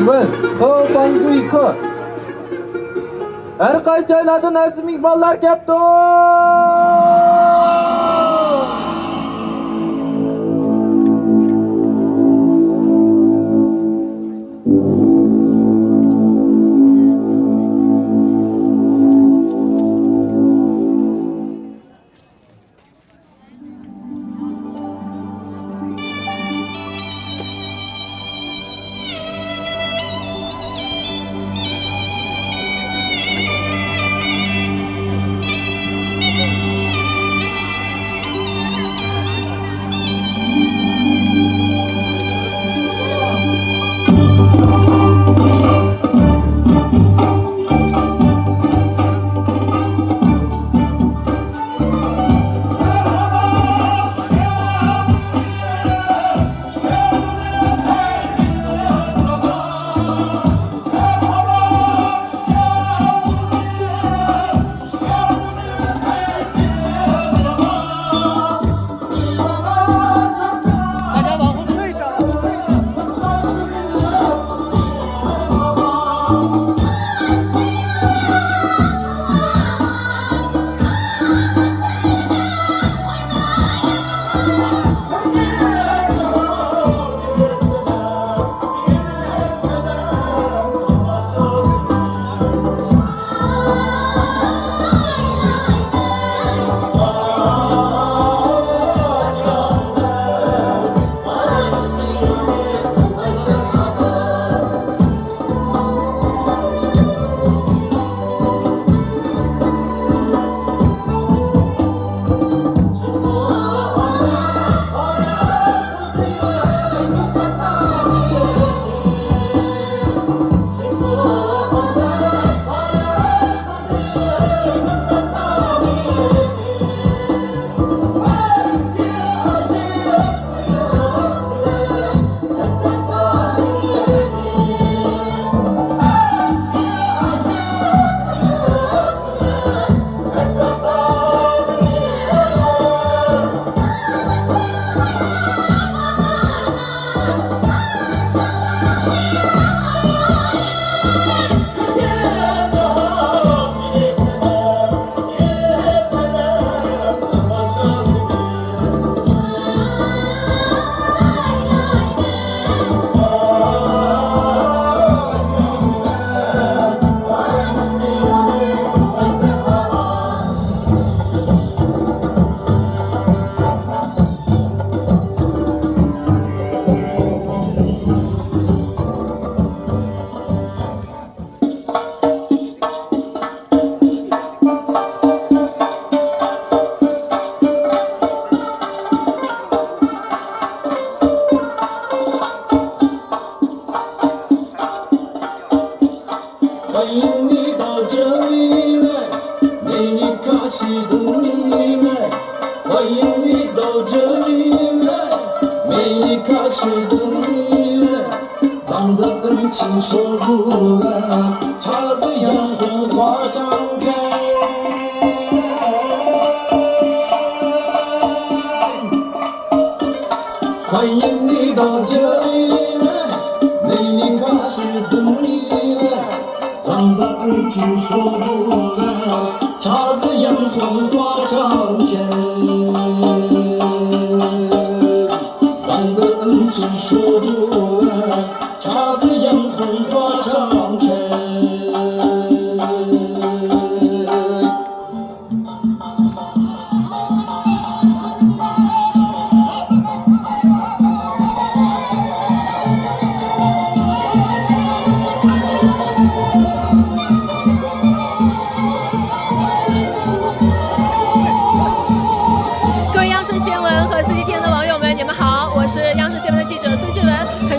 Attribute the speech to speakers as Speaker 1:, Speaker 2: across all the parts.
Speaker 1: 请问何方贵客Arkadaşlar nasıl miktarlar yaptı?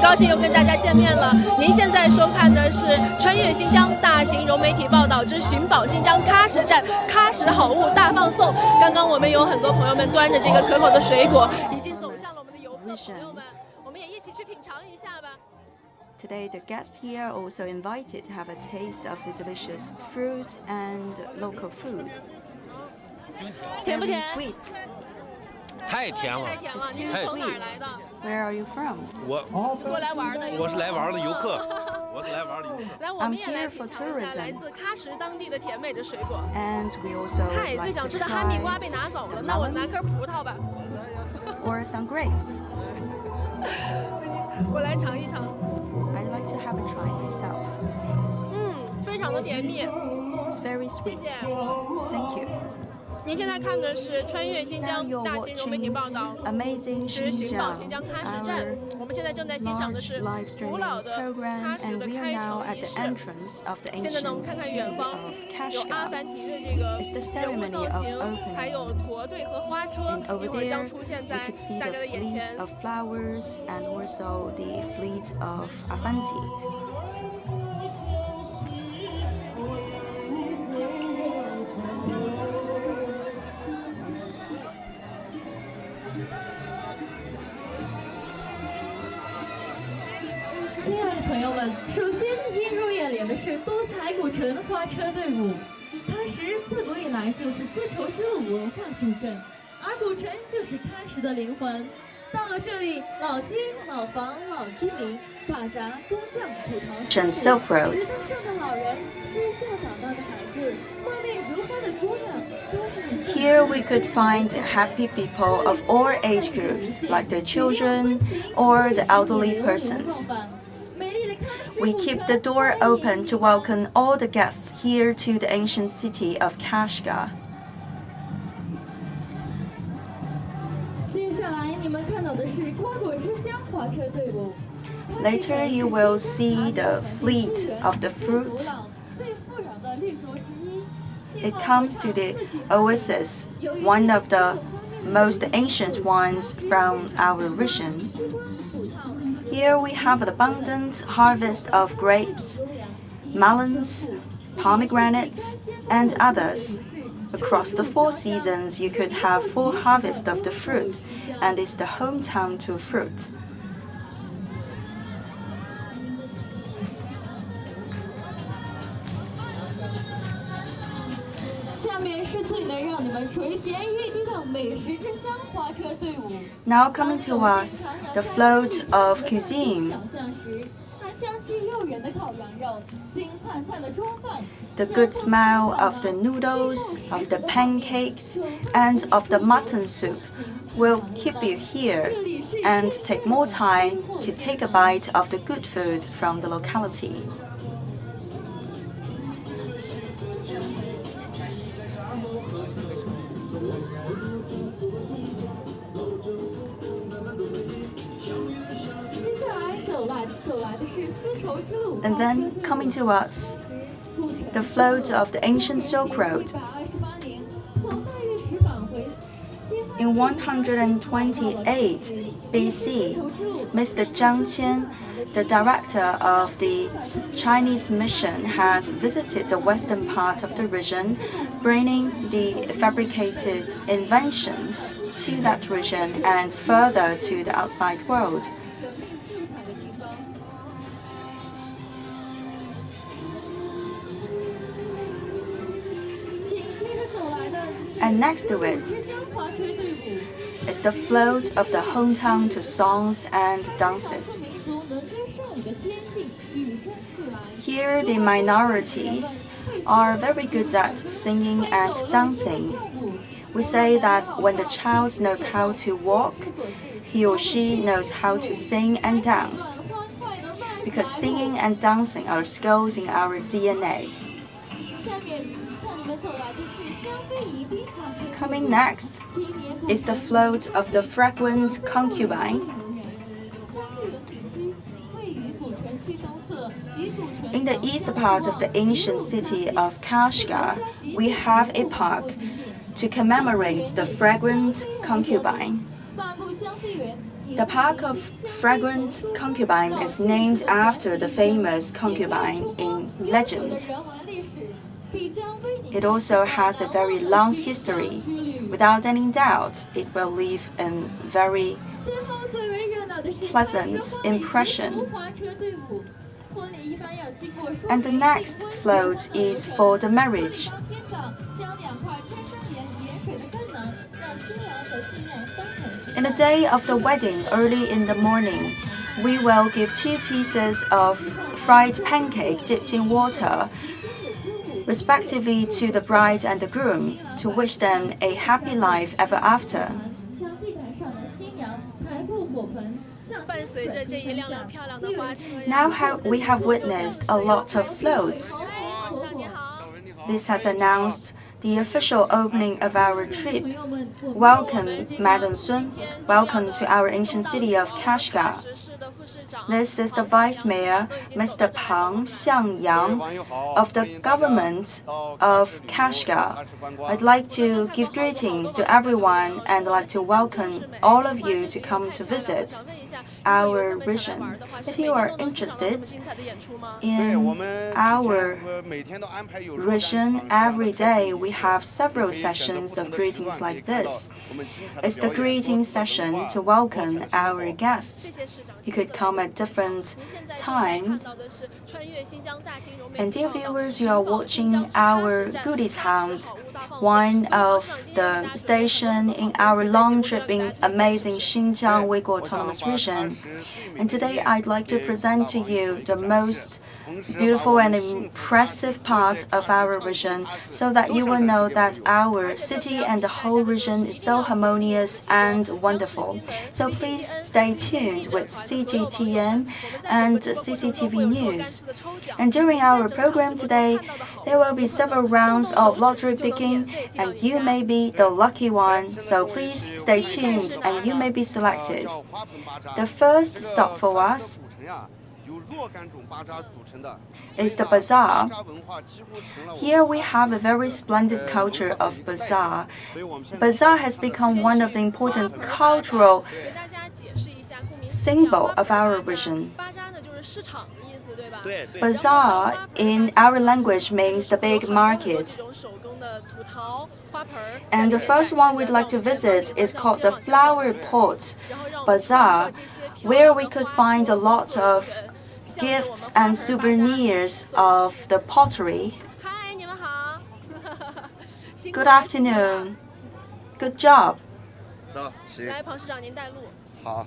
Speaker 2: 高兴又跟大家见面了。您现在收看的是穿越新疆大型融媒体报道之寻宝新疆喀什站喀什好物大放送。刚刚我们有很多朋友们端着这个可口的水果，已经走向了我们的游客朋友们，我们也一起去品尝一下吧。
Speaker 3: Today, the guests here are also invited to have a taste of the delicious fruit and local food.
Speaker 2: 甜不甜
Speaker 3: Sweet.
Speaker 4: 太甜了，
Speaker 2: 太甜了！你是从哪儿来的
Speaker 3: Where are you from?
Speaker 4: 我
Speaker 2: 来玩的。
Speaker 4: 是来玩的游客。我是来玩的。
Speaker 2: 来，我们也来品尝一下来自喀什当地的甜美的水果。
Speaker 3: And we also
Speaker 2: 嗨，最
Speaker 3: like
Speaker 2: 想
Speaker 3: to
Speaker 2: 吃的哈密瓜
Speaker 3: try
Speaker 2: 被拿走了，那我拿根葡萄吧。
Speaker 3: or some grapes.
Speaker 2: 我来尝一尝。
Speaker 3: I'd like to have a try myself.
Speaker 2: 非常的甜蜜。
Speaker 3: It's very sweet.
Speaker 2: 谢谢。
Speaker 3: Thank you.
Speaker 2: 您现在看的是穿越新
Speaker 3: Now
Speaker 2: 疆
Speaker 3: you're
Speaker 2: 大型融媒体
Speaker 3: watching
Speaker 2: 报道，
Speaker 3: Amazing
Speaker 2: 是寻宝
Speaker 3: Xinjiang,
Speaker 2: 新疆喀什站。
Speaker 3: our
Speaker 2: 我们现在正在欣赏的
Speaker 3: large
Speaker 2: 是
Speaker 3: live
Speaker 2: 古
Speaker 3: streaming
Speaker 2: 老的
Speaker 3: program,
Speaker 2: 喀什
Speaker 3: and
Speaker 2: 的
Speaker 3: we are
Speaker 2: 开
Speaker 3: now
Speaker 2: 城
Speaker 3: at
Speaker 2: 仪
Speaker 3: the
Speaker 2: 式。
Speaker 3: entrance of the
Speaker 2: 现在呢，我们
Speaker 3: ancient
Speaker 2: 看看远
Speaker 3: city
Speaker 2: 方
Speaker 3: of
Speaker 2: 有阿
Speaker 3: Kashgar.
Speaker 2: 凡提的这个
Speaker 3: It's the
Speaker 2: 人物
Speaker 3: ceremony
Speaker 2: 造
Speaker 3: of
Speaker 2: 型，
Speaker 3: opening.
Speaker 2: 还有驼队和花车，
Speaker 3: And
Speaker 2: 一
Speaker 3: over
Speaker 2: 会儿将
Speaker 3: there,
Speaker 2: 出现
Speaker 3: we
Speaker 2: 在
Speaker 3: could see
Speaker 2: 大
Speaker 3: the
Speaker 2: 家的眼
Speaker 3: fleet
Speaker 2: 前。
Speaker 3: of flowers and also the fleet of Afanti.
Speaker 5: 亲爱的朋友们，首先映入眼帘的是多彩古城花车队伍。喀什自古以来就是丝绸之路文化重镇，而古城就是喀什的灵魂。到了这里，老街、老房、老居民、打杂、工匠、土陶师傅、
Speaker 3: Silk Road.
Speaker 5: 石凳上的老人、嬉笑打闹的孩子、貌美如花的姑娘，都是你心里
Speaker 3: Here we could find happy people of all age groups, like the children or the elderly persons. We keep the door open to welcome all the guests here to the ancient city of Kashgar.
Speaker 5: 接下来你们看到的是瓜果之乡花车队伍。
Speaker 3: Later you will see the fleet of the fruit. It comes to the oasis, one of the most ancient ones from our region. Here we have an abundant harvest of grapes, melons, pomegranates, and others. Across the 4 seasons, you could have full harvest of the fruit, and it's the hometown to fruit.
Speaker 5: 下面是最能让你们垂涎欲滴的美食之乡花车队伍。
Speaker 3: Now coming to us, the float of cuisine.
Speaker 5: 想象时，那香气诱人的烤羊肉，金灿灿的装饭。
Speaker 3: The good smell of the noodles, of the pancakes, and of the mutton soup will keep you here and take more time to take a bite of the good food from the locality.
Speaker 5: 接下来走来的是丝绸之路。
Speaker 3: And then coming to us, the float of the ancient Silk Road.
Speaker 5: 128年，从大月石返回。
Speaker 3: In 128 BC, Mr. Zhang Qian, the director of the Chinese mission, has visited the western part of the region, bringing the fabricated inventions to that region and further to the outside world. And next to it is the float of the hometown to songs and dances. Here, the minorities are very good at singing and dancing. We say that when the child knows how to walk, he or she knows how to sing and dance, because singing and dancing are skills in our DNA. Coming next is the float of the fragrant concubine. In the east part of the ancient city of Kashgar, we have a park to commemorate the fragrant concubine. The Park of Fragrant Concubine is named after the famous concubine in legend. It also has a very long history. Without any doubt, it will leave a very pleasant impression. And the next float is for the marriage. In the day of the wedding, early in the morning, we will give 2 pieces of fried pancake dipped in water, respectively to the bride and the groom, to wish them a happy life ever after.
Speaker 5: 将地毯上的新娘抬过火盆，向
Speaker 2: 伴随着这一辆辆漂亮的花车呀。
Speaker 3: Now we have witnessed a lot of floats.
Speaker 2: 哎，董事长你好。
Speaker 3: This has announced the official opening of our trip.
Speaker 5: 朋友们，我们
Speaker 3: Welcome, Madam Sun. Welcome to our ancient city of Kashgar.
Speaker 2: 市的副市长
Speaker 3: This is the Vice Mayor, Mr. Pang Xiangyang, of the government of Kashgar. I'd like to give greetings to everyone and like to welcome all of you to come to visit our region. If you are interested in our region, every day we have several sessions of greetings like this. It's the greeting session to welcome our guests. You could come at different times. And dear viewers, you are watching our goody hunt, one of the station in our long trip in amazing Xinjiang Uyghur Autonomous Region. And today I'd like to present to you the most beautiful and impressive part of our region, so that you will know that our city and the whole region is so harmonious and wonderful. So please stay tuned with CGTN and CCTV News. And during our program today, there will be several rounds of lottery picking, and you may be the lucky one. So please stay tuned and you may be selected. The first stop for us is the bazaar. Here we have a very splendid culture of bazaar. Bazaar has become one of the important cultural symbol of our region. Bazaar in our language means the big market. And the first one we'd like to visit is called the Flower Pot Bazaar, where we could find a lot of gifts and souvenirs of the pottery. Good afternoon. Good job.
Speaker 2: 来，庞市长您带路。
Speaker 6: 好，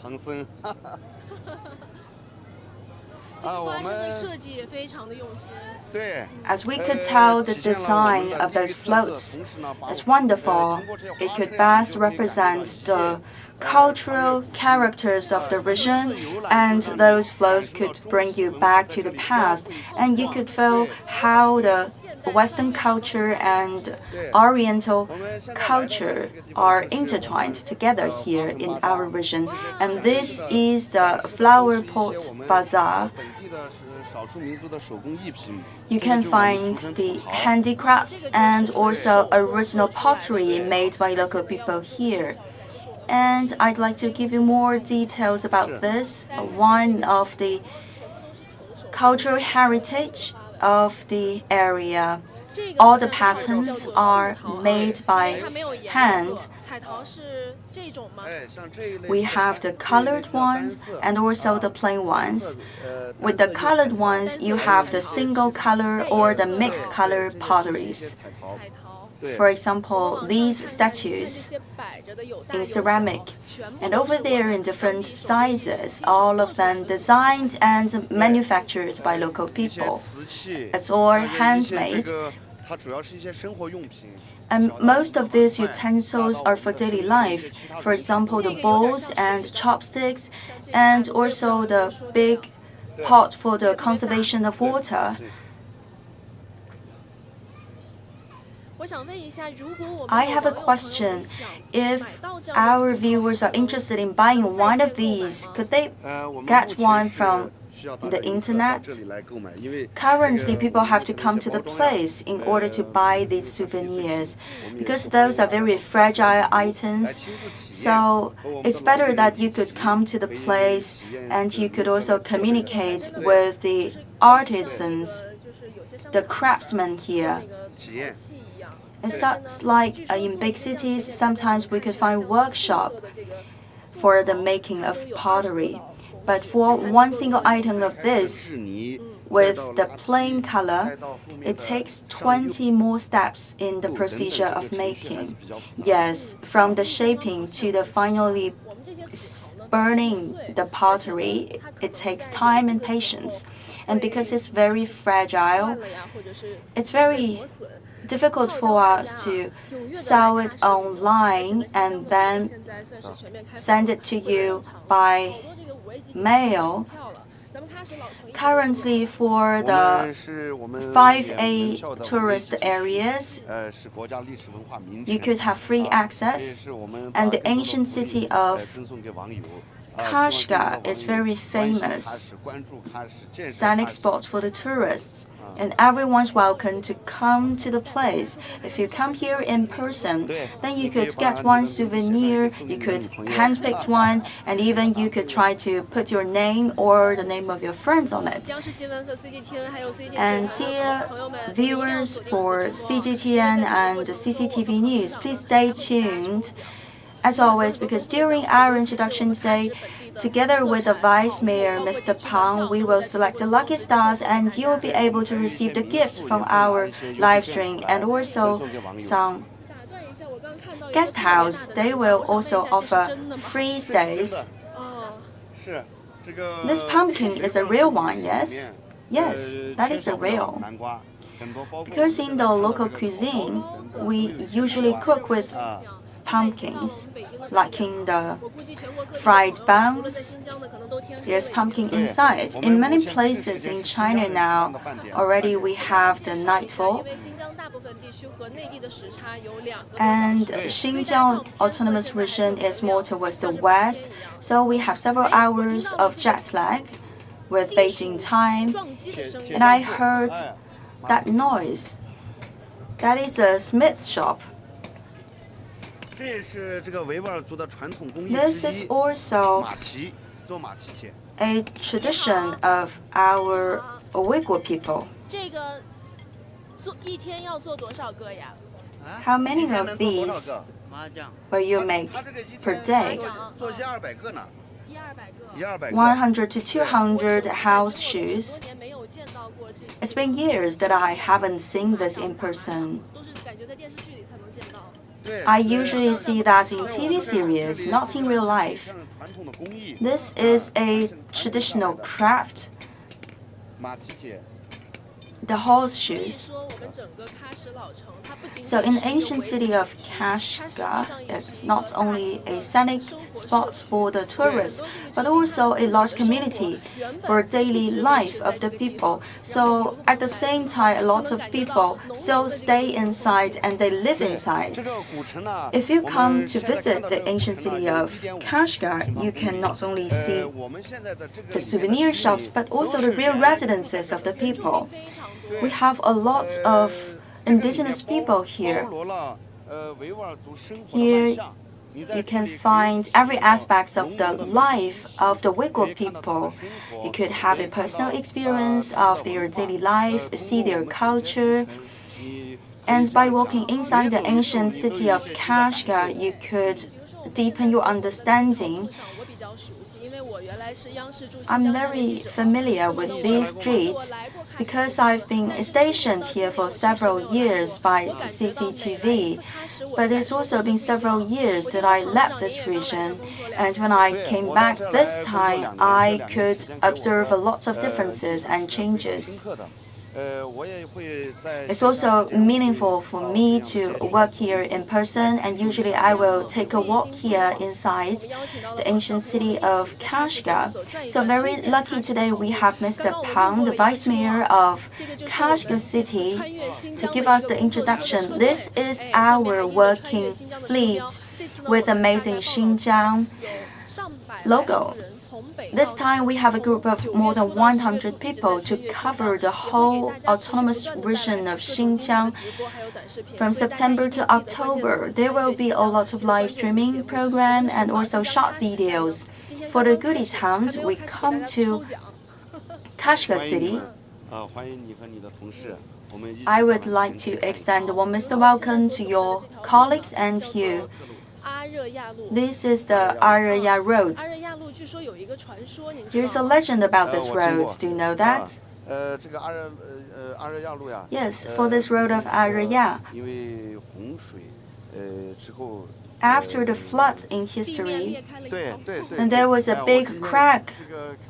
Speaker 6: 唐僧。
Speaker 2: 这个花车的设计也非常的用心。
Speaker 6: 对。
Speaker 3: As we could tell, the design of those floats is wonderful. It could best represent the cultural characters of the region, and those floats could bring you back to the past, and you could feel how the Western culture and Oriental culture are intertwined together here in our region. And this is the Flower Pot Bazaar. You can find the handicrafts and also original pottery made by local people here. And I'd like to give you more details about this. One of the cultural heritage of the area. All the patterns are made by hand. We have the colored ones and also the plain ones. With the colored ones, you have the single color or the mixed color potteries. For example, these statues in ceramic, and over there in different sizes, all of them designed and manufactured by local people. It's all handmade. And most of these utensils are for daily life. For example, the bowls and chopsticks, and also the big pot for the conservation of water. I have a question. If our viewers are interested in buying one of these, could they get one from the internet? Currently, people have to come to the place in order to buy these souvenirs, because those are very fragile items. So it's better that you could come to the place and you could also communicate with the artisans, the craftsmen here. It's just like in big cities, sometimes we could find workshop for the making of pottery. But for one single item of this, with the plain color, it takes 20 more steps in the procedure of making. Yes, from the shaping to the finally burning the pottery, it takes time and patience. And because it's very fragile, it's very difficult for us to sell it online and then send it to you by mail. Currently, for the 5A tourist areas, you could have free access, and the ancient city of Kashgar is very famous scenic spot for the tourists, and everyone's welcome to come to the place. If you come here in person, then you could get one souvenir, you could handpick one, and even you could try to put your name or the name of your friends on it. And dear viewers for CGTN and CCTV News, please stay tuned as always, because during our introduction today, together with the Vice Mayor, Mr. Pang, we will select the lucky stars and you will be able to receive the gifts from our live stream, and also some guest house. They will also offer free stays. This pumpkin is a real one, yes? Yes, that is a real. Because in the local cuisine, we usually cook with pumpkins, like in the fried buns. There's pumpkin inside. In many places in China now, already we have the nightfall. And Xinjiang Autonomous Region is more towards the west, so we have several hours of jet lag with Beijing time. And I heard that noise. That is a smith shop. This is also a tradition of our Uyghur people. How many of these will you make per day? 100 to 200 house shoes. It's been years that I haven't seen this in person. I usually see that in TV series, not in real life. This is a traditional craft. The horseshoes. So in the ancient city of Kashgar, it's not only a scenic spot for the tourists, but also a large community for daily life of the people. So at the same time, a lot of people still stay inside and they live inside. If you come to visit the ancient city of Kashgar, you can not only see the souvenir shops, but also the real residences of the people. We have a lot of indigenous people here. Here you can find every aspect of the life of the Uyghur people. You could have a personal experience of their daily life, see their culture. And by walking inside the ancient city of Kashgar, you could deepen your understanding. I'm very familiar with these streets because I've been stationed here for several years by CCTV, but it's also been several years that I left this region, and when I came back this time, I could observe a lot of differences and changes. It's also meaningful for me to work here in person, and usually I will take a walk here inside the ancient city of Kashgar. So very lucky today we have Mr. Pang, the Vice Mayor of Kashgar City, to give us the introduction. This is our working fleet with amazing Xinjiang logo. This time we have a group of more than 100 people to cover the whole autonomous region of Xinjiang. From September to October, there will be a lot of live streaming program and also short videos. For the goodies hunt, we come to Kashgar City. I would like to extend a warmest welcome to your colleagues and you. This is the Arya Road. Here's a legend about this road. Do you know that? Yes, for this road of Arya. after the flood in history,
Speaker 6: 对对对。
Speaker 3: and there was a big crack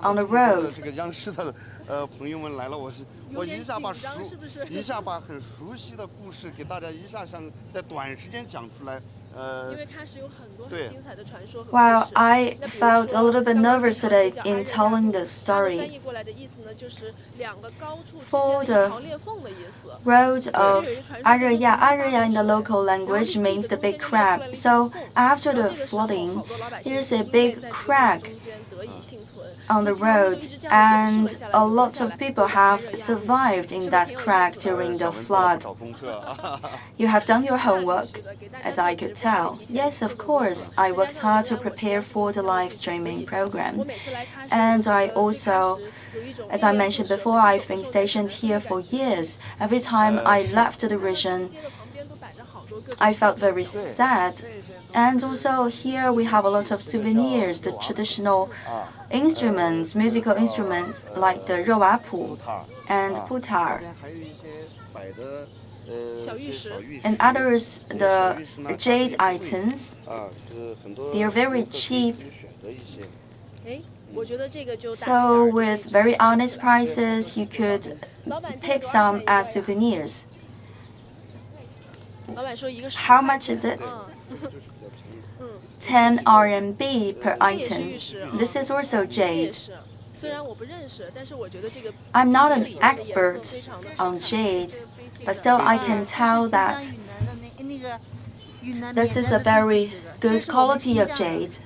Speaker 3: on the road.
Speaker 6: 这个央视的朋友们来了，我一下把很熟悉的故事给大家一下想在短时间讲出来。
Speaker 3: Wow, I felt a little bit nervous today in telling the story. For the road of Arya in the local language means the big crab. So after the flooding, there's a big crack on the road, and a lot of people have survived in that crack during the flood. You have done your homework, as I could tell. Yes, of course, I worked hard to prepare for the live streaming program. And I also, as I mentioned before, I've been stationed here for years. Every time I left the region, I felt very sad. And also here we have a lot of souvenirs, the traditional instruments, musical instruments like the rowapu and putar. And others, the jade items, they are very cheap. So with very honest prices, you could pick some as souvenirs. How much is it? 10 RMB per item. This is also jade. I'm not an expert on jade, but still I can tell that this is a very good quality of jade.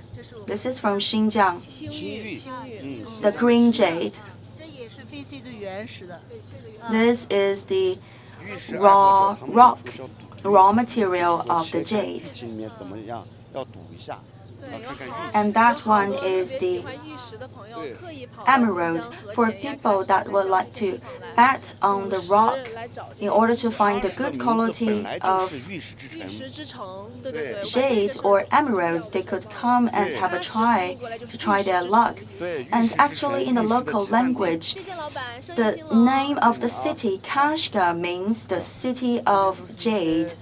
Speaker 3: This is from Xinjiang, the green jade. This is the raw material of the jade. And that one is the emerald for people that would like to bet on the rock in order to find the good quality of jade or emeralds. They could come and have a try to try their luck. And actually in the local language, the name of the city, Kashgar, means the city of jade.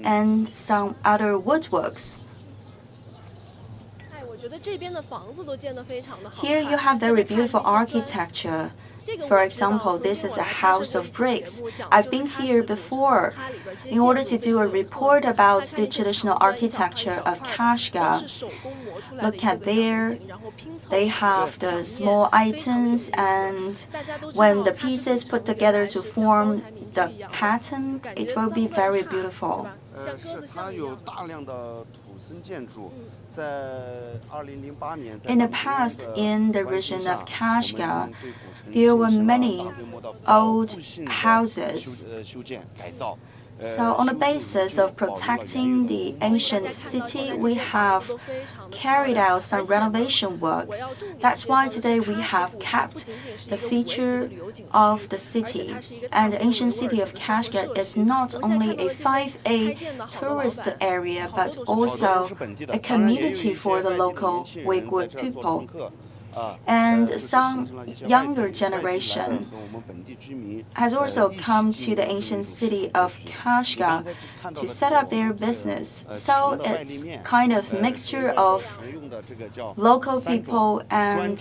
Speaker 3: And some other woodworks. Here you have very beautiful architecture. For example, this is a house of bricks. I've been here before in order to do a report about the traditional architecture of Kashgar. Look at there. They have the small items, and when the pieces put together to form the pattern, it will be very beautiful. In the past, in the region of Kashgar, there were many old houses. So on the basis of protecting the ancient city, we have carried out some renovation work. That's why today we have kept the feature of the city. And the ancient city of Kashgar is not only a 5A tourist area, but also a community for the local Uyghur people. And some younger generation has also come to the ancient city of Kashgar to set up their business. So it's kind of mixture of local people and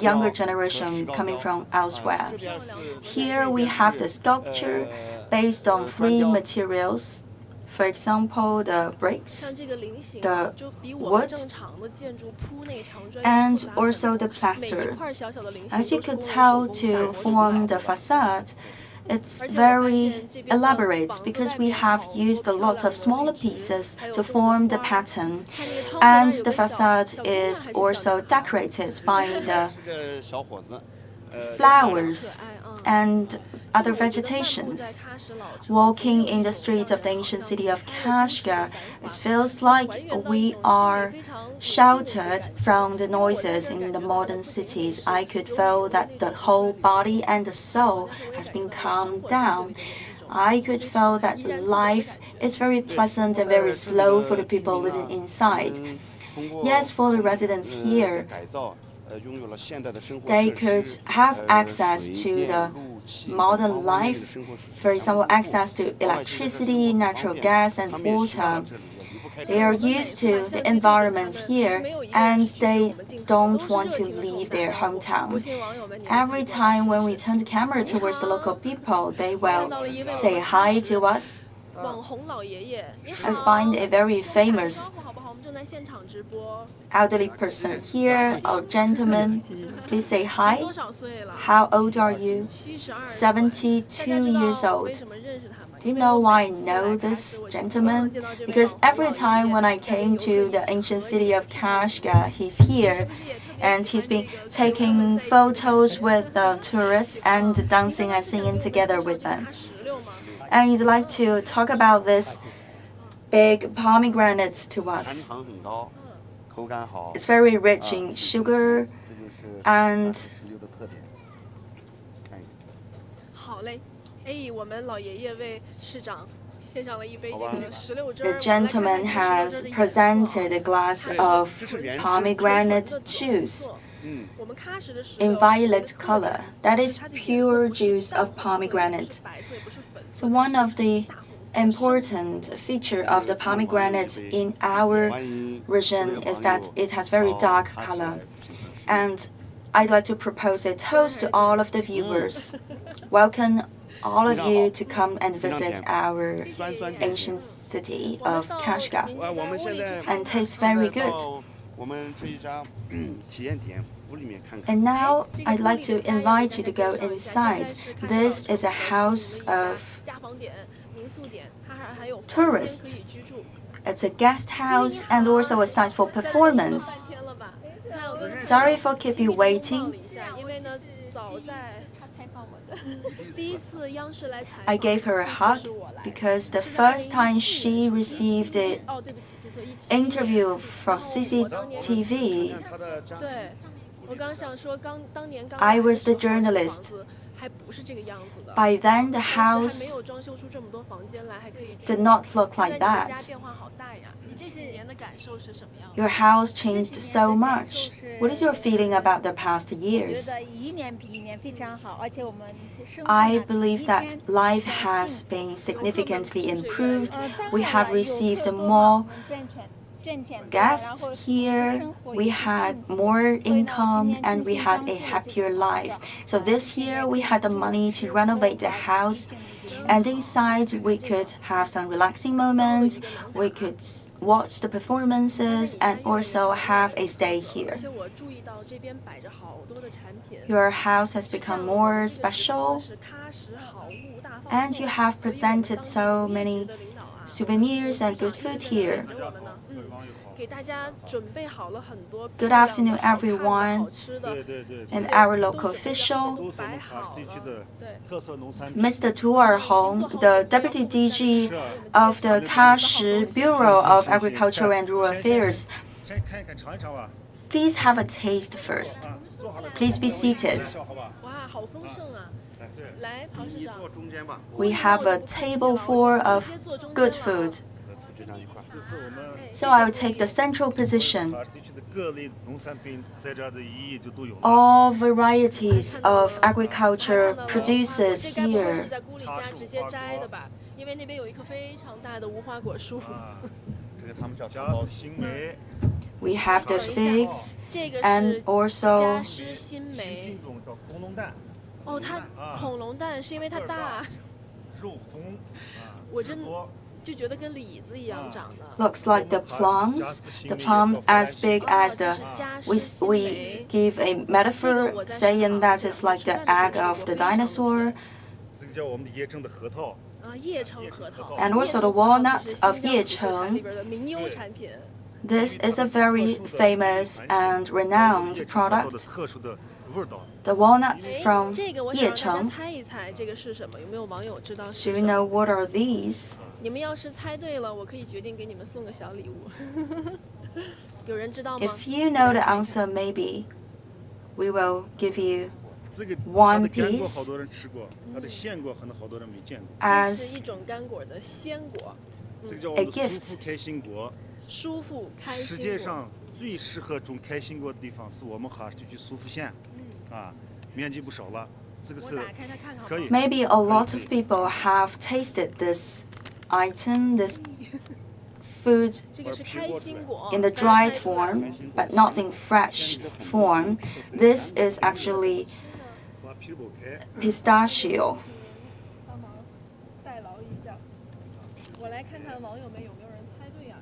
Speaker 3: younger generation coming from elsewhere. Here we have the sculpture based on 3 materials. For example, the bricks, the wood, and also the plaster. As you could tell, to form the facade, it's very elaborate because we have used a lot of smaller pieces to form the pattern. And the facade is also decorated by the flowers and other vegetations. Walking in the streets of the ancient city of Kashgar, it feels like we are sheltered from the noises in the modern cities. I could feel that the whole body and the soul has been calmed down. I could feel that life is very pleasant and very slow for the people living inside. Yes, for the residents here, they could have access to the modern life, for example, access to electricity, natural gas, and water. They are used to the environment here and they don't want to leave their hometown. Every time when we turn the camera towards the local people, they will say hi to us. I find a very famous elderly person here, a gentleman. Please say hi. How old are you? 72 years old. Do you know why I know this gentleman? Because every time when I came to the ancient city of Kashgar, he's here. And he's been taking photos with the tourists and dancing and singing together with them. And he'd like to talk about this big pomegranates to us. It's very rich in sugar and the gentleman has presented a glass of pomegranate juice in violet color. That is pure juice of pomegranate. So one of the important feature of the pomegranate in our region is that it has very dark color. And I'd like to propose a toast to all of the viewers. Welcome all of you to come and visit our ancient city of Kashgar and taste very good. And now I'd like to invite you to go inside. This is a house of tourists. It's a guest house and also a site for performance. Sorry for keeping you waiting. I gave her a hug because the first time she received an interview from CCTV, I was the journalist. By then, the house did not look like that. Your house changed so much. What is your feeling about the past years? I believe that life has been significantly improved. We have received more guests here, we had more income, and we had a happier life. So this year we had the money to renovate the house, and inside we could have some relaxing moments, we could watch the performances, and also have a stay here. Your house has become more special, and you have presented so many souvenirs and good food here. Good afternoon, everyone, and our local official, Mr. Tu Erhong, the Deputy DG of the Kashgar Bureau of Agriculture and Rural Affairs. Please have a taste first. Please be seated. We have a table full of good food. So I will take the central position. All varieties of agriculture produces here. We have the figs and also looks like the plums. The plum as big as the we give a metaphor saying that it's like the egg of the dinosaur. And also the walnut of Yecheng. This is a very famous and renowned product. The walnuts from Yecheng. Do you know what are these? If you know the answer, maybe we will give you one piece as a gift.
Speaker 7: 最适合种开心果的地方是我们哈市地区苏福县，面积不少了。这个是可以。
Speaker 3: Maybe a lot of people have tasted this item, this food
Speaker 2: 这个是开心果
Speaker 3: in the dried form, but not in fresh form. This is actually
Speaker 7: 把皮剥开。
Speaker 3: pistachio.
Speaker 2: 帮忙代劳一下，我来看看网友们有没有人猜对呀、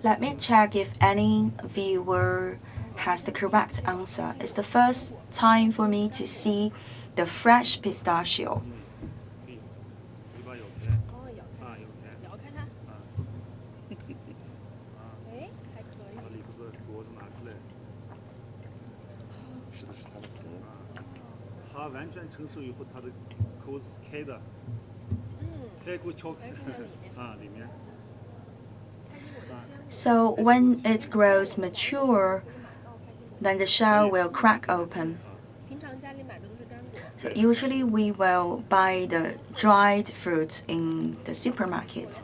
Speaker 3: Let me check if any viewer has the correct answer. It's the first time for me to see the fresh pistachio.
Speaker 7: 尾巴咬开。
Speaker 2: 哦，咬开，
Speaker 7: 咬开。
Speaker 2: 摇开它。哎，还可以。
Speaker 7: 把里头的果子拿出来。是的，是它的核。它完全成熟以后，它的口子是开的。开口敲开。里面。
Speaker 3: So when it grows mature, then the shell will crack open.
Speaker 2: 平常家里买的都是干果。
Speaker 3: So usually we will buy the dried fruit in the supermarket.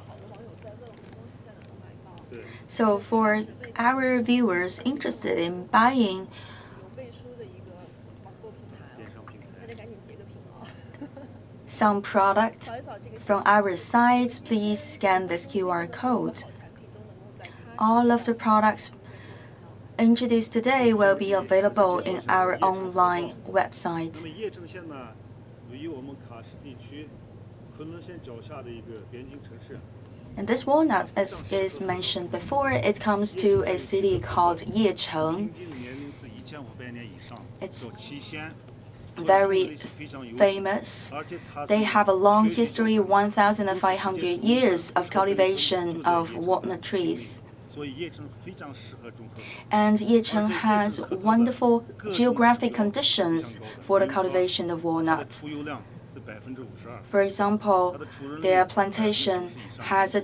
Speaker 3: So for our viewers interested in buying
Speaker 2: 有背书的一个网购平台，大家赶紧截个屏啊！
Speaker 3: some product
Speaker 2: 扫一扫这个
Speaker 3: from our site, please scan this QR code. All of the products introduced today will be available in our online
Speaker 7: 那
Speaker 3: website.
Speaker 7: 么叶城县呢，位于我们喀什地区昆仑县脚下的一个边境城市。
Speaker 3: And this walnut, as is mentioned before, it comes to a city called Yecheng.
Speaker 7: 平均年龄是1500年以上，
Speaker 3: It's
Speaker 7: 叫七仙。
Speaker 3: very famous. They have a long history, 1,500 years of cultivation of walnut trees.
Speaker 7: 所以叶城非常适合种核桃。
Speaker 3: And Yecheng has wonderful geographic conditions for the cultivation of
Speaker 7: 它的
Speaker 3: walnut.
Speaker 7: 出油量是52%。
Speaker 3: For example, their plantation has a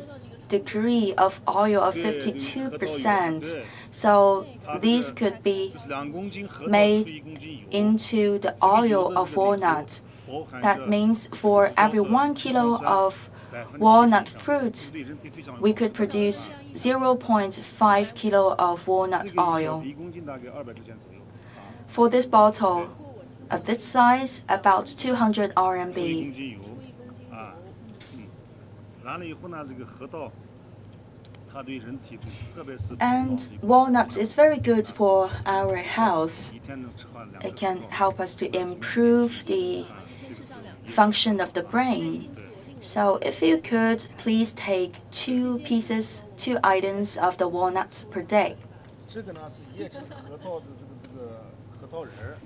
Speaker 3: degree of oil of 52%. So these could be
Speaker 7: 就是2公斤核桃
Speaker 3: made
Speaker 7: 出1公斤油。
Speaker 3: into the oil of walnut.
Speaker 7: 包含
Speaker 3: That
Speaker 7: 着
Speaker 3: means for every 1 kilo of walnut fruit, we could produce 0.5 kilo of walnut
Speaker 7: 这个
Speaker 3: oil.
Speaker 7: 1公斤大概200块钱左右。
Speaker 3: For this bottle of this size, about 2001 RMB.
Speaker 7: 公斤油。完了以后呢，这个核桃，它对人体特别是
Speaker 3: And walnut is very good for our health.
Speaker 7: 一天能吃上2
Speaker 3: It can help us to improve the function of the brain. So if you could, please take 2 items of the walnuts per day.
Speaker 7: 这个呢是叶城核桃的这个核桃仁儿，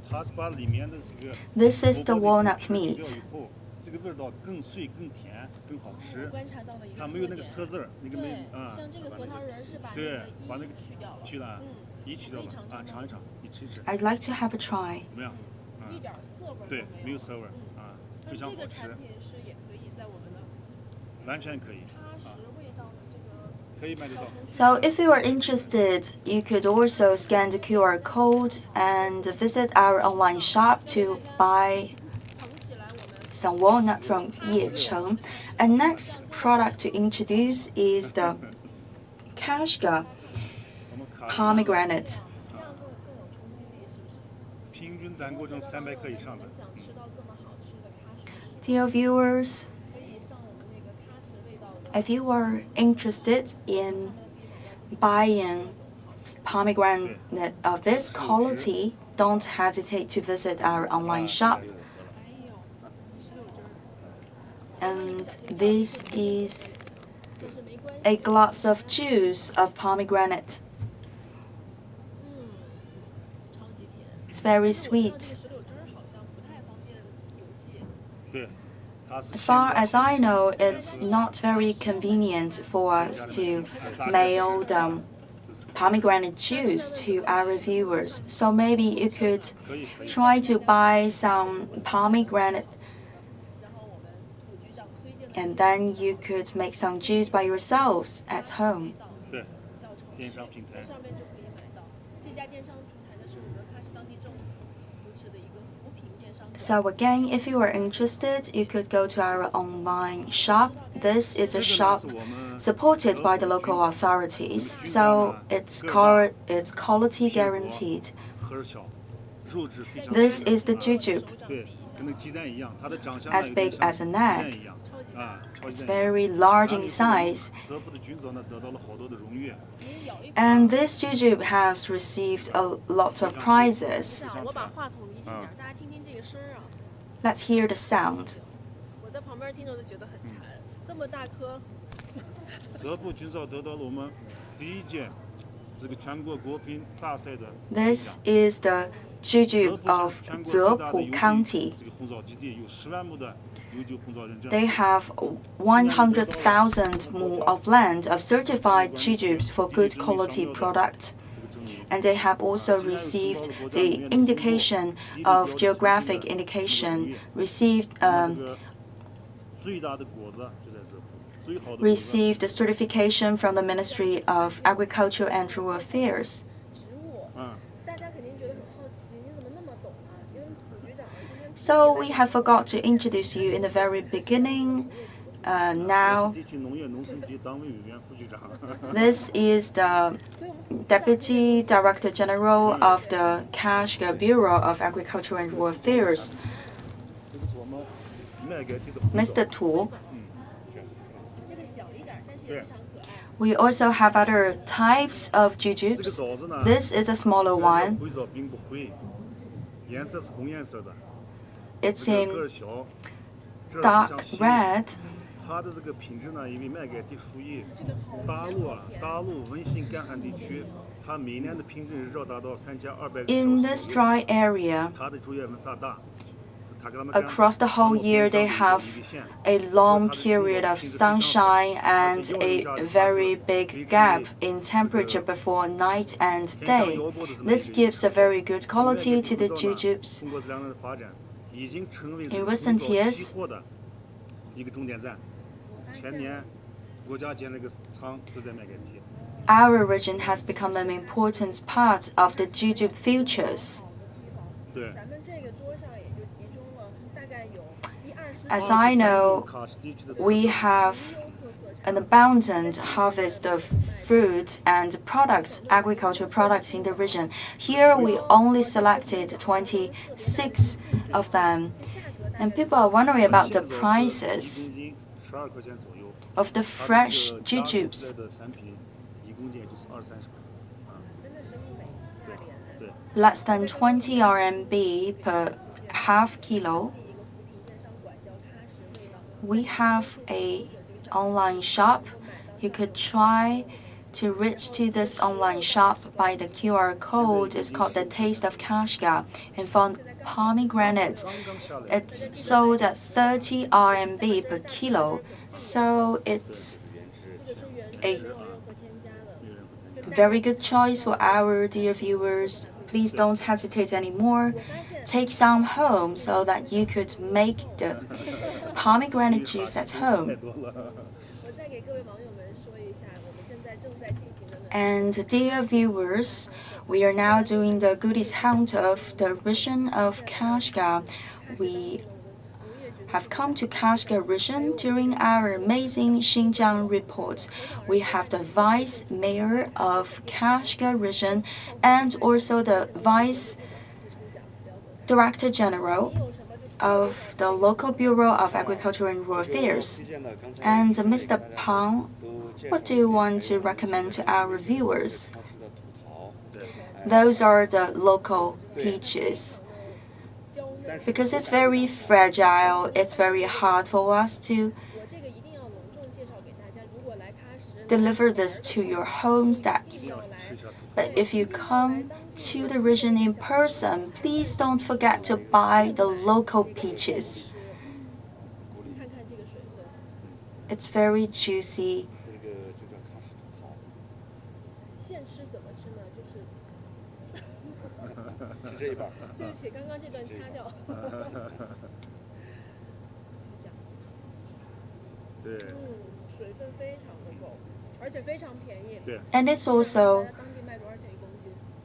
Speaker 7: 它是把里面的这个
Speaker 3: This is the
Speaker 7: 薄薄的
Speaker 3: walnut
Speaker 7: 一层去掉
Speaker 3: meat.
Speaker 7: 以后，这个味道更碎、更甜、更好吃。
Speaker 2: 观察到了一个
Speaker 7: 它没有那个涩字儿，那个没
Speaker 2: 对，像这个核桃仁是把那
Speaker 7: 对
Speaker 2: 个，
Speaker 7: 把那个
Speaker 2: 去掉了，
Speaker 7: 去了，一去掉了啊，尝一尝，你吃一吃，
Speaker 3: I'd like to have a try.
Speaker 7: 怎么样？
Speaker 2: 一点涩味儿都
Speaker 7: 对，没
Speaker 2: 没有。
Speaker 7: 有涩味儿啊，非常好吃
Speaker 2: 这个产，品是也可以在我们的
Speaker 7: 完全可以
Speaker 2: 喀什味道的这个
Speaker 7: 可以买得到。
Speaker 3: So if you are interested, you could also scan the QR code and visit our online shop to buy
Speaker 2: 捧起来我们
Speaker 3: some walnut from Yecheng. And next product to introduce is the Kashgar
Speaker 7: 我们卡
Speaker 3: pomegranate.
Speaker 2: 这样更有冲击力，是不是？
Speaker 7: 平均单个挣300克以上的。
Speaker 2: 想吃到这么好吃的喀什食
Speaker 3: Dear viewers,
Speaker 2: 可以上我们那个喀什味道的
Speaker 3: if you are interested in buying pomegranate of this quality, don't hesitate to visit our online shop. And this is
Speaker 2: 但是没关系，
Speaker 3: a glass of juice of pomegranate.
Speaker 2: 超级甜。
Speaker 3: It's very
Speaker 2: 这
Speaker 3: sweet.
Speaker 2: 个石榴汁儿好像不太方便邮寄。
Speaker 7: 对，它是
Speaker 3: As far as I know, it's not very convenient for us to mail the pomegranate juice to our viewers. So maybe you could
Speaker 7: 可以可以。
Speaker 3: try to buy some pomegranate
Speaker 2: 然后我们土局长推荐的
Speaker 3: and then you could make some juice by yourselves at home.
Speaker 7: 对，
Speaker 2: 小城
Speaker 7: 电商平台
Speaker 2: 在。上面就可以买到。这家电商平台呢是我们喀什当地政府扶持
Speaker 3: So again, if you are interested, you could go to our online shop. This is a shop supported by the local authorities, so it's quality guaranteed. This is the jujube, as big as an egg. It's very large in size. And this jujube has received a lot of prizes. Let's hear the sound. This is the jujube of Zepu County. They have 100,000 mu of land of certified jujubes for good quality products. And they have also received the indication of geographic indication, received the certification from the Ministry of Agriculture and Rural Affairs. So we have forgot to introduce you in the very beginning. Now, this is the Deputy Director General of the Kashgar Bureau of Agriculture and Rural Affairs, Mr. Tu. We also have other types of jujubes. This is a smaller one. It's in dark red. In this dry area, across the whole year, they have a long period of sunshine and a very big gap in temperature before night and day. This gives a very good quality to the jujubes. In recent years, our region has become an important part of the jujube futures. As I know, we have an abundant harvest of fruit and products, agricultural products in the region. Here we only selected 26 of them. And people are wondering about the prices of the fresh jujubes. Less than 20 RMB per half kilo. We have an online shop. You could try to reach to this online shop by the QR code. It's called The Taste of Kashgar, and found pomegranate. It's sold at 30 RMB per kilo, so it's a very good choice for our dear viewers. Please don't hesitate anymore. Take some home so that you could make the pomegranate juice at home. And dear viewers, we are now doing the goodies hunt of the region of Kashgar. We have come to Kashgar region during our amazing Xinjiang report. We have the Vice Mayor of Kashgar region and also the Vice Director General of the local Bureau of Agriculture and Rural Affairs. And Mr. Pang, what do you want to recommend to our viewers? Those are the local peaches. Because it's very fragile, it's very hard for us to deliver this to your home steps. But if you come to the region in person, please don't forget to buy the local peaches. It's very juicy. And it's also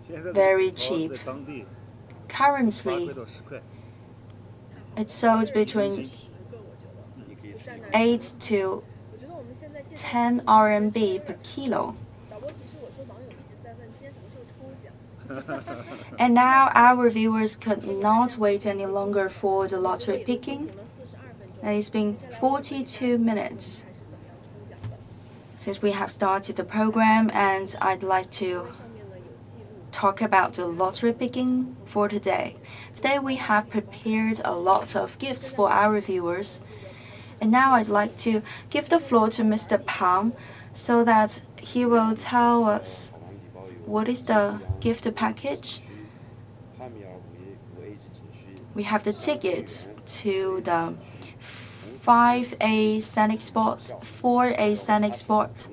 Speaker 3: very cheap. Currently,
Speaker 7: 到10块。
Speaker 3: it's sold between 8 to 10 RMB per kilo. And now our viewers could not wait any longer for the lottery picking. And it's been 42 minutes since we have started the program, and I'd like to talk about the lottery picking for today. Today we have prepared a lot of gifts for our viewers. And now I'd like to give the floor to Mr. Pang so that he will tell us what is the gift package. We have the tickets to the 5A scenic spot, 4A scenic spot,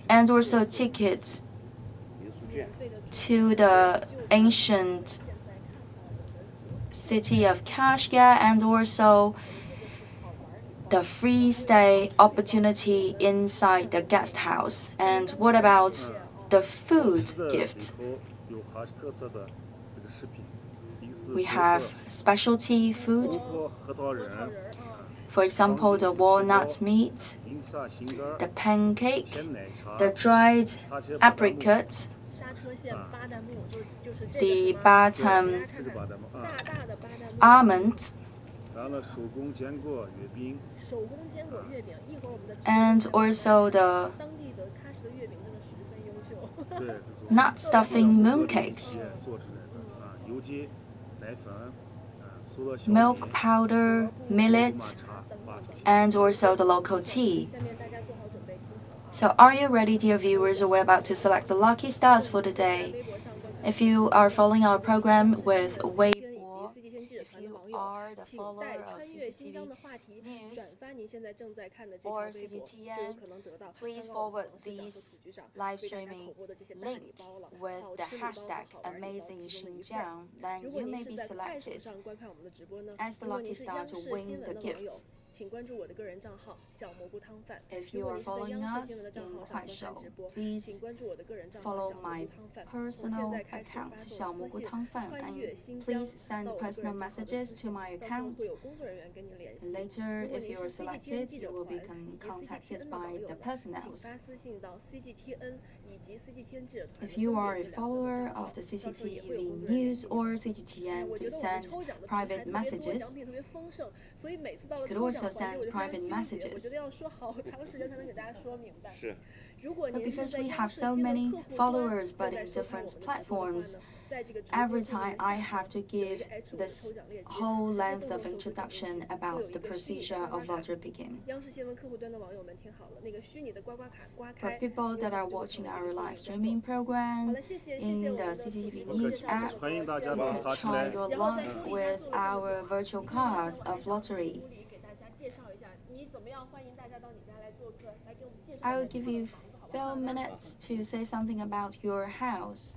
Speaker 3: and also tickets to the ancient city of Kashgar, and also the free stay opportunity inside the guest house. And what about the food gift? We have specialty food. For example, the walnut meat, the pancake, the dried apricot, the bottom almond, and also the nut stuffing mooncakes, milk powder, millet, and also the local tea. So are you ready, dear viewers? We're about to select the lucky stars for today. If you are following our program with Weibo, if you are the follower of CGTN News or CGTN, please forward these live streaming link with the hashtag Amazing Xinjiang, then you may be selected as the lucky star to win the gifts. If you are following us in Kuaishou, please follow my personal account, 小蘑菇汤饭, and please send personal messages to my account. Later, if you are selected, you will be contacted by the personnel. If you are a follower of the CCTV News or CGTN, please send private messages. You could also send private messages. But because we have so many followers but in different platforms, every time I have to give this whole length of introduction about the procedure of lottery picking. For people that are watching our live streaming program in the CCTV News app, you can try your luck with our virtual card of lottery. I will give you a few minutes to say something about your house.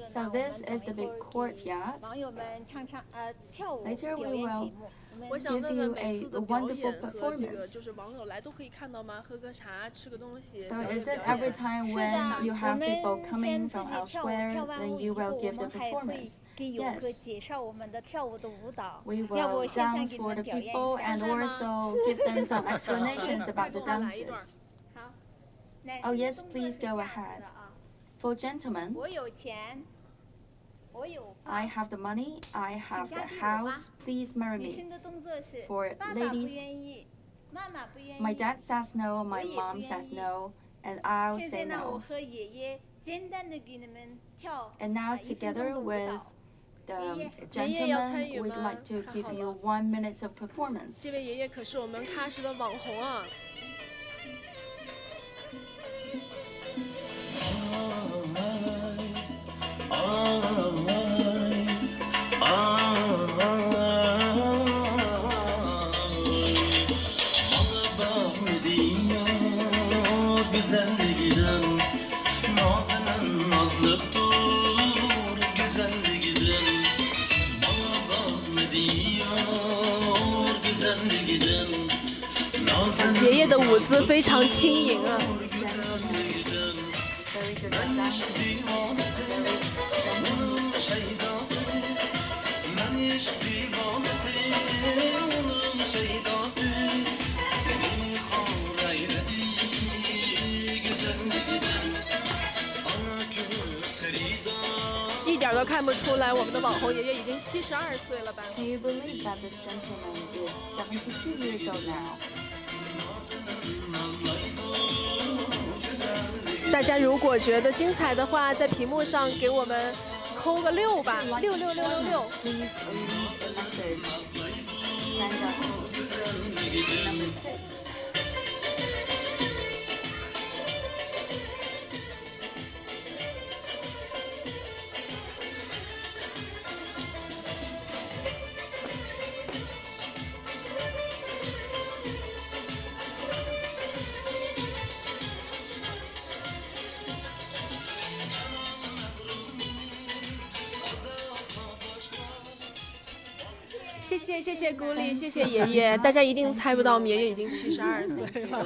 Speaker 3: So this is the big courtyard. Later we will give you a wonderful performance. So is it every time when you have people coming from elsewhere, then you will give the performance? Yes. We will dance for the people and also give them some explanations about the dances. Oh yes, please go ahead. For gentlemen, I have the money, I have the house, please marry me. For ladies, my dad says no, my mom says no, and I'll say no. And now together with the gentleman, we'd like to give you 1 minute of performance. 是个单
Speaker 2: 一点都看不出来，我们的网红爷爷已经72岁了吧
Speaker 3: Can you believe that this gentleman is 72 years old now?
Speaker 2: 大家如果觉得精彩的话，在屏幕上给我们扣个6吧，66666。
Speaker 3: Please leave a message. Send us number 6.
Speaker 2: 谢谢孤立，谢谢爷爷。大家一定猜不到，爷爷已经72岁了，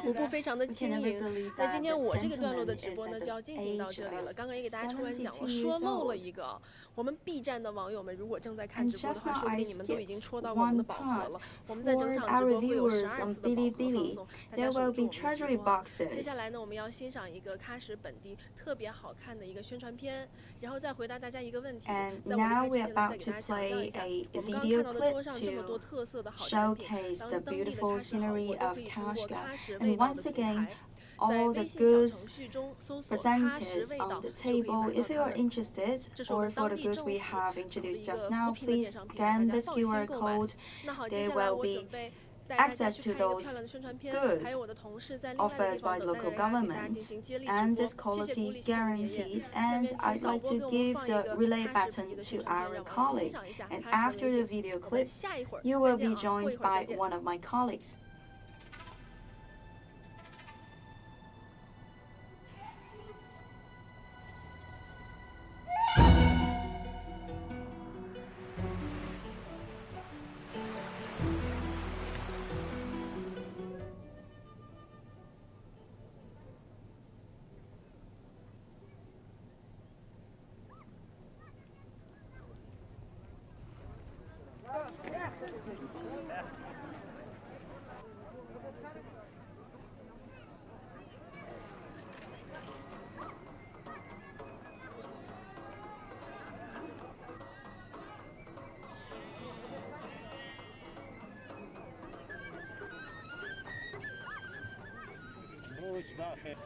Speaker 2: 舞步非常的轻盈。那今天我这个段落的直播呢，就要进行到这里了。刚刚也给大家抽完奖，我说漏了一个。我们 B 站的网友们，如果正在看直播的话，说不定你们都已经戳到我们的宝盒了。我们在整场直播会有12次的宝盒放送，大家守住我们直播。接下来呢，我们要欣赏一个喀什本地特别好看的一个宣传片，然后再回答大家一个问题。在我们开之前呢，再给大家强调一下，我们刚刚看到的桌上这么多特色的好产品，当当地的喀什好货都可以通过喀什味道的品牌。
Speaker 3: all the goods presented on the table. If you are interested, or for the goods we have introduced just now, please scan this QR code. There will be access to those goods offered by local government, and this quality guaranteed. And I'd like to give the relay button to our colleague. And after the video clip, you will be joined by one of my colleagues.
Speaker 7: Bye.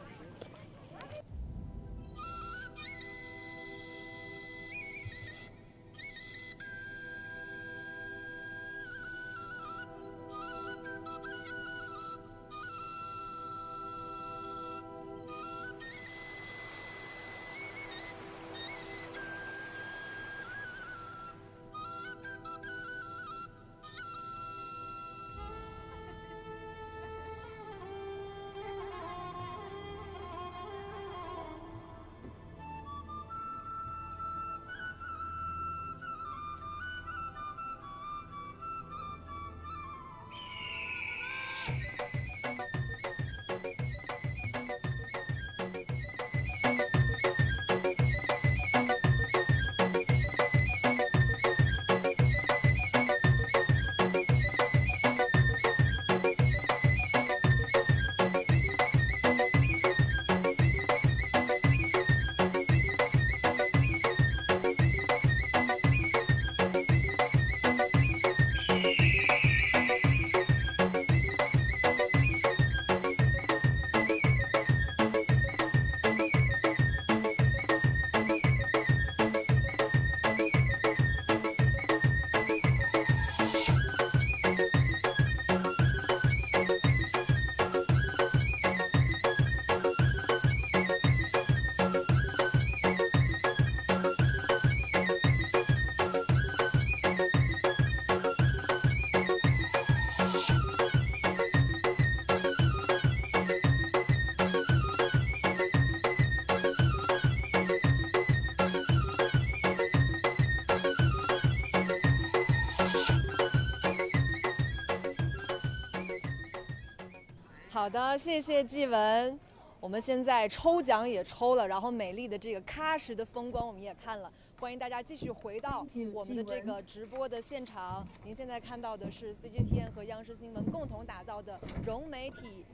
Speaker 8: 好的，谢谢纪文。我们现在抽奖也抽了，然后美丽的这个喀什的风光我们也看了。欢迎大家继续回到我们的这个直播的现场。您现在看到的是 CGTN 和央视新闻共同打造的融媒体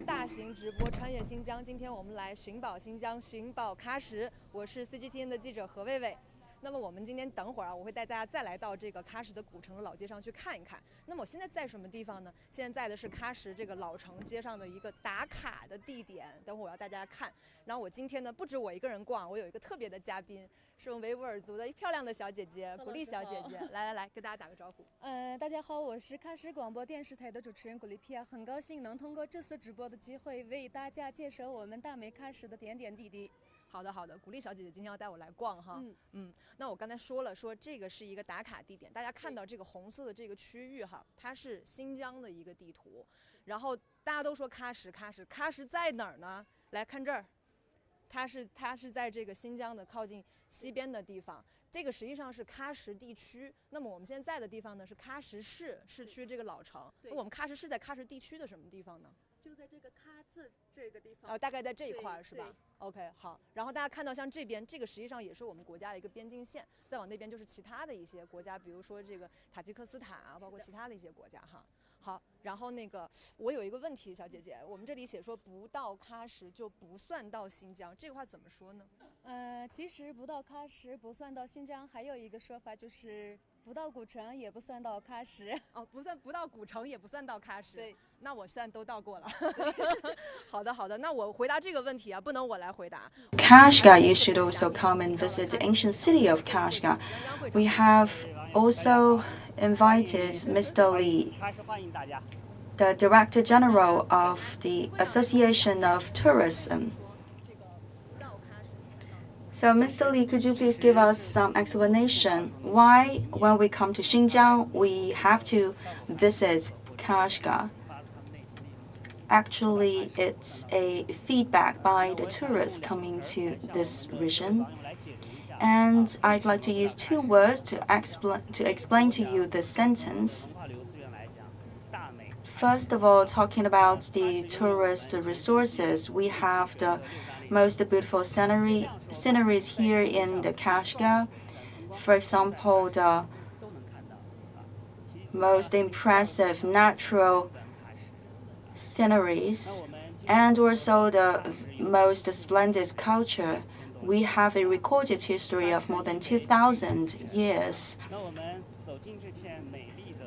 Speaker 8: 大型直播穿越新疆。今天我们来寻宝新疆，寻宝喀什。我是 CGTN 的记者何卫卫。那么我们今天等会儿我会带大家再来到这个喀什的古城的老街上去看一看。那么我现在在什么地方呢？现在在的是喀什这个老城街上的一个打卡的地点。等会儿我要带大家看。然后我今天呢，不止我一个人逛，我有一个特别的嘉宾，是我们维吾尔族的漂亮的小姐姐，古丽小姐姐。来，跟大家打个招呼。
Speaker 9: 大家好，我是喀什广播电视台的主持人古丽皮亚，很高兴能通过这次直播的机会为大家介绍我们大美喀什的点点滴滴。
Speaker 8: 好的，古丽小姐姐今天要带我来逛哈。那我刚才说这个是一个打卡地点，大家看到这个红色的这个区域哈，它是新疆的一个地图。然后大家都说喀什在哪儿呢？来看这儿，它是在这个新疆的靠近西边的地方。这个实际上是喀什地区。那么我们现在的地方呢是喀什市区这个老城。那我们喀什是在喀什地区的什么地方呢？
Speaker 9: 就在这个喀字这个地方。
Speaker 8: 大概在这一块是吧 ？OK， 好。然后大家看到像这边，这个实际上也是我们国家的一个边境线。再往那边就是其他的一些国家，比如说这个塔吉克斯坦啊，包括其他的一些国家哈。好，然后我有一个问题，小姐姐，我们这里写说不到喀什就不算到新疆，这个话怎么说呢？
Speaker 9: 其实不到喀什不算到新疆，还有一个说法就是不到古城也不算到喀什。
Speaker 8: 不到古城也不算到喀什。
Speaker 9: 对，
Speaker 8: 那我算都到过了。好的，那我回答这个问题啊，不能我来回答。
Speaker 3: Kashgar, you should also come and visit the ancient city of Kashgar. We have also invited Mr. Li, the Director General of the Association of Tourism. So, Mr. Li, could you please give us some explanation why, when we come to Xinjiang, we have to visit Kashgar? Actually, it's a feedback by the tourists coming to this region. And I'd like to use two words to explain to you this sentence. First of all, talking about the tourist resources, we have the most beautiful sceneries here in the Kashgar. For example, the most impressive natural sceneries and also the most splendid culture. We have a recorded history of more than 2,000 years.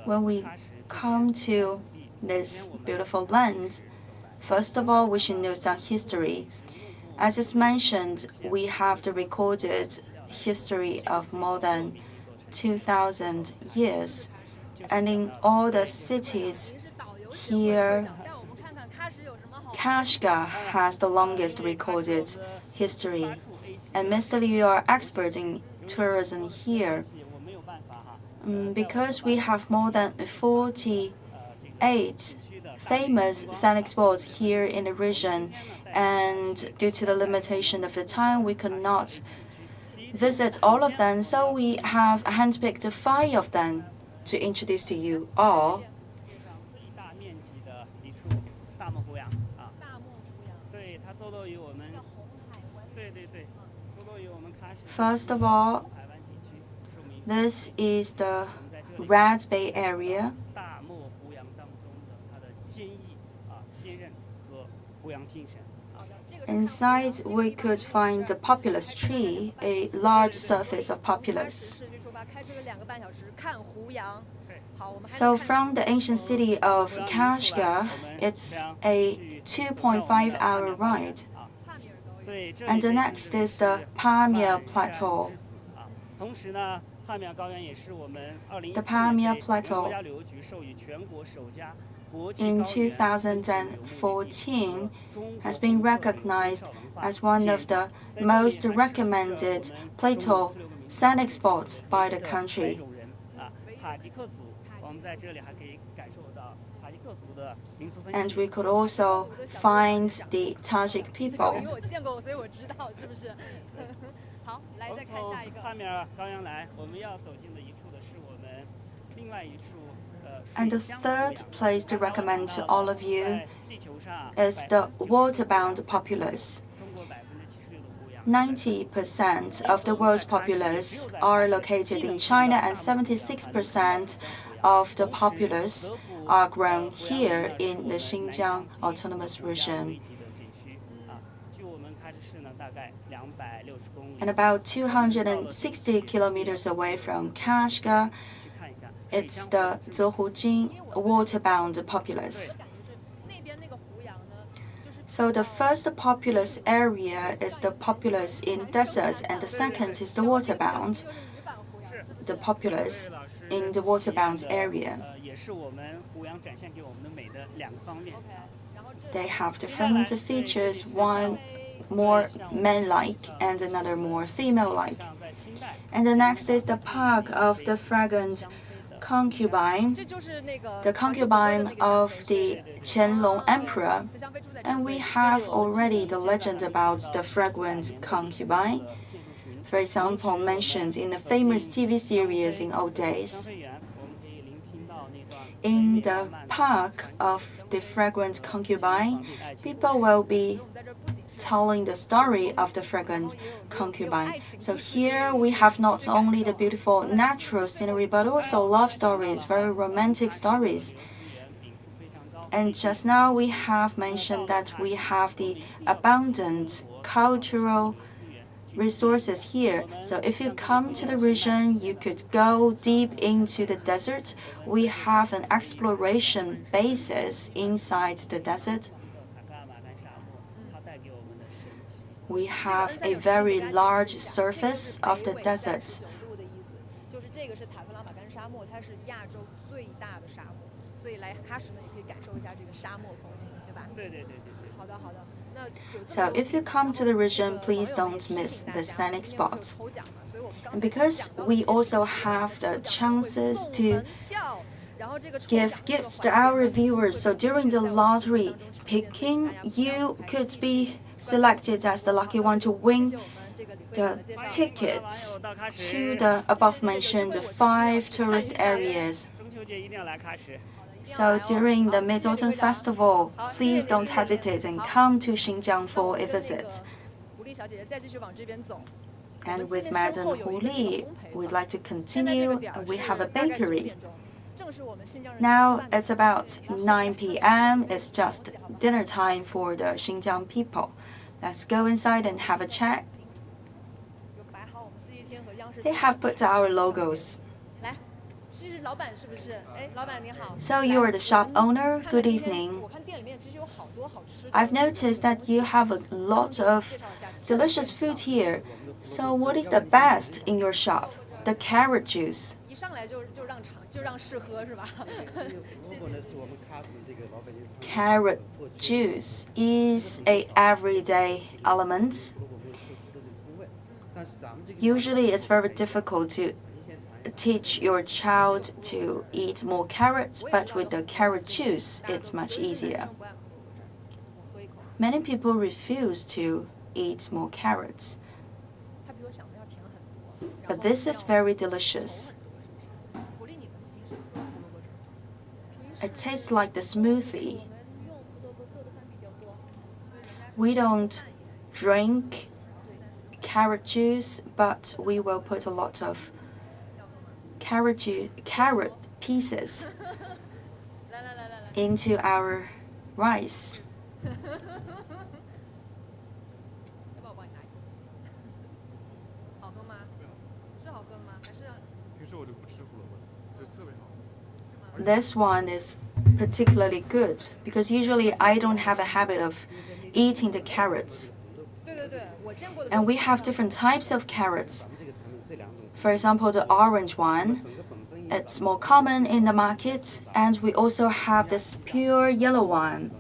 Speaker 3: When we come to this beautiful land, first of all, we should know some history. As is mentioned, we have the recorded history of more than 2,000 years. And in all the cities here, Kashgar has the longest recorded history. And Mr. Li, you are expert in tourism here. Because we have more than 48 famous scenic spots here in the region, and due to the limitation of the time, we could not visit all of them, so we have handpicked 5 of them to introduce to you all. First of all, this is the Red Bay area. Inside, we could find the populous tree, a large surface of populous. So from the ancient city of Kashgar, it's a 2.5-hour ride. And the next is the Pamir Plateau. The Pamir Plateau in 2014 has been recognized as one of the most recommended plateau scenic spots by the country. And we could also find the Tajik people. And the third place to recommend to all of you is the waterbound populace. 90% of the world's populace are located in China, and 76% of the populace are grown here in the Xinjiang Autonomous Region. And about 260 kilometers away from Kashgar, it's the Zhehujing waterbound populace. So the first populous area is the populace in desert, and the second is the waterbound, the populace in the waterbound area. They have different features, one more man-like and another more female-like. And the next is the park of the fragrant concubine, the concubine of the Qianlong Emperor. And we have already the legend about the fragrant concubine, for example, mentioned in the famous TV series in old days. In the park of the fragrant concubine, people will be telling the story of the fragrant concubine. So here we have not only the beautiful natural scenery, but also love stories, very romantic stories. And just now we have mentioned that we have the abundant cultural resources here. So if you come to the region, you could go deep into the desert. We have an exploration basis inside the desert. We have a very large surface of the desert. So if you come to the region, please don't miss the scenic spots. And because we also have the chances to give gifts to our viewers, so during the lottery picking, you could be selected as the lucky one to win the tickets to the above-mentioned 5 tourist areas. So during the Mid-Autumn Festival, please don't hesitate and come to Xinjiang for a visit. And with Madam Hu Li, we'd like to continue. We have a bakery. Now it's about 9 p.m. It's just dinner time for the Xinjiang people. Let's go inside and have a chat. They have put our logos. So you are the shop owner. Good evening. I've noticed that you have a lot of delicious food here. So what is the best in your shop? The carrot juice. Carrot juice is an everyday element. Usually it's very difficult to teach your child to eat more carrots, but with the carrot juice, it's much easier. Many people refuse to eat more carrots, but this is very delicious. It tastes like the smoothie. We don't drink carrot juice, but we will put a lot of carrot pieces into our rice. This one is particularly good because usually I don't have a habit of eating the carrots. And we have different types of carrots. For example, the orange one, it's more common in the market, and we also have this pure yellow one.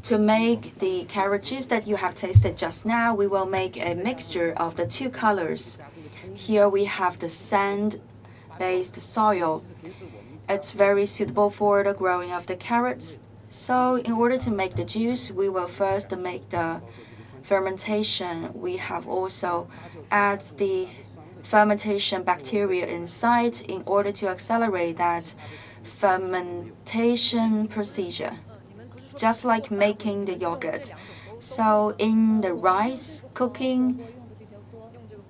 Speaker 3: To make the carrot juice that you have tasted just now, we will make a mixture of the two colors. Here we have the sand-based soil. It's very suitable for the growing of the carrots. So in order to make the juice, we will first make the fermentation. We have also added the fermentation bacteria inside in order to accelerate that fermentation procedure. just like making the yogurt. So in the rice cooking,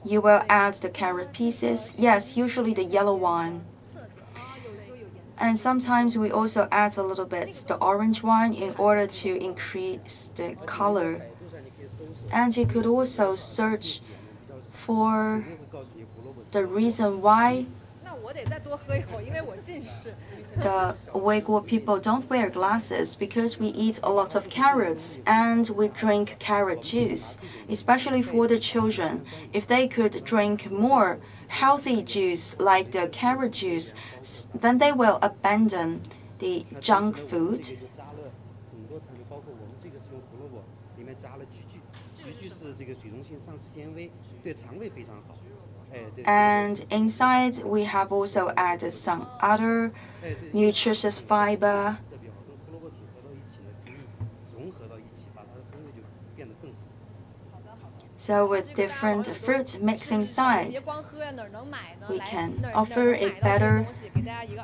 Speaker 3: you will add the carrot pieces. Yes, usually the yellow one. And sometimes we also add a little bit the orange one in order to increase the color. And you could also search for the reason why the Uyghur people don't wear glasses, because we eat a lot of carrots and we drink carrot juice, especially for the children. If they could drink more healthy juice like the carrot juice, then they will abandon the junk food. And inside, we have also added some other nutritious fiber. So with different fruit mixed inside, we can offer a better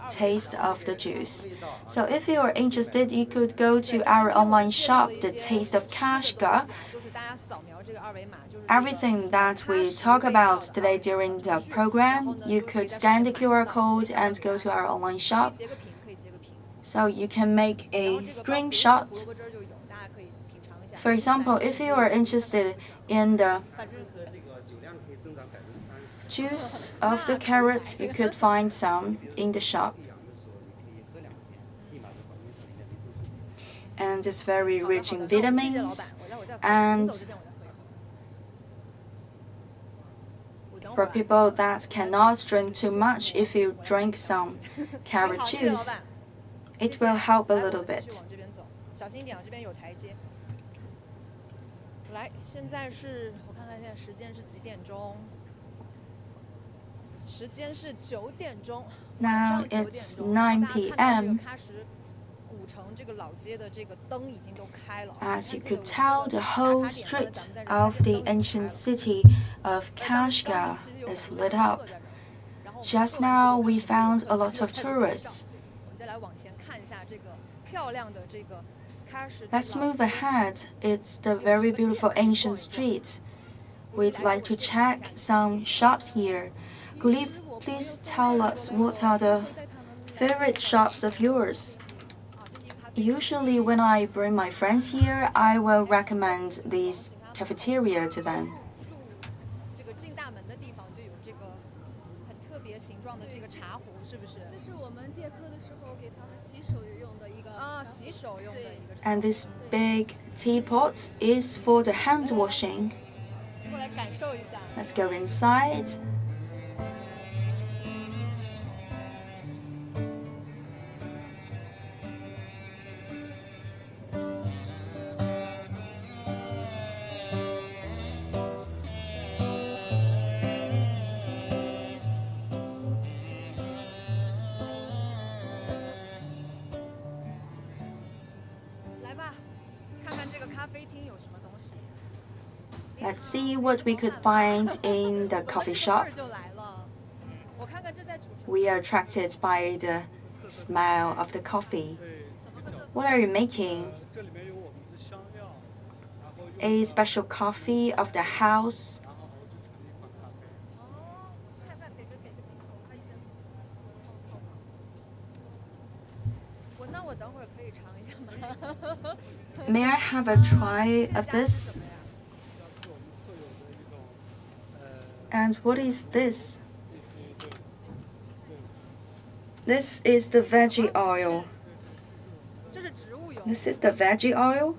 Speaker 3: taste of the juice. So if you are interested, you could go to our online shop, The Taste of Kashgar. Everything that we talk about today during the program, you could scan the QR code and go to our online shop. So you can make a screenshot. For example, if you are interested in the juice of the carrot, you could find some in the shop. And it's very rich in vitamins. And for people that cannot drink too much, if you drink some carrot juice, it will help a little bit.
Speaker 8: 来，现在是我看看现在时间是几点钟？时间是9点钟，晚上9点钟。 9 p.m.
Speaker 3: As you could tell, the whole street of the ancient city of Kashgar is lit up. Just now, we found a lot of tourists. Let's move ahead. It's the very beautiful ancient street. We'd like to check some shops here. Goody, please tell us what are the favorite shops of yours? Usually when I bring my friends here, I will recommend this cafeteria to them. And this big teapot is for the hand washing. Let's go inside. Let's see what we could find in the coffee shop. We are attracted by the smell of the coffee. What are you making? A special coffee of the house. May I have a try of this? And what is this? This is the veggie oil. This is the veggie oil?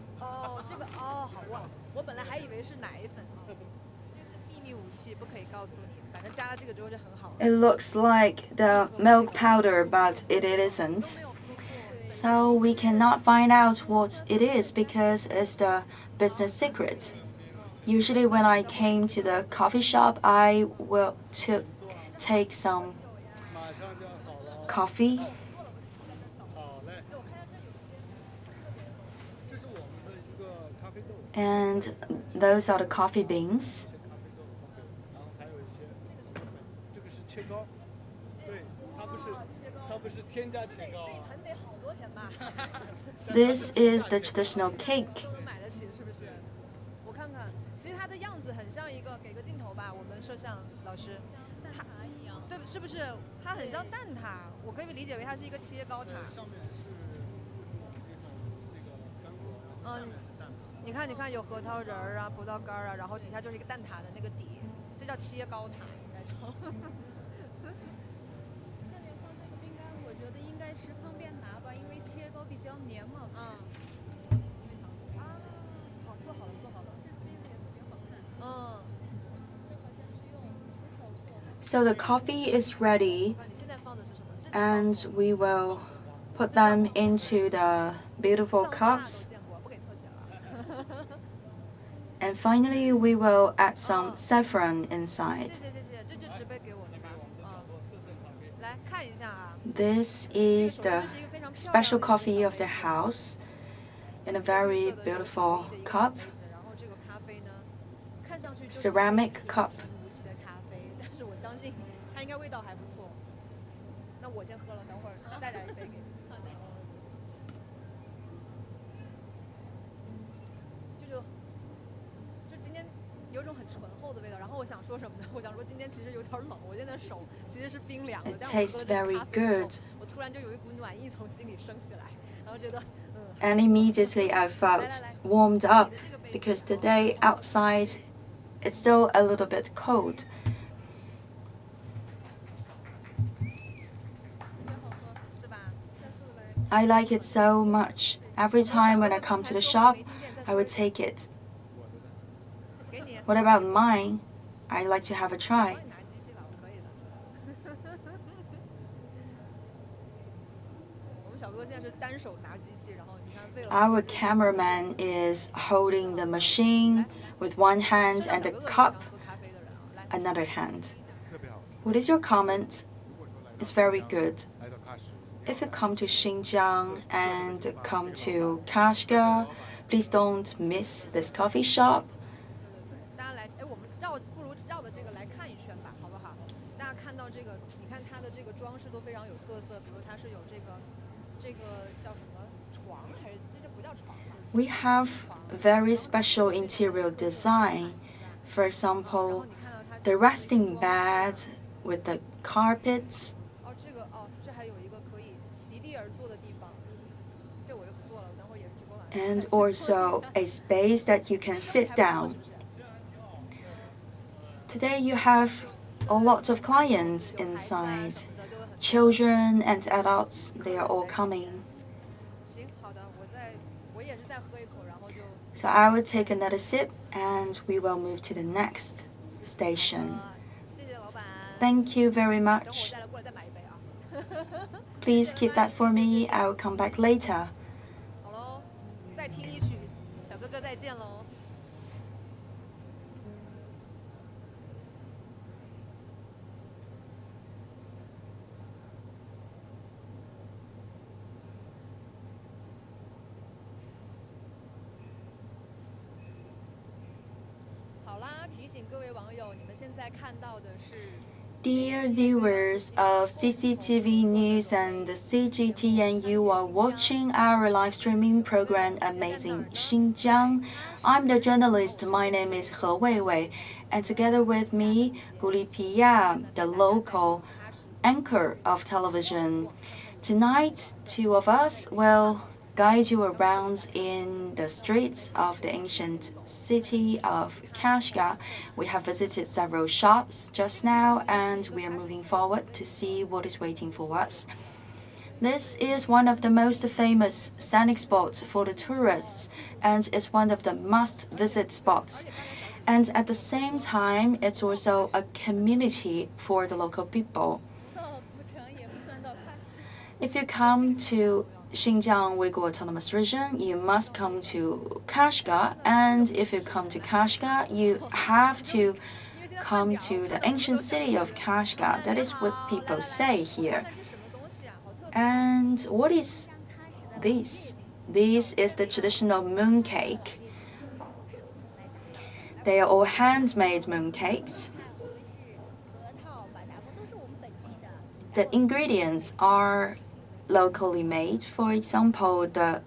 Speaker 3: It looks like the milk powder, but it isn't. So we cannot find out what it is because it's the business secret. Usually when I came to the coffee shop, I will take some coffee. And those are the coffee beans. This is the traditional cake.
Speaker 8: 都能买得起，是不是？我看看，其实它的样子很像一个，给个镜头吧，我们摄像老师。
Speaker 9: 蛋挞一样。
Speaker 8: 对，是不是？它很像蛋挞，我可以理解为它是一个切糕塔。你看，有核桃仁儿啊，葡萄干啊，然后底下就是一个蛋挞的那个底，这叫切糕塔，应该叫。
Speaker 9: 下面放这个饼干，我觉得应该是方便拿吧，因为切糕比较黏嘛。
Speaker 8: 好，做好了。
Speaker 9: 这杯子也特别好看。这好像是用石头做的。
Speaker 3: So the coffee is ready, and we will put them into the beautiful cups. And finally, we will add some saffron inside. This is the special coffee of the house in a very beautiful cup, ceramic cup.
Speaker 8: 但是我相信它应该味道还不错。那我先喝了，等会儿再来一杯给你。就今天有种很醇厚的味道。然后我想说什么呢？我想说今天其实有点冷，我现在手其实是冰凉的。
Speaker 3: It tastes very good.
Speaker 8: 我突然就有一股暖意从心里升起来，然后觉得
Speaker 3: And immediately I felt warmed up because today outside it's still a little bit cold. I like it so much. Every time when I come to the shop, I would take it. What about mine? I'd like to have a try. Our cameraman is holding the machine with one hand and the cup another hand. What is your comment? It's very good. If you come to Xinjiang and come to Kashgar, please don't miss this coffee shop.
Speaker 8: 大家来，我们不如绕着这个来看一圈吧，好不好？大家看到这个，你看它的这个装饰都非常有特色，比如它是有这个叫什么床，还是这不叫床吧？
Speaker 3: We have very special interior design. For example, the resting bed with the carpets.
Speaker 8: 这还有一个可以席地而坐的地方，这我就不做了，等会儿也是直播完。
Speaker 3: And also a space that you can sit down. Today you have a lot of clients inside. Children and adults, they are all coming.
Speaker 8: 行，好的，我也是再喝一口，然后就。
Speaker 3: So I will take another sip and we will move to the next station.
Speaker 8: 谢谢老板。
Speaker 3: Thank you very
Speaker 8: 等我
Speaker 3: much.
Speaker 8: 再过来再买一杯啊。
Speaker 3: Please keep that for me. I will come back later.
Speaker 8: 好喽，再听一曲，小哥哥再见喽。 提醒各位网友，你们现在看到的是。
Speaker 3: Dear viewers of CCTV News and CGTN, you are watching our live streaming program Amazing Xinjiang. I'm the journalist, my name is He Weiwei, and together with me, Goody, the local anchor of television. Tonight, two of us will guide you around in the streets of the ancient city of Kashgar. We have visited several shops just now, and we are moving forward to see what is waiting for us. This is one of the most famous scenic spots for the tourists, and it's one of the must-visit spots. And at the same time, it's also a community for the local people. If you come to Xinjiang Uyghur Autonomous Region, you must come to Kashgar, and if you come to Kashgar, you have to come to the ancient city of Kashgar. That is what people say here. And what is this? This is the traditional mooncake. They are all handmade mooncakes. The ingredients are locally made. For example, the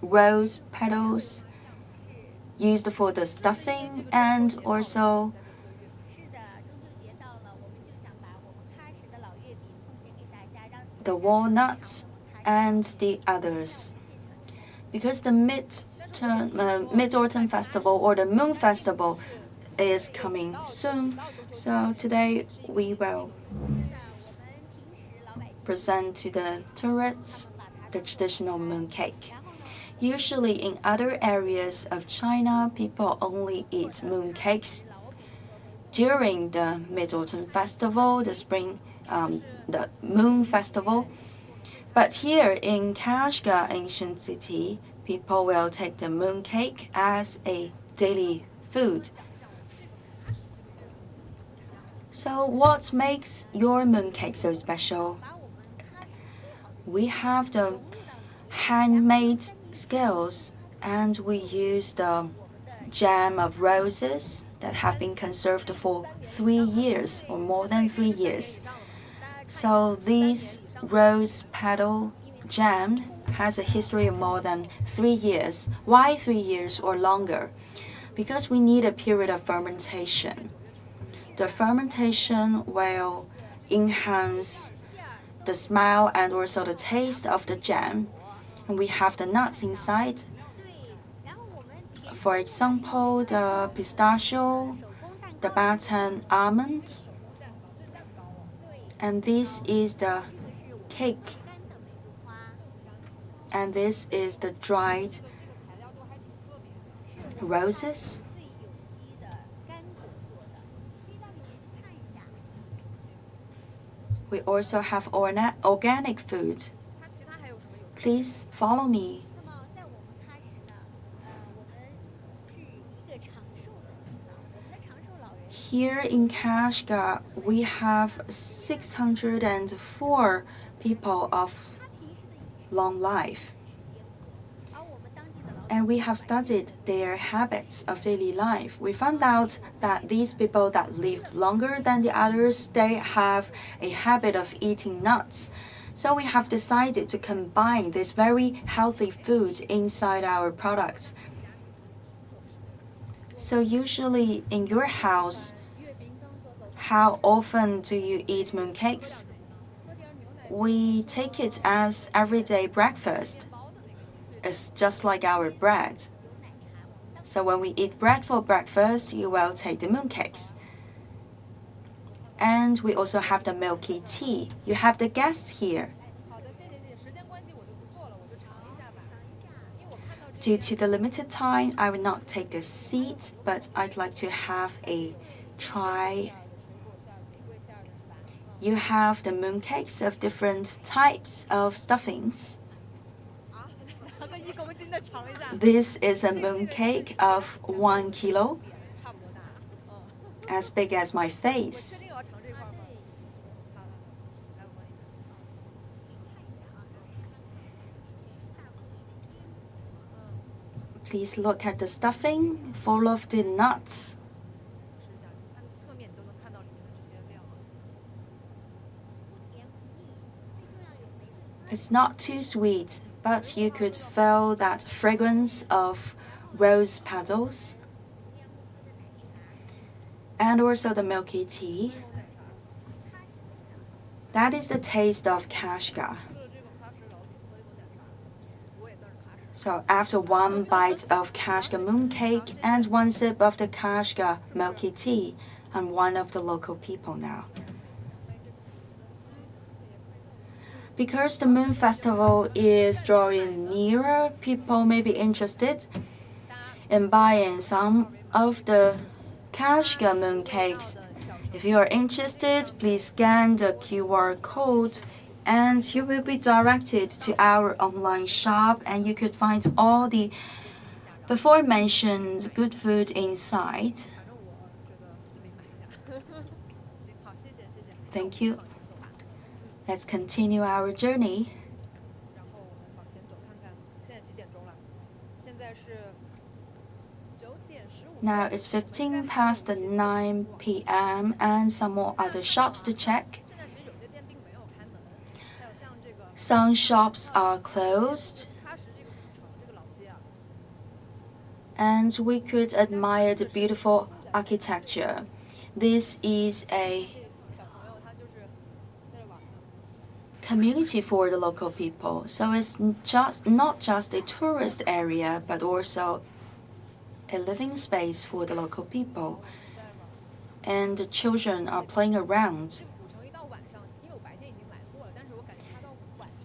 Speaker 3: rose petals used for the stuffing, and also the walnuts and the others. Because the Mid-Autumn Festival or the Moon Festival is coming soon, so today we will present to the tourists the traditional mooncake. Usually in other areas of China, people only eat mooncakes during the Mid-Autumn Festival, the Moon Festival. But here in Kashgar ancient city, people will take the mooncake as a daily food. So what makes your mooncake so special? We have the handmade scales, and we use the jam of roses that have been conserved for 3 years or more than 3 years. So this rose petal jam has a history of more than 3 years. Why 3 years or longer? Because we need a period of fermentation. The fermentation will enhance the smell and also the taste of the jam. And we have the nuts inside. For example, the pistachio, the button almonds, and this is the cake, and this is the dried roses. We also have organic food. Please follow me. Here in Kashgar, we have 604 people of long life. And we have studied their habits of daily life. We found out that these people that live longer than the others, they have a habit of eating nuts. So we have decided to combine this very healthy food inside our products. So usually in your house, how often do you eat mooncakes? We take it as everyday breakfast. It's just like our bread. So when we eat bread for breakfast, you will take the mooncakes. And we also have the milky tea. You have the guests here. Due to the limited time, I will not take the seat, but I'd like to have a try. You have the mooncakes of different types of stuffings. This is a mooncake of 1 kilo, as big as my face. Please look at the stuffing, full of the nuts. It's not too sweet, but you could feel that fragrance of rose petals. And also the milky tea. That is the taste of Kashgar. So after one bite of Kashgar mooncake and one sip of the Kashgar milky tea, I'm one of the local people now. Because the Moon Festival is drawing nearer, people may be interested in buying some of the Kashgar mooncakes. If you are interested, please scan the QR code and you will be directed to our online shop, and you could find all the before mentioned good food inside. Thank you. Let's continue our journey. Now it's 15 past 9 p.m. and some more other shops to check. Some shops are closed, and we could admire the beautiful architecture. This is a community for the local people, so it's not just a tourist area, but also a living space for the local people. And the children are playing around.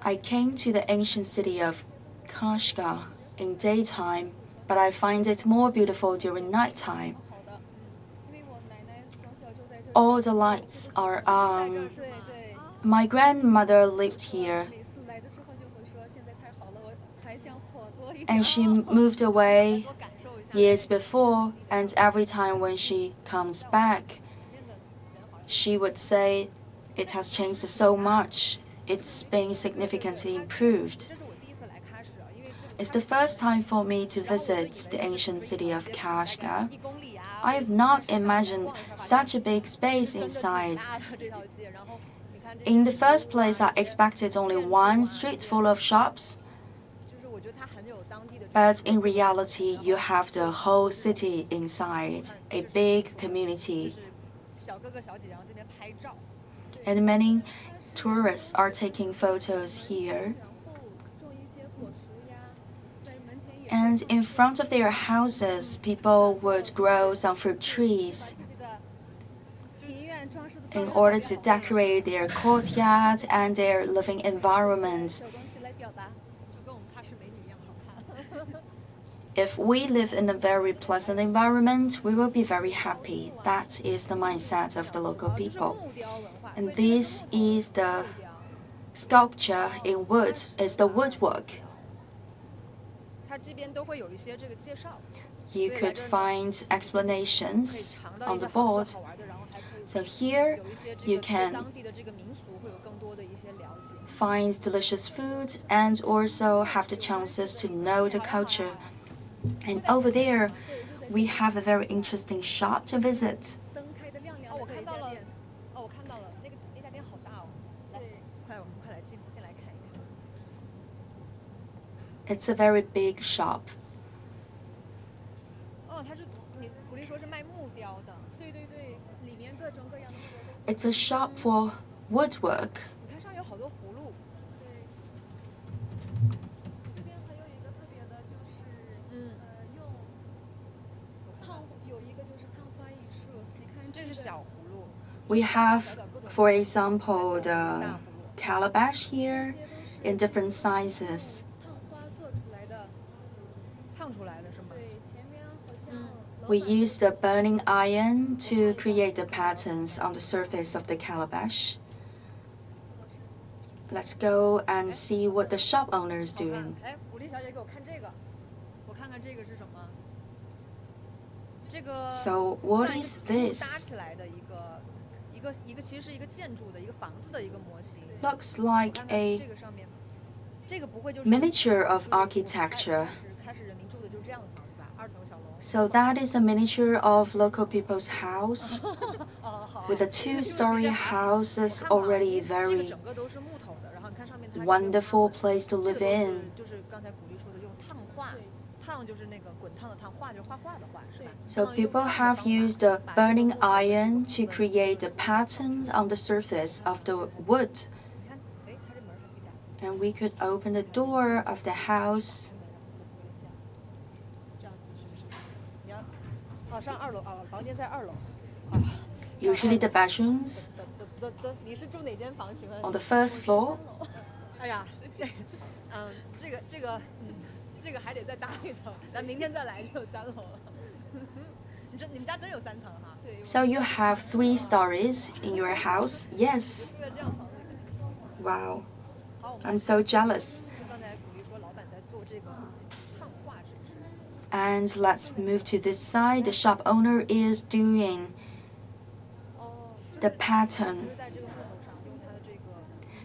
Speaker 3: I came to the ancient city of Kashgar in daytime, but I find it more beautiful during nighttime. All the lights are on. My grandmother lived here, and she moved away years before, and every time when she comes back, she would say it has changed so much. It's been significantly improved. It's the first time for me to visit the ancient city of Kashgar. I have not imagined such a big space inside. In the first place, I expected only one street full of shops. But in reality, you have the whole city inside, a big community. And many tourists are taking photos here. And in front of their houses, people would grow some fruit trees in order to decorate their courtyard and their living environment. If we live in a very pleasant environment, we will be very happy. That is the mindset of the local people. And this is the sculpture in wood, it's the woodwork. You could find explanations on the board. So here you can find delicious food and also have the chances to know the culture. And over there, we have a very interesting shop to visit. It's a very big shop. It's a shop for woodwork. We have, for example, the calabash here in different sizes. We use the burning iron to create the patterns on the surface of the calabash. Let's go and see what the shop owner is doing. So what is this? Looks like a miniature of architecture. So that is a miniature of local people's house. With a two-story house, it's already very wonderful place to live in. So people have used the burning iron to create the pattern on the surface of the wood. And we could open the door of the house. Usually the bedrooms on the first floor. So you have 3 stories in your house? Yes. Wow. I'm so jealous. And let's move to this side. The shop owner is doing the pattern.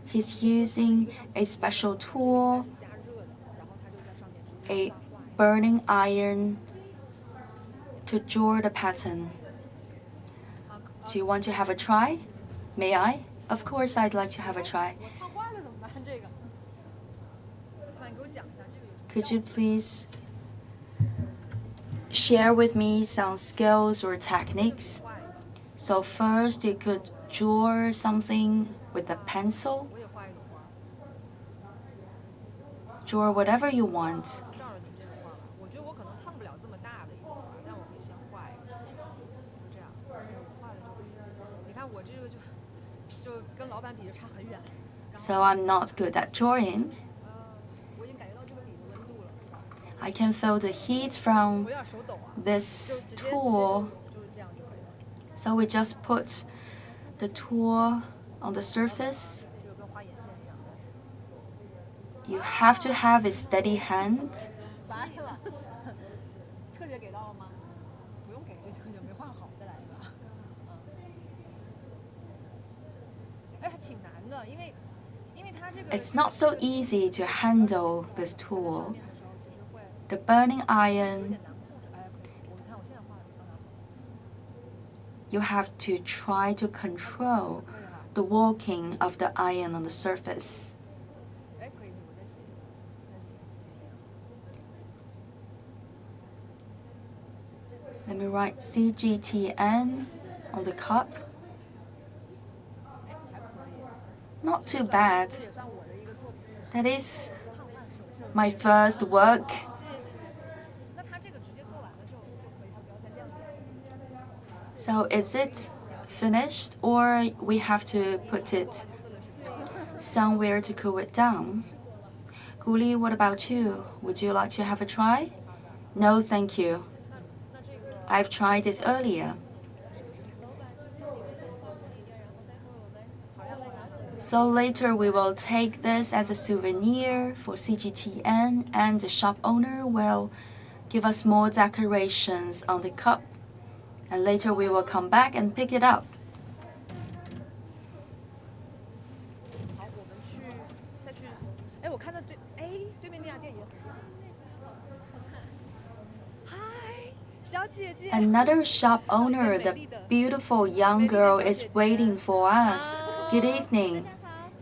Speaker 3: He's using a special tool, a burning iron, to draw the pattern. Do you want to have a try? May I? Of course, I'd like to have a try. Could you please share with me some skills or techniques? So first, you could draw something with a pencil. Draw whatever you want. So I'm not good at drawing. I can feel the heat from this tool. So we just put the tool on the surface. You have to have a steady hand. It's not so easy to handle this tool. The burning iron, you have to try to control the walking of the iron on the surface. Let me write CGTN on the cup. Not too bad. That is my first work. So is it finished or we have to put it somewhere to cool it down? Goody, what about you? Would you like to have a try? No, thank you. I've tried it earlier. So later we will take this as a souvenir for CGTN, and the shop owner will give us more decorations on the cup. And later we will come back and pick it up. Another shop owner, the beautiful young girl, is waiting for us. Good evening.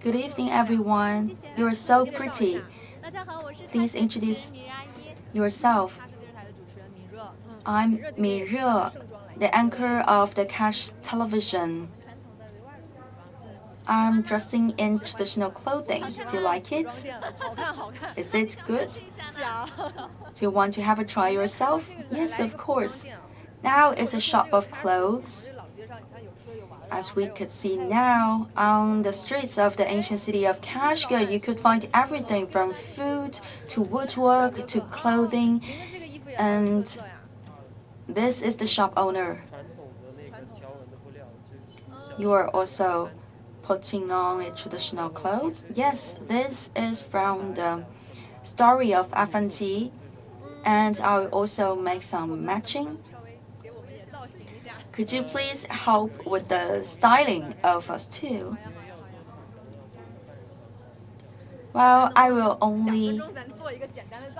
Speaker 3: Good evening, everyone. You are so pretty. Please introduce yourself. I'm Mire, the anchor of the Cash television. I'm dressing in traditional clothing. Do you like it? Is it good? Do you want to have a try yourself? Yes, of course. Now it's a shop of clothes. As we could see now, on the streets of the ancient city of Kashgar, you could find everything from food to woodwork to clothing. And this is the shop owner. You are also putting on a traditional clothes? Yes, this is from the story of Afanti, and I will also make some matching. Could you please help with the styling of us too? Well, I will only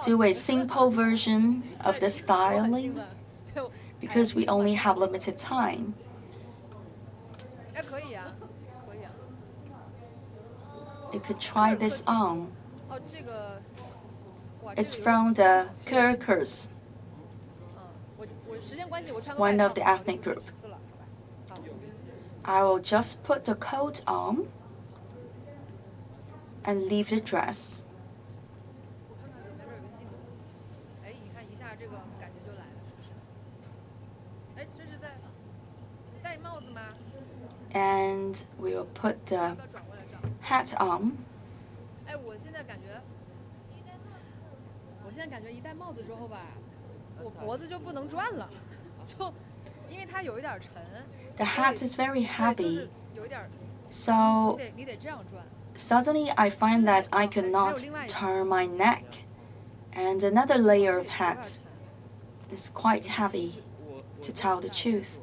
Speaker 3: do a simple version of the styling because we only have limited time. You could try this on. It's from the Kyrgyz, one of the ethnic group. I will just put the coat on and leave the dress. And we will put the hat on. The hat is very heavy, so suddenly I find that I could not turn my neck, and another layer of hat is quite heavy, to tell the truth.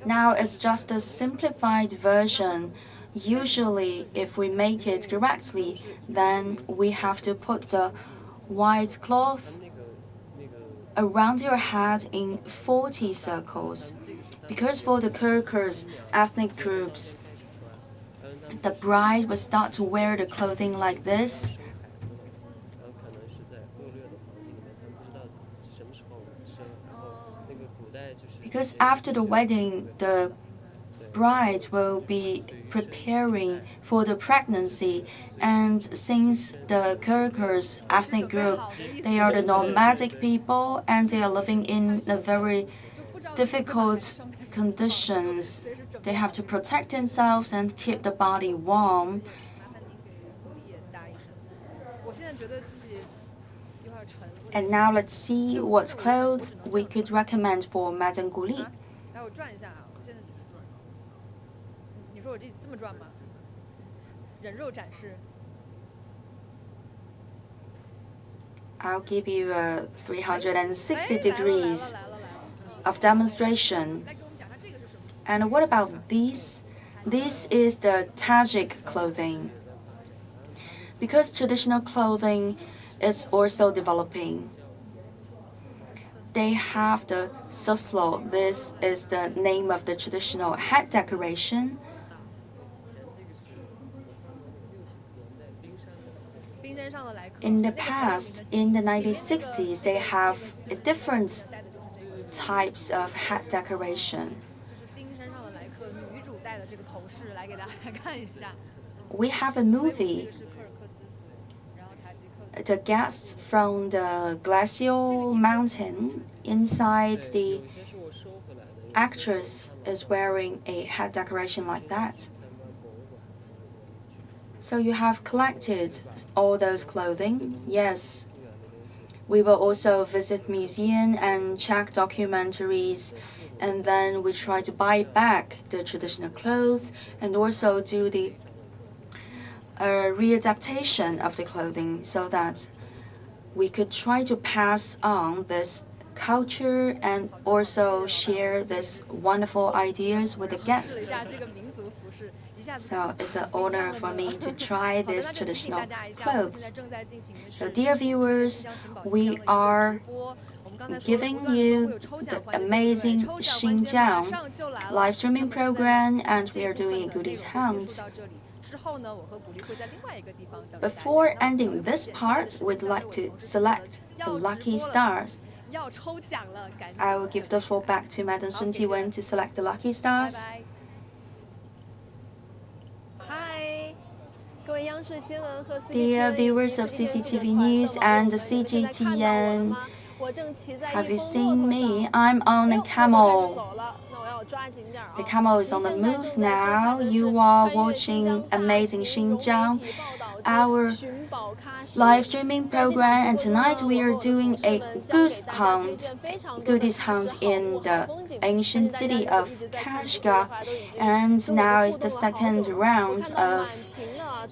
Speaker 3: Now it's just a simplified version. Usually, if we make it correctly, then we have to put the white cloth around your head in 40 circles. Because for the Kyrgyz ethnic groups, the bride would start to wear the clothing like this. Because after the wedding, the bride will be preparing for the pregnancy, and since the Kyrgyz ethnic group, they are the nomadic people and they are living in a very difficult conditions. They have to protect themselves and keep the body warm. And now let's see what clothes we could recommend for Madame Goody. I'll give you a 360 degrees of demonstration. And what about these? This is the Tajik clothing. Because traditional clothing is also developing. They have the suslo. This is the name of the traditional head decoration. In the past, in the 1960s, they have different types of head decoration. We have a movie. The guests from the glacial mountain, inside the actress is wearing a head decoration like that. So you have collected all those clothing? Yes. We will also visit museum and check documentaries, and then we try to buy back the traditional clothes and also do the readaptation of the clothing so that we could try to pass on this culture and also share this wonderful ideas with the guests. So it's an honor for me to try these traditional clothes. So dear viewers, we are giving you the amazing Xinjiang live streaming program, and we are doing a goodies hunt. Before ending this part, we'd like to select the lucky stars. I will give the floor back to Madam Sun Jiwen to select the lucky stars. Dear viewers of CCTV News and the CGTN, have you seen me? I'm on a camel. The camel is on the move now. You are watching Amazing Xinjiang, our live streaming program, and tonight we are doing a goodies hunt in the ancient city of Kashgar, and now is the second round of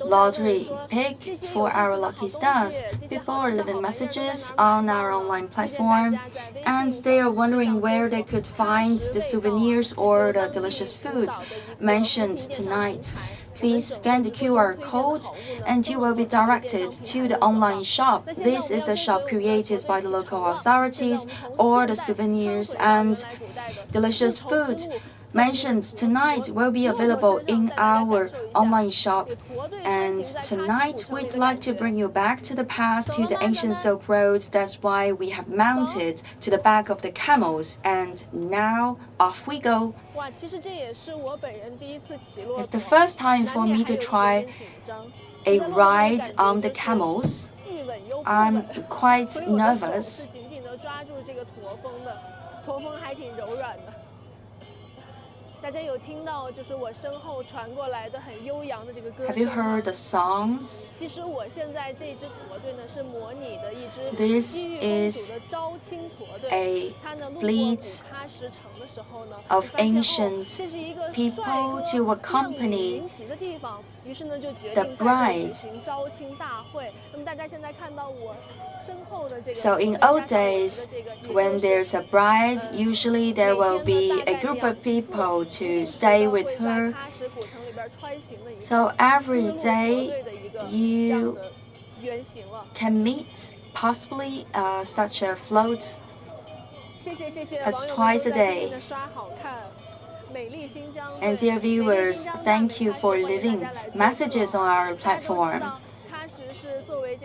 Speaker 3: lottery pick for our lucky stars. People are leaving messages on our online platform, and they are wondering where they could find the souvenirs or the delicious food mentioned tonight. Please scan the QR code and you will be directed to the online shop. This is a shop created by the local authorities, or the souvenirs and delicious food mentioned tonight will be available in our online shop. And tonight we'd like to bring you back to the past, to the ancient Silk Road. That's why we have mounted to the back of the camels, and now off we go. It's the first time for me to try a ride on the camels. I'm quite nervous. Have you heard the songs? This is a fleet of ancient people to accompany the bride. So in old days, when there's a bride, usually there will be a group of people to stay with her. So every day you can meet possibly such a float. That's twice a day. And dear viewers, thank you for leaving messages on our platform.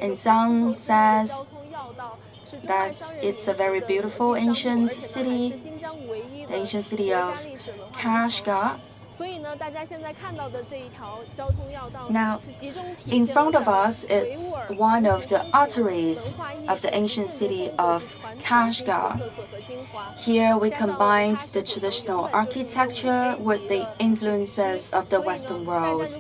Speaker 3: And some says that it's a very beautiful ancient city, the ancient city of Kashgar. Now, in front of us, it's one of the arteries of the ancient city of Kashgar. Here we combined the traditional architecture with the influences of the Western world.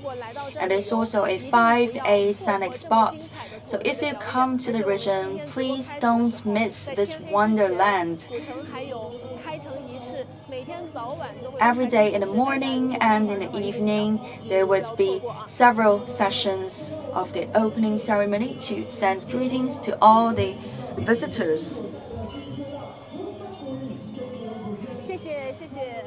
Speaker 3: And it's also a 5A scenic spot. So if you come to the region, please don't miss this wonderland. Every day in the morning and in the evening, there would be several sessions of the opening ceremony to send greetings to all the visitors.
Speaker 2: 谢谢谢谢。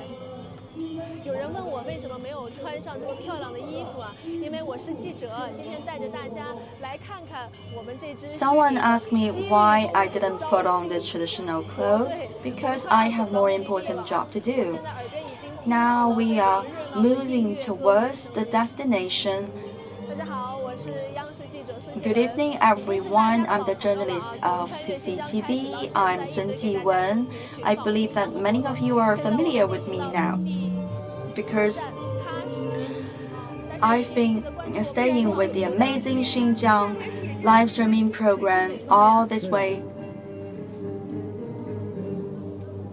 Speaker 2: 有人问我为什么没有穿上这么漂亮的衣服啊？因为我是记者，今天带着大家来看看我们这支。
Speaker 3: Someone asked me why I didn't put on the traditional clothes because I have more important job to do. Now we are moving towards the destination.
Speaker 2: 大家好，我是央视记者孙。
Speaker 3: Good evening, everyone. I'm the journalist of CCTV. I'm Sun Jiwen. I believe that many of you are familiar with me now because I've been staying with the amazing Xinjiang live streaming program all this way.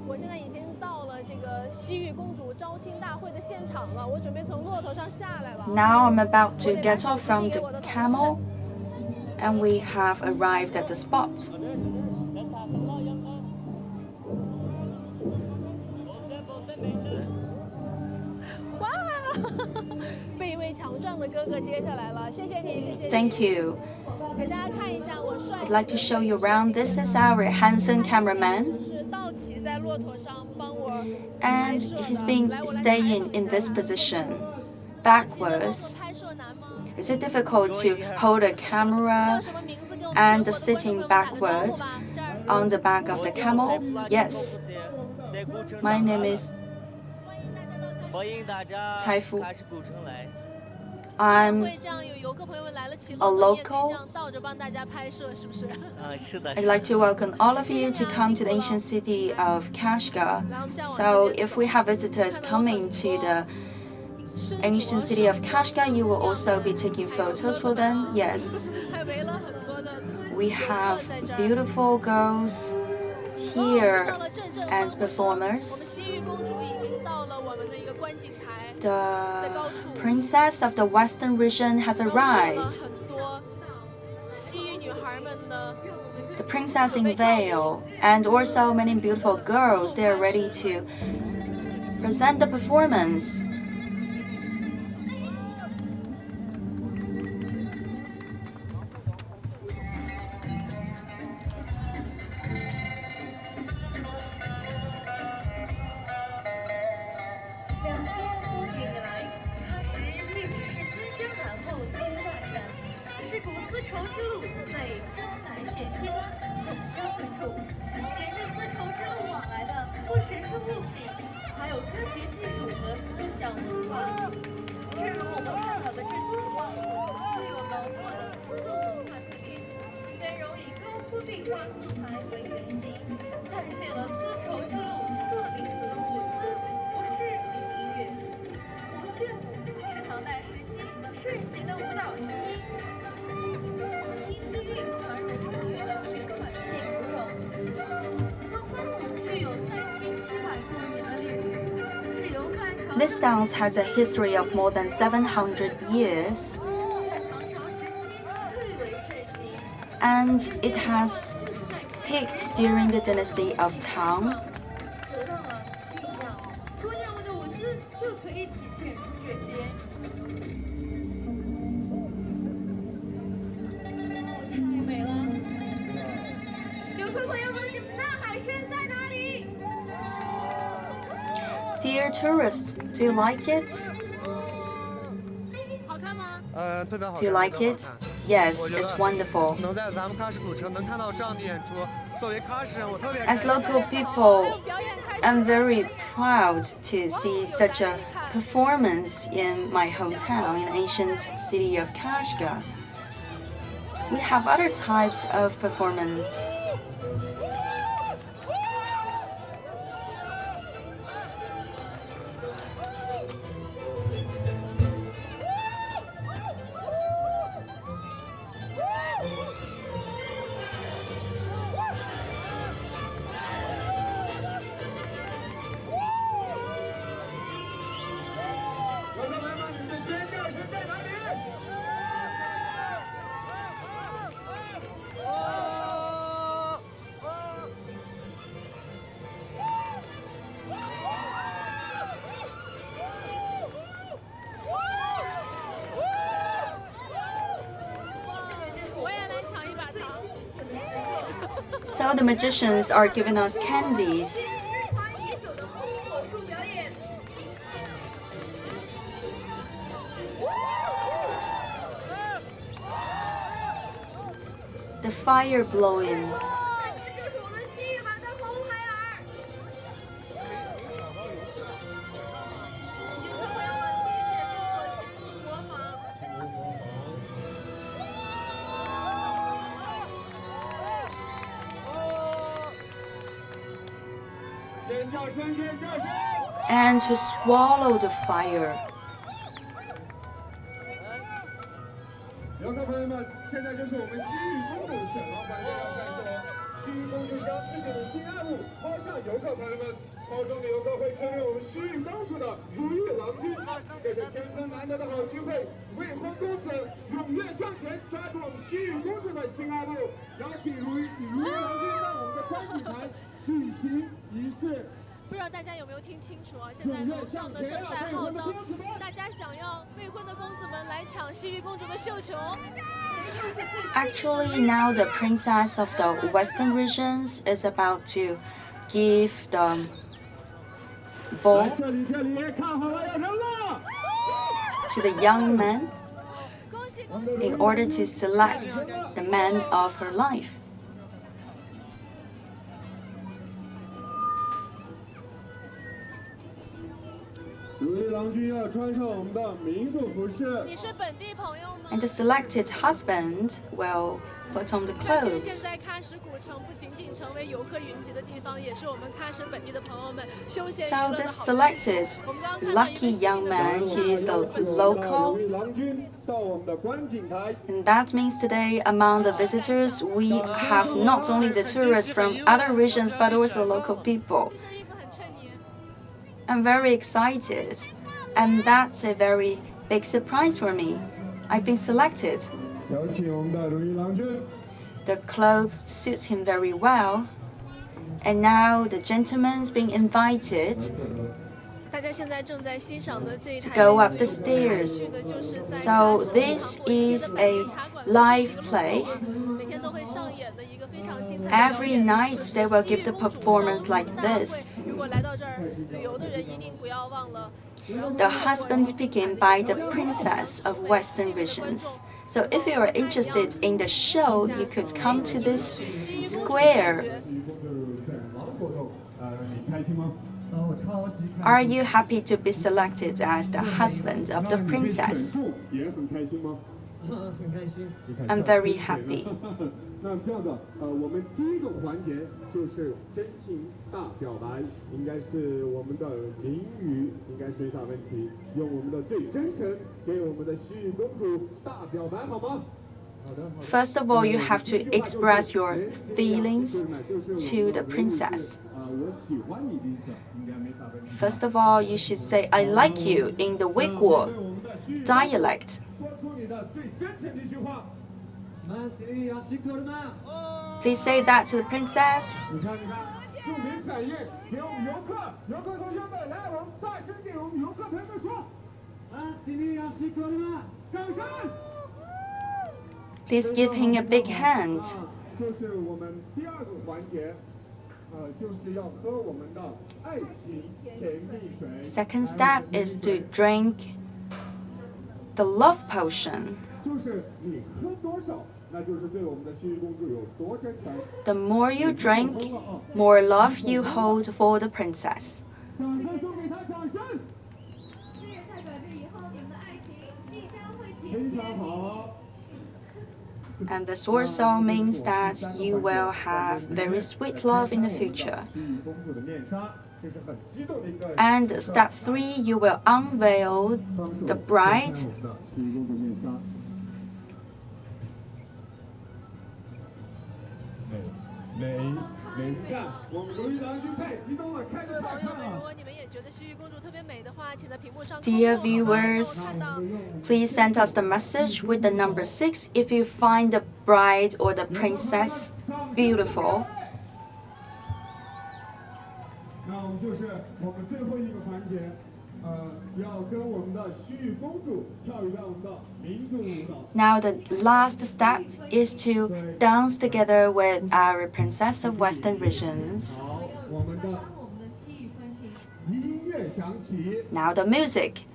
Speaker 2: 我现在已经到了这个西域公主招亲大会的现场了，我准备从骆驼上下来了。
Speaker 3: Now I'm about to get off from the camel, and we have arrived at the spot.
Speaker 2: 哇，被一位强壮的哥哥接下来了，谢谢你，谢谢你。
Speaker 3: Thank you.
Speaker 2: 给大家看一下我帅。
Speaker 3: I'd like to show you around. This is our handsome cameraman.
Speaker 2: 是道奇在骆驼上帮我
Speaker 3: And he's been staying in this position backwards.
Speaker 2: 拍摄难吗？
Speaker 3: Is it difficult to hold a camera
Speaker 2: 什么名字？跟我们
Speaker 3: and
Speaker 2: 中国的
Speaker 3: sitting
Speaker 2: 观众朋友们打个招呼
Speaker 3: backward
Speaker 2: 吧。这儿
Speaker 3: on the back of the camel? Yes. My name is
Speaker 4: 欢迎大家
Speaker 3: 财富
Speaker 4: 喀什古城来。
Speaker 3: I'm
Speaker 2: 会这样有游客朋友们来了骑
Speaker 3: a
Speaker 2: 骆驼，你也可以
Speaker 3: local.
Speaker 2: 这样倒着帮大家拍摄，是不是？
Speaker 4: 是的。
Speaker 3: I'd like to welcome all of you to come to the ancient city of Kashgar. So if we have visitors coming to the ancient city of Kashgar, you will also be taking photos for them? Yes.
Speaker 2: 还围了很多的
Speaker 3: We have beautiful girls here and
Speaker 2: 我们
Speaker 3: performers.
Speaker 2: 西域公主已经到了我们的一个观景台，
Speaker 3: The princess of the western region has
Speaker 2: 了
Speaker 3: arrived.
Speaker 2: 很多西域女孩们的
Speaker 3: The princess in veil and also many beautiful girls. They are ready to present the performance. This dance has a history of more than 700 years, and it has peaked during the dynasty of Tang. Dear tourists, do you like it?
Speaker 2: 好看吗？
Speaker 6: 特别好看。
Speaker 3: Do you like it? Yes, it's wonderful.
Speaker 6: 能在咱们喀什古城能看到这样的演出，
Speaker 3: As local people, I'm very proud to see such a performance in my hometown, in the ancient city of Kashgar. We have other types of performance. So the magicians are giving us candies. The fire blowing. And to swallow the fire.
Speaker 10: 游客朋友们，现在就是我们西域公主选王环节要开始了。西域公主将自己的心爱物抛向游客朋友们，抛中的游客会成为我们西域公主的如意郎君。这是千分难得的好机会，未婚公子踊跃向前，抓住我们西域公主的心爱物，邀请如意郎君到我们的观景台举行仪式。
Speaker 2: 不知道大家有没有听清楚啊？现在楼上呢正在号召大家想要未婚的公子们来抢西域公主的绣球。
Speaker 3: Actually, now the princess of the Western regions is about to give the ball to the young man in order to select the man of her life.
Speaker 10: 如意郎君要穿上我们的民族服饰。
Speaker 2: 你是本地朋友吗？
Speaker 3: And the selected husband will put on the
Speaker 2: 其实
Speaker 3: clothes.
Speaker 2: 现在喀什古城不仅仅成为游客云集的地方，也是我们喀什本地的朋友们休闲娱
Speaker 3: So
Speaker 2: 乐的
Speaker 3: this
Speaker 2: 好
Speaker 3: selected
Speaker 2: 我们刚刚看到一
Speaker 3: lucky
Speaker 2: 位
Speaker 3: young man, he is the local.
Speaker 10: 如意郎君到我们的观景台。
Speaker 3: And that means today, among the visitors, we have not only the tourists from other regions, but also local people.
Speaker 2: 这身衣服很衬你。
Speaker 3: I'm very excited, and that's a very big surprise for me. I've been selected.
Speaker 10: 有请我们的如意郎君。
Speaker 3: The clothes suit him very well, and now the gentleman's being invited
Speaker 2: 大家现在正在欣赏的这一台
Speaker 3: go up the
Speaker 2: 类似于
Speaker 3: stairs.
Speaker 2: 的就是在
Speaker 3: So this is a live play.
Speaker 2: 每天都会上演的一个非常精彩的表
Speaker 3: Every
Speaker 2: 演
Speaker 3: night they will give the performance like this.
Speaker 2: 如果来到这儿旅游的人，一定不要忘了。
Speaker 3: The husbands begin by the princess of Western regions. So if you are interested in the show, you could come to this square.
Speaker 10: 你开心吗？我超级开心。
Speaker 3: Are you happy to be selected as the husband of the princess?
Speaker 10: 也很开心吗？
Speaker 1: 很开心。
Speaker 3: I'm very happy.
Speaker 10: 那这样的，我们第一个环节就是真情大表白，应该是我们的谜语，应该没啥问题，用我们的最真诚给我们的西域公主大表白，好吗？
Speaker 3: First of all, you have to express your feelings to the princess.
Speaker 10: 我喜欢你的意思，应该没啥问题。
Speaker 3: First of all, you should say, I like you in the Wigwam dialect.
Speaker 10: 说出你的最真诚的一句话。
Speaker 3: Please say that to the princess.
Speaker 10: 你看，著名反应给我们游客同学们，来，我们大声给我们游客朋友们说，掌声！
Speaker 3: Please give him a big hand.
Speaker 10: 就是我们第二个环节，就是要喝我们的爱情甜蜜水。
Speaker 3: Second step is to drink the love potion.
Speaker 10: 就是你喝多少，
Speaker 3: The more you drink, more love you hold for the princess. And this also means that you will have very sweet love in the future. And step 3, you will unveil the bride. Dear viewers, please send us the message with the number 6 if you find the bride or the princess beautiful. Now the last step is to dance together with our princess of Western regions. Now the music.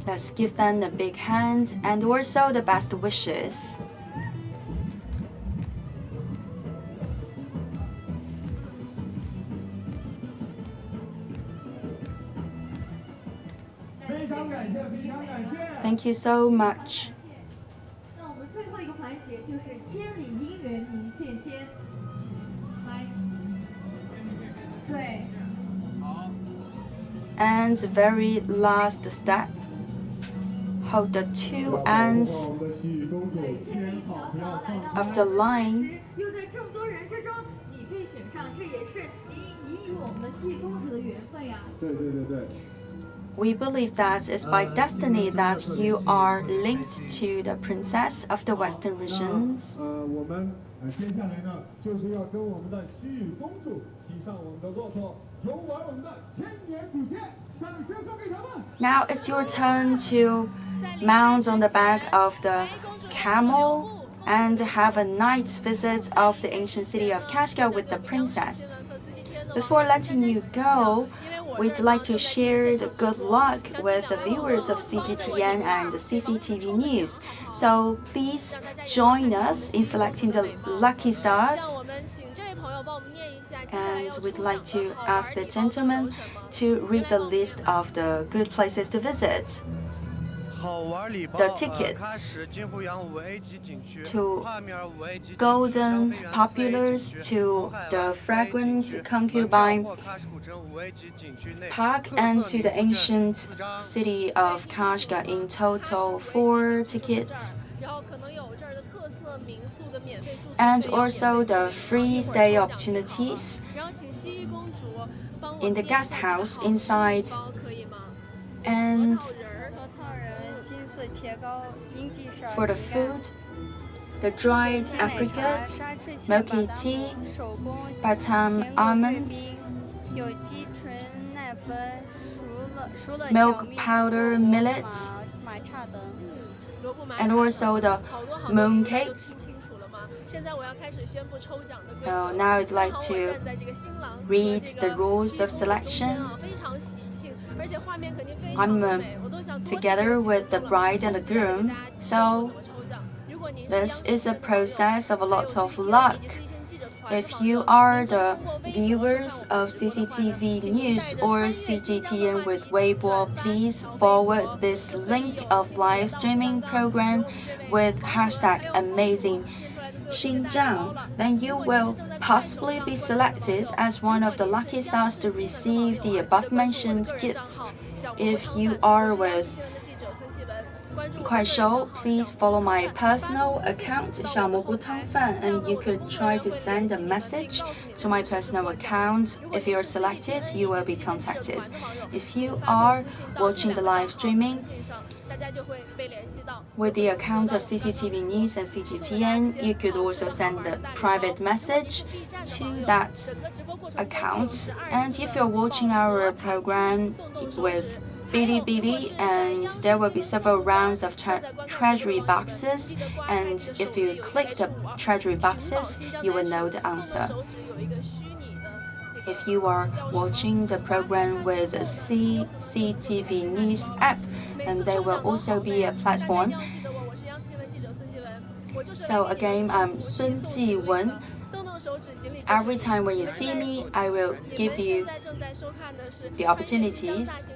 Speaker 3: Let's give them a big hand and also the best wishes. Thank you so much. And very last step. Hold the 2 ends of the line. We believe that it's by destiny that you are linked to the princess of the Western regions. Now it's your turn to mount on the back of the camel and have a night visit of the ancient city of Kashgar with the princess. Before letting you go, we'd like to share the good luck with the viewers of CGTN and CCTV News. So please join us in selecting the lucky stars. And we'd like to ask the gentleman to read the list of the good places to visit. The tickets to golden populars to the fragrant concubine park and to the ancient city of Kashgar. In total 4 tickets. And also the free stay opportunities in the guest house inside. And for the food, the dried apricot, milky tea, batam almond, milk powder millet, and also the moon cakes. Now I'd like to read the rules of selection. I'm together with the bride and the groom, so this is a process of a lot of luck. If you are the viewers of CCTV News or CGTN with Weibo, please forward this link of live streaming program with hashtag amazing Xinjiang, then you will possibly be selected as one of the lucky stars to receive the above-mentioned gifts. If you are with Kuaishou, please follow my personal account, 小蘑菇汤饭, and you could try to send a message to my personal account. If you are selected, you will be contacted. If you are watching the live streaming with the account of CCTV News and CGTN, you could also send a private message to that account. And if you're watching our program with Bilibili, and there will be several rounds of treasury boxes. And if you click the treasury boxes, you will know the answer. If you are watching the program with the CCTV News app, and there will also be a platform. So again, I'm Sun Jiwen. Every time when you see me, I will give you the opportunities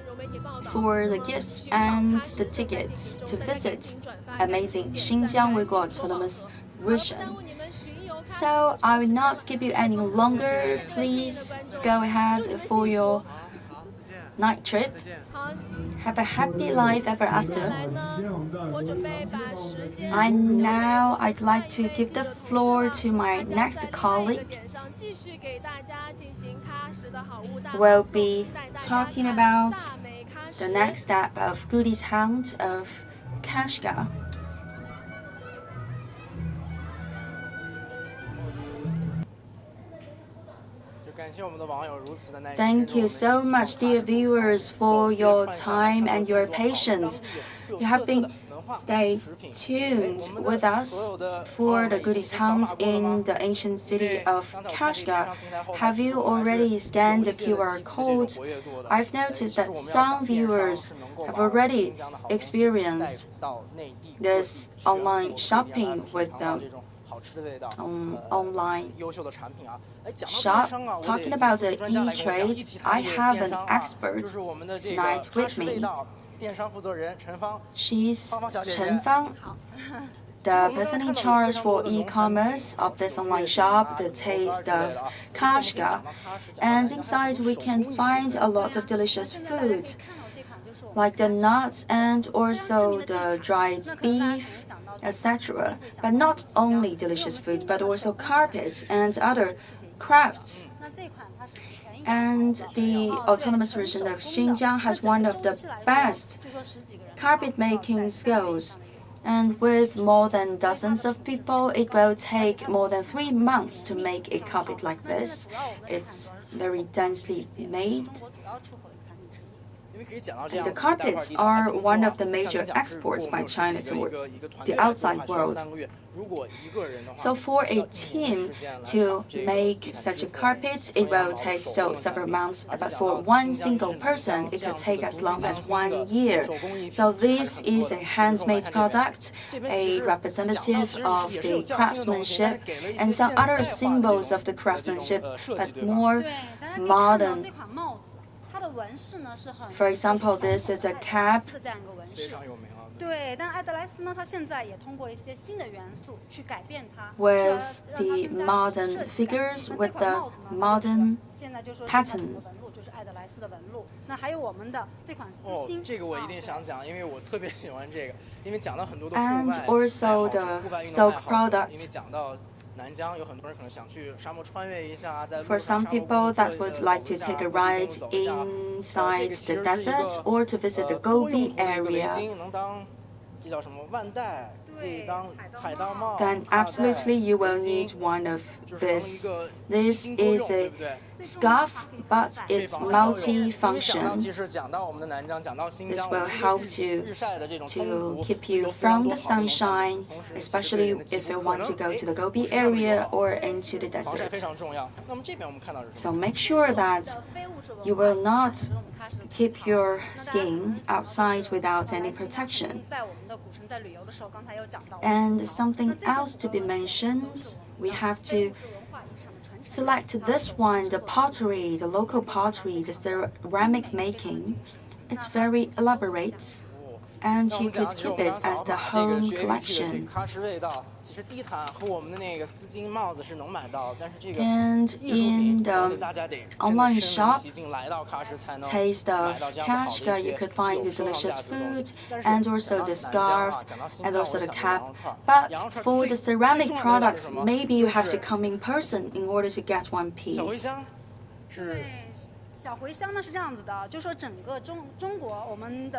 Speaker 3: for the gifts and the tickets to visit amazing Xinjiang Uyghur Autonomous Region. So I will not keep you any longer. Please go ahead for your night trip. Have a happy life ever after. And now I'd like to give the floor to my next colleague. We'll be talking about the next step of Goody's Hound of Kashgar. Thank you so much, dear viewers, for your time and your patience. You have been stay tuned with us for the Goody's Hound in the ancient city of Kashgar. Have you already scanned the QR code? I've noticed that some viewers have already experienced this online shopping with them. Online shop. Talking about the e-trade, I have an expert tonight with me. She's Chen Fang, the person in charge for e-commerce of this online shop, The Taste of Kashgar. And inside we can find a lot of delicious food, like the nuts and also the dried beef, etc. But not only delicious food, but also carpets and other crafts. And the autonomous region of Xinjiang has one of the best carpet making skills. And with more than dozens of people, it will take more than 3 months to make a carpet like this. It's very densely made. And the carpets are one of the major exports by China to the outside world. So for a team to make such a carpet, it will take several months. But for one single person, it could take as long as 1 year. So this is a handmade product, a representative of the craftsmanship, and some other symbols of the craftsmanship, but more modern. For example, this is a cap. With the modern figures, with the modern pattern. And also the silk product. For some people that would like to take a ride inside the desert or to visit the Gobi area, then absolutely you will need one of this. This is a scarf, but it's multi-function. This will help to keep you from the sunshine, especially if you want to go to the Gobi area or into the desert. So make sure that you will not keep your skin outside without any protection. And something else to be mentioned, we have to select this one, the pottery, the local pottery, the ceramic making. It's very elaborate, and you could keep it as the home collection. And in the online shop, Taste of Kashgar, you could find the delicious food and also the scarf and also the cap. But for the ceramic products, maybe you have to come in person in order to get one piece.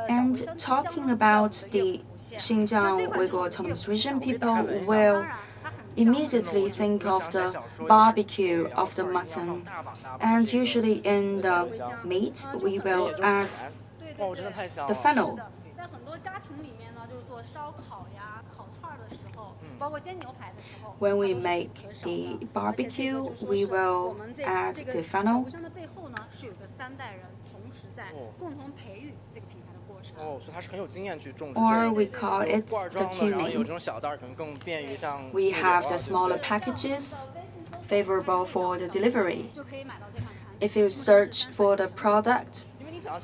Speaker 3: And talking about the Xinjiang Uyghur Autonomous Region, people will immediately think of the barbecue of the mutton. And usually in the meat, we will add
Speaker 11: 哦，真的太香
Speaker 3: the
Speaker 11: 了。
Speaker 3: funnel.
Speaker 12: 在很多家庭里面呢，就是做烧烤呀、烤串的时候，包括煎牛排的时候。
Speaker 3: When we make the barbecue, we will add the funnel.
Speaker 12: 首的背后呢，是有个3代人同时在共同培育这个品牌的过程。
Speaker 11: 哦，所以它是很有经验去种植。
Speaker 3: Or we call it
Speaker 11: 罐
Speaker 3: the
Speaker 11: 装的，然后有
Speaker 3: queuing.
Speaker 11: 这种小袋，可能更便于像。
Speaker 3: We have the smaller packages, favorable for the delivery. If you search for the product,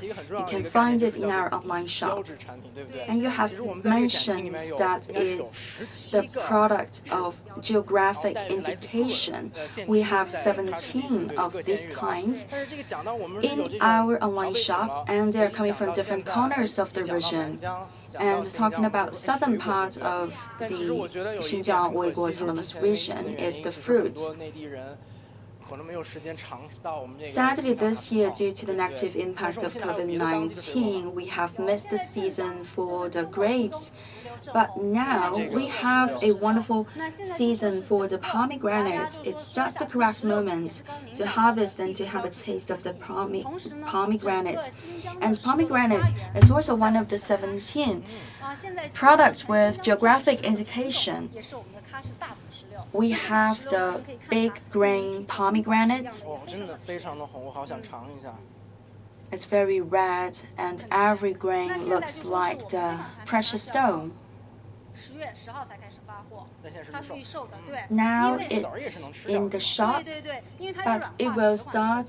Speaker 3: you can find it in our online shop. And you have mentioned that it's the product of geographic indication. We have 17 of this kind in our online shop, and they're coming from different corners of the region. And talking about southern part of the Xinjiang Uyghur Autonomous Region is the fruit. Sadly, this year, due to the negative impact of COVID-19, we have missed the season for the grapes. But now we have a wonderful season for the pomegranate. It's just the correct moment to harvest and to have a taste of the pomegranate. And pomegranate is also one of the 17 products with geographic indication. We have the big grain pomegranate. It's very red, and every grain looks like the precious stone. Now it's in the shop, but it will start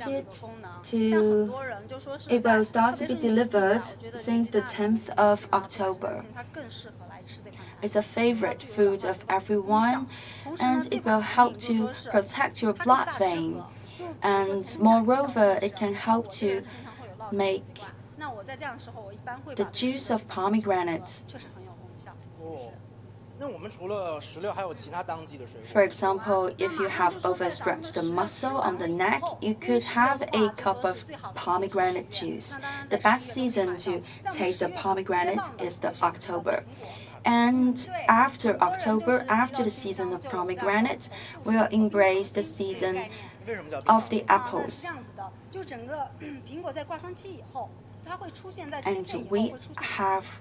Speaker 3: to be delivered since the 10th of October. It's a favorite food of everyone, and it will help to protect your blood vein. And moreover, it can help to make the juice of pomegranate. For example, if you have overstretched the muscle on the neck, you could have a cup of pomegranate juice. The best season to taste the pomegranate is the October. And after October, after the season of pomegranate, we'll embrace the season of the apples. And we have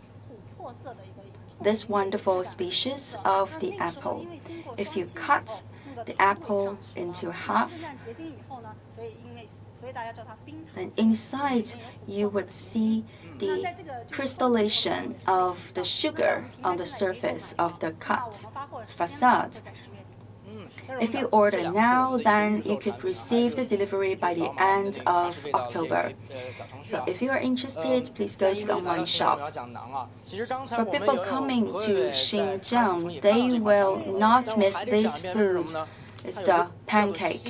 Speaker 3: this wonderful species of the apple. If you cut the apple into half, and inside you would see the crystallization of the sugar on the surface of the cut facade. If you order now, then you could receive the delivery by the end of October. So if you are interested, please go to the online shop. For people coming to Xinjiang, they will not miss this food. It's the pancake.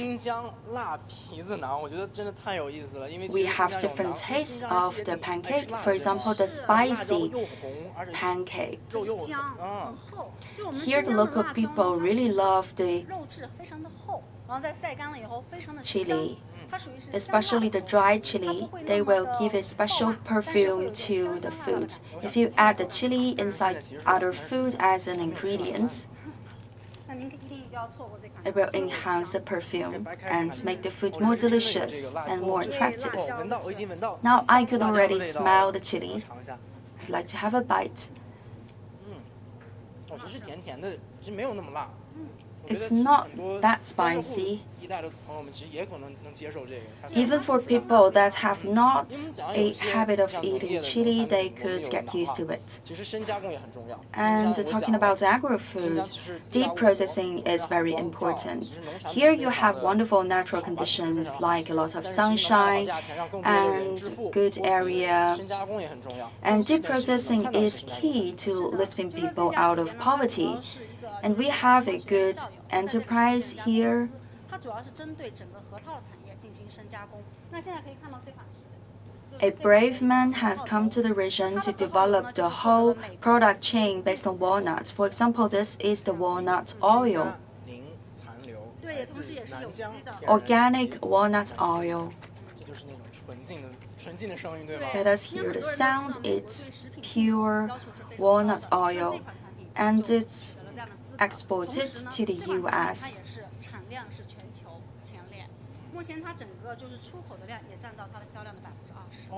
Speaker 3: We have different tastes of the pancake. For example, the spicy pancake. Here, the local people really love the chili, especially the dried chili. They will give a special perfume to the food. If you add the chili inside other food as an ingredient, it will enhance the perfume and make the food more delicious and more attractive. Now I could already smell the chili. I'd like to have a bite. It's not that spicy. Even for people that have not a habit of eating chili, they could get used to it. And talking about agro-food, deep processing is very important. Here you have wonderful natural conditions like a lot of sunshine and good area. And deep processing is key to lifting people out of poverty. And we have a good enterprise here. A brave man has come to the region to develop the whole product chain based on walnuts. For example, this is the walnut oil. Organic walnut oil. Let us hear the sound. It's pure walnut oil, and it's exported to the US.
Speaker 12: 目前它整个就是出口的量也占到它的销量的20%。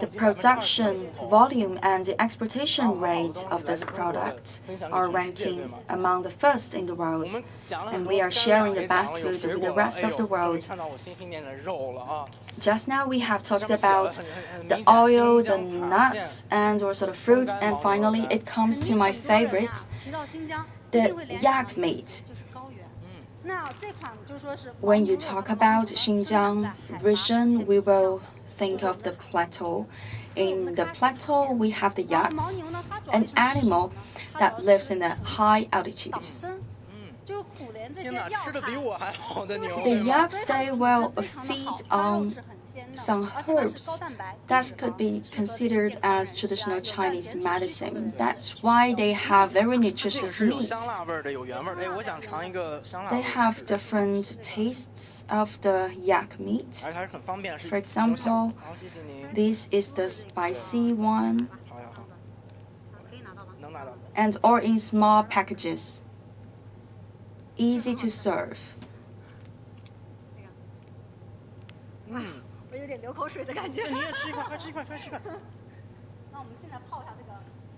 Speaker 3: The production volume and the exportation rate of this product are ranking among the first in the world, and we are sharing the best food with the rest of the world. Just now we have talked about the oil, the nuts, and also the fruit, and finally it comes to my favorite, the yak meat. When you talk about Xinjiang region, we will think of the plateau. In the plateau, we have the yaks, an animal that lives in a high altitude. The yaks, they will feed on some herbs that could be considered as traditional Chinese medicine. That's why they have very nutritious meat. They have different tastes of the yak meat. For example, this is the spicy one, and or in small packages, easy to serve.
Speaker 12: 我有点流口水的感觉。
Speaker 11: 你也吃一块，快吃一块，快吃一块。
Speaker 12: 那我们现在泡一下这个，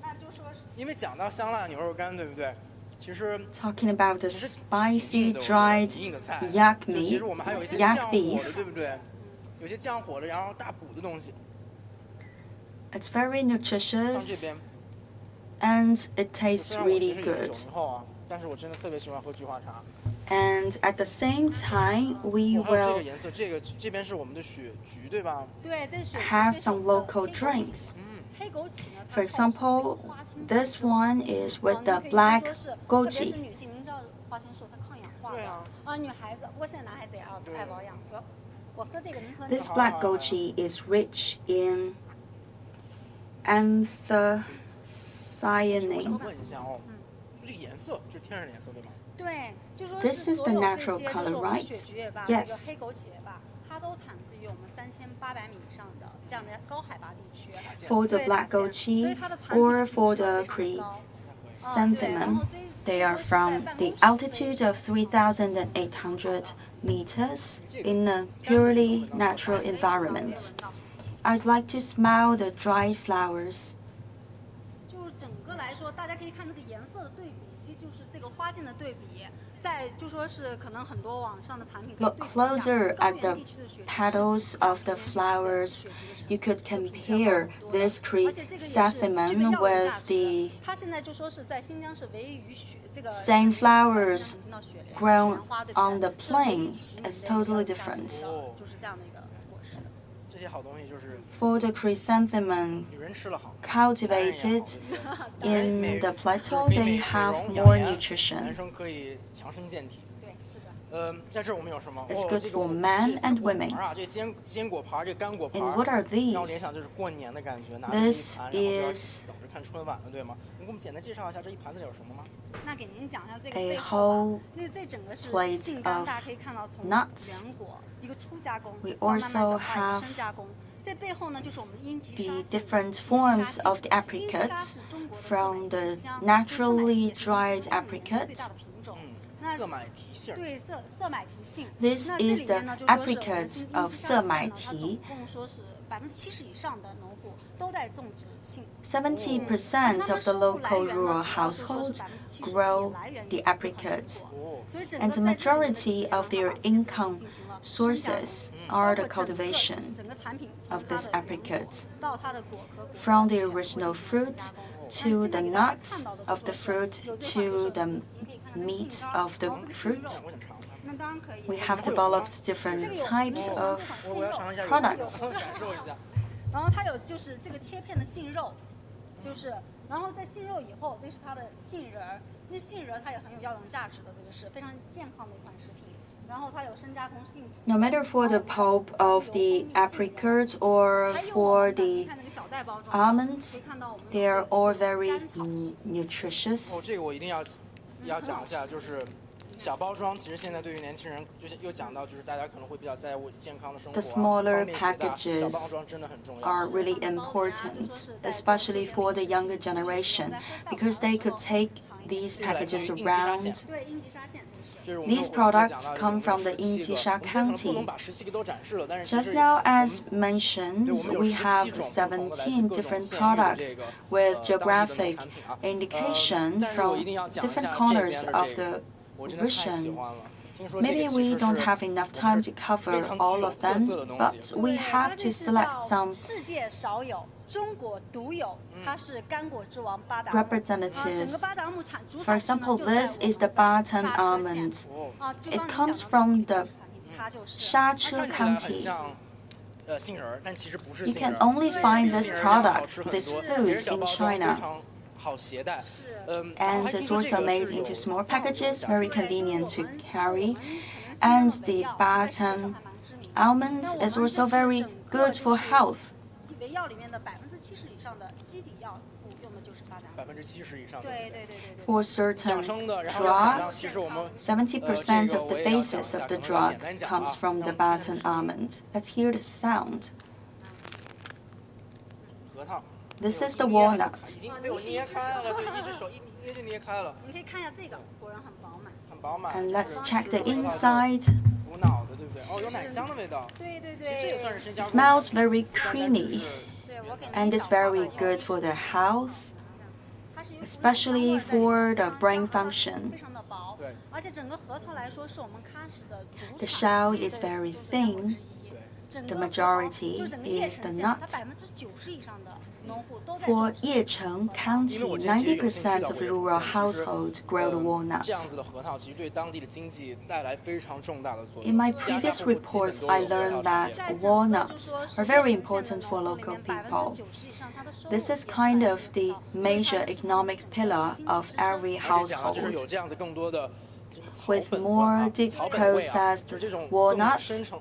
Speaker 12: 那就说是。
Speaker 11: 因为讲到香辣牛肉干，对不对？其实
Speaker 3: Talking about the spicy dried yak meat,
Speaker 11: 其实我们还有一些
Speaker 3: yak
Speaker 11: 降火
Speaker 3: beef.
Speaker 11: 的，对不对？有些降火的，然后大补的东西。
Speaker 3: It's very
Speaker 11: 放这
Speaker 3: nutritious
Speaker 11: 边。
Speaker 3: and it tastes
Speaker 11: 虽然我
Speaker 3: really
Speaker 11: 其实
Speaker 3: good.
Speaker 11: 90后啊，但是我真的特别喜欢喝菊花茶。
Speaker 3: And at the same time, we
Speaker 11: 还有这
Speaker 3: will
Speaker 11: 个颜色，这边是我们的雪菊，对吧？
Speaker 12: 对，这是
Speaker 3: have some local drinks.
Speaker 12: 黑枸杞呢。
Speaker 3: For example, this one is with the black
Speaker 12: 特别是
Speaker 3: goji.
Speaker 12: 女性，您知道花青素它抗氧化的啊，女孩子，不过现在男孩子也爱保养。我喝这个，您喝那个。
Speaker 3: This black goji is rich in anthocyanin.
Speaker 11: 问一下哦，这个颜色就是天然的颜色，对吗？
Speaker 12: 对，就说
Speaker 3: This is the natural color, right?
Speaker 12: 雪菊也罢，
Speaker 3: Yes.
Speaker 12: 这个黑枸杞也罢，它都产自于我们3800米以上的这样的高海拔地区。
Speaker 3: For the black goji or for the chrysanthemum, they are from the altitude of 3,800 meters in a purely natural environment. I'd like to smell the dried flowers.
Speaker 12: 就是整个来说，大家可以看这个颜色的对比，以及就是这个花茎的对比。再就说是可能很多网上的产品。
Speaker 3: Look closer at the petals of the flowers. You could compare this chrysanthemum with the
Speaker 12: 它现在就说是在新疆是唯一与雪这个
Speaker 3: same flowers grown on the plain. It's totally different.
Speaker 12: 就是这样的一个果实。
Speaker 11: 这些好东西就是
Speaker 3: For the chrysanthemum
Speaker 11: 女人吃了好，
Speaker 3: cultivated in the plateau, they have more
Speaker 11: 男
Speaker 3: nutrition.
Speaker 11: 生可以强身健体。
Speaker 12: 对，是的。
Speaker 11: 在这儿我们有什么？
Speaker 3: It's
Speaker 11: 哦，
Speaker 3: good
Speaker 11: 这个
Speaker 3: for men and women.
Speaker 11: 啊，这坚果盘，这干果盘，
Speaker 3: And what are
Speaker 11: 让我联
Speaker 3: these?
Speaker 11: 想就是过年的感觉，拿着一
Speaker 3: This
Speaker 11: 盘，然后就要
Speaker 3: is
Speaker 11: 等着看春晚了，对吗？能给我们简单介绍一下这一盘子里有什么吗？
Speaker 12: 那给您讲一下这个
Speaker 3: A
Speaker 12: 背
Speaker 3: whole
Speaker 12: 后吧，因为这整个是
Speaker 3: plate
Speaker 12: 杏干，
Speaker 3: of
Speaker 12: 大家可以看到从
Speaker 3: nuts.
Speaker 12: 原果一个初加工，
Speaker 3: We
Speaker 12: 到慢慢
Speaker 3: also
Speaker 12: 转化
Speaker 3: have
Speaker 12: 深加工。这背后呢，就是我们的阴极
Speaker 3: the
Speaker 12: 沙杏。
Speaker 3: different forms of the apricots from the naturally dried apricots.
Speaker 11: 色买提杏。
Speaker 12: 对，色买提杏。
Speaker 3: This
Speaker 12: 那这
Speaker 3: is
Speaker 12: 里
Speaker 3: the
Speaker 12: 面呢，就说是我们
Speaker 3: apricots
Speaker 12: 阴
Speaker 3: of
Speaker 12: 极沙杏呢，它
Speaker 3: Semai
Speaker 12: 总共说是70%以上的农户都在种植杏。
Speaker 3: 70% of the local rural households grow the apricots, and the majority of their income sources are the cultivation of these apricots. From the original fruit to the nuts of the fruit to the meat of the fruit, we have developed different types of products.
Speaker 12: 然后它有就是这个切片的杏肉，就是然后在杏肉以后，这是它的杏仁儿。这杏仁儿它也很有药用价值的，这个是非常健康的一款食品。然后它有深加工杏脯。
Speaker 3: No matter for the pulp of the apricot or for the almonds, they are all very nutritious.
Speaker 11: 哦，这个我一定要讲一下，就是小包装，其实现在对于年轻人，就是又讲到，就是大家可能会比较在乎健康的生活
Speaker 3: The
Speaker 11: 啊，
Speaker 3: smaller
Speaker 11: 方便携带，小包
Speaker 3: packages
Speaker 11: 装真的很重要。
Speaker 3: are really important, especially for the younger generation, because they could take these packages around.
Speaker 12: 对，阴极沙县这个是。
Speaker 3: These products come from the Xinjiang County. Just now, as mentioned, we have 17 different products with geographic indication from different corners of the region. Maybe we don't have enough time to cover all of them, but we have to select some representatives. For example, this is the Baton almond. It comes from the Kashgar County. You can only find this product, this food, in China. And it's also made into small packages, very convenient to carry. And the Baton almond is also very good for health. For certain drugs, 70% of the basis of the drug comes from the Baton almond. Let's hear the sound. This is the walnut. And let's check the inside. It smells very creamy and is very good for the health, especially for the brain function. The shell is very thin. The majority is the nut. For Yecheng County, 90% of rural households grow the walnuts. In my previous reports, I learned that walnuts are very important for local people. This is kind of the major economic pillar of every household. With more deep processed walnuts,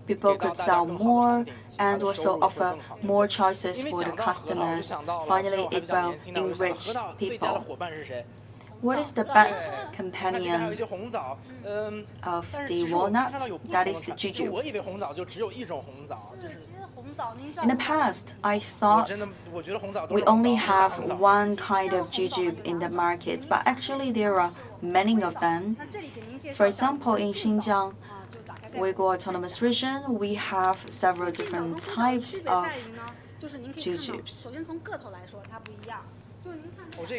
Speaker 3: people could sell more and also offer more choices for the customers. Finally, it will enrich people. What is the best companion of the walnut? That is the jujube. In the past, I thought we only have one kind of jujube in the market, but actually there are many of them. For example, in Xinjiang, Uyghur Autonomous Region, we have several different types of jujubes.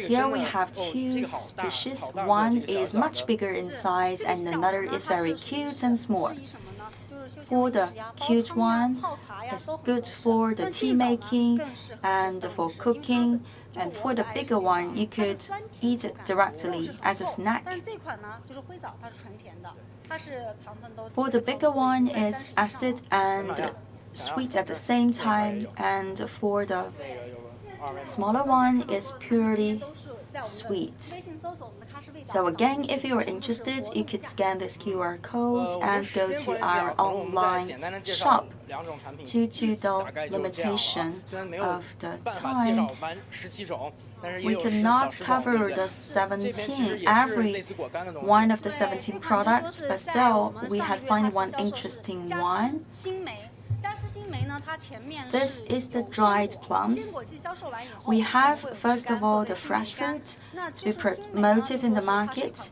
Speaker 3: Here we have two species. One is much bigger in size and another is very cute and small. For the cute one, it's good for the tea making and for cooking. And for the bigger one, you could eat it directly as a snack. For the bigger one, it's acid and sweet at the same time. And for the smaller one, it's purely sweet. So again, if you are interested, you could scan this QR code and go to our online shop. Due to the limitation of the time, we could not cover the 17, every one of the 17 products, but still, we have found one interesting one. This is the dried plums. We have, first of all, the fresh fruit to be promoted in the market.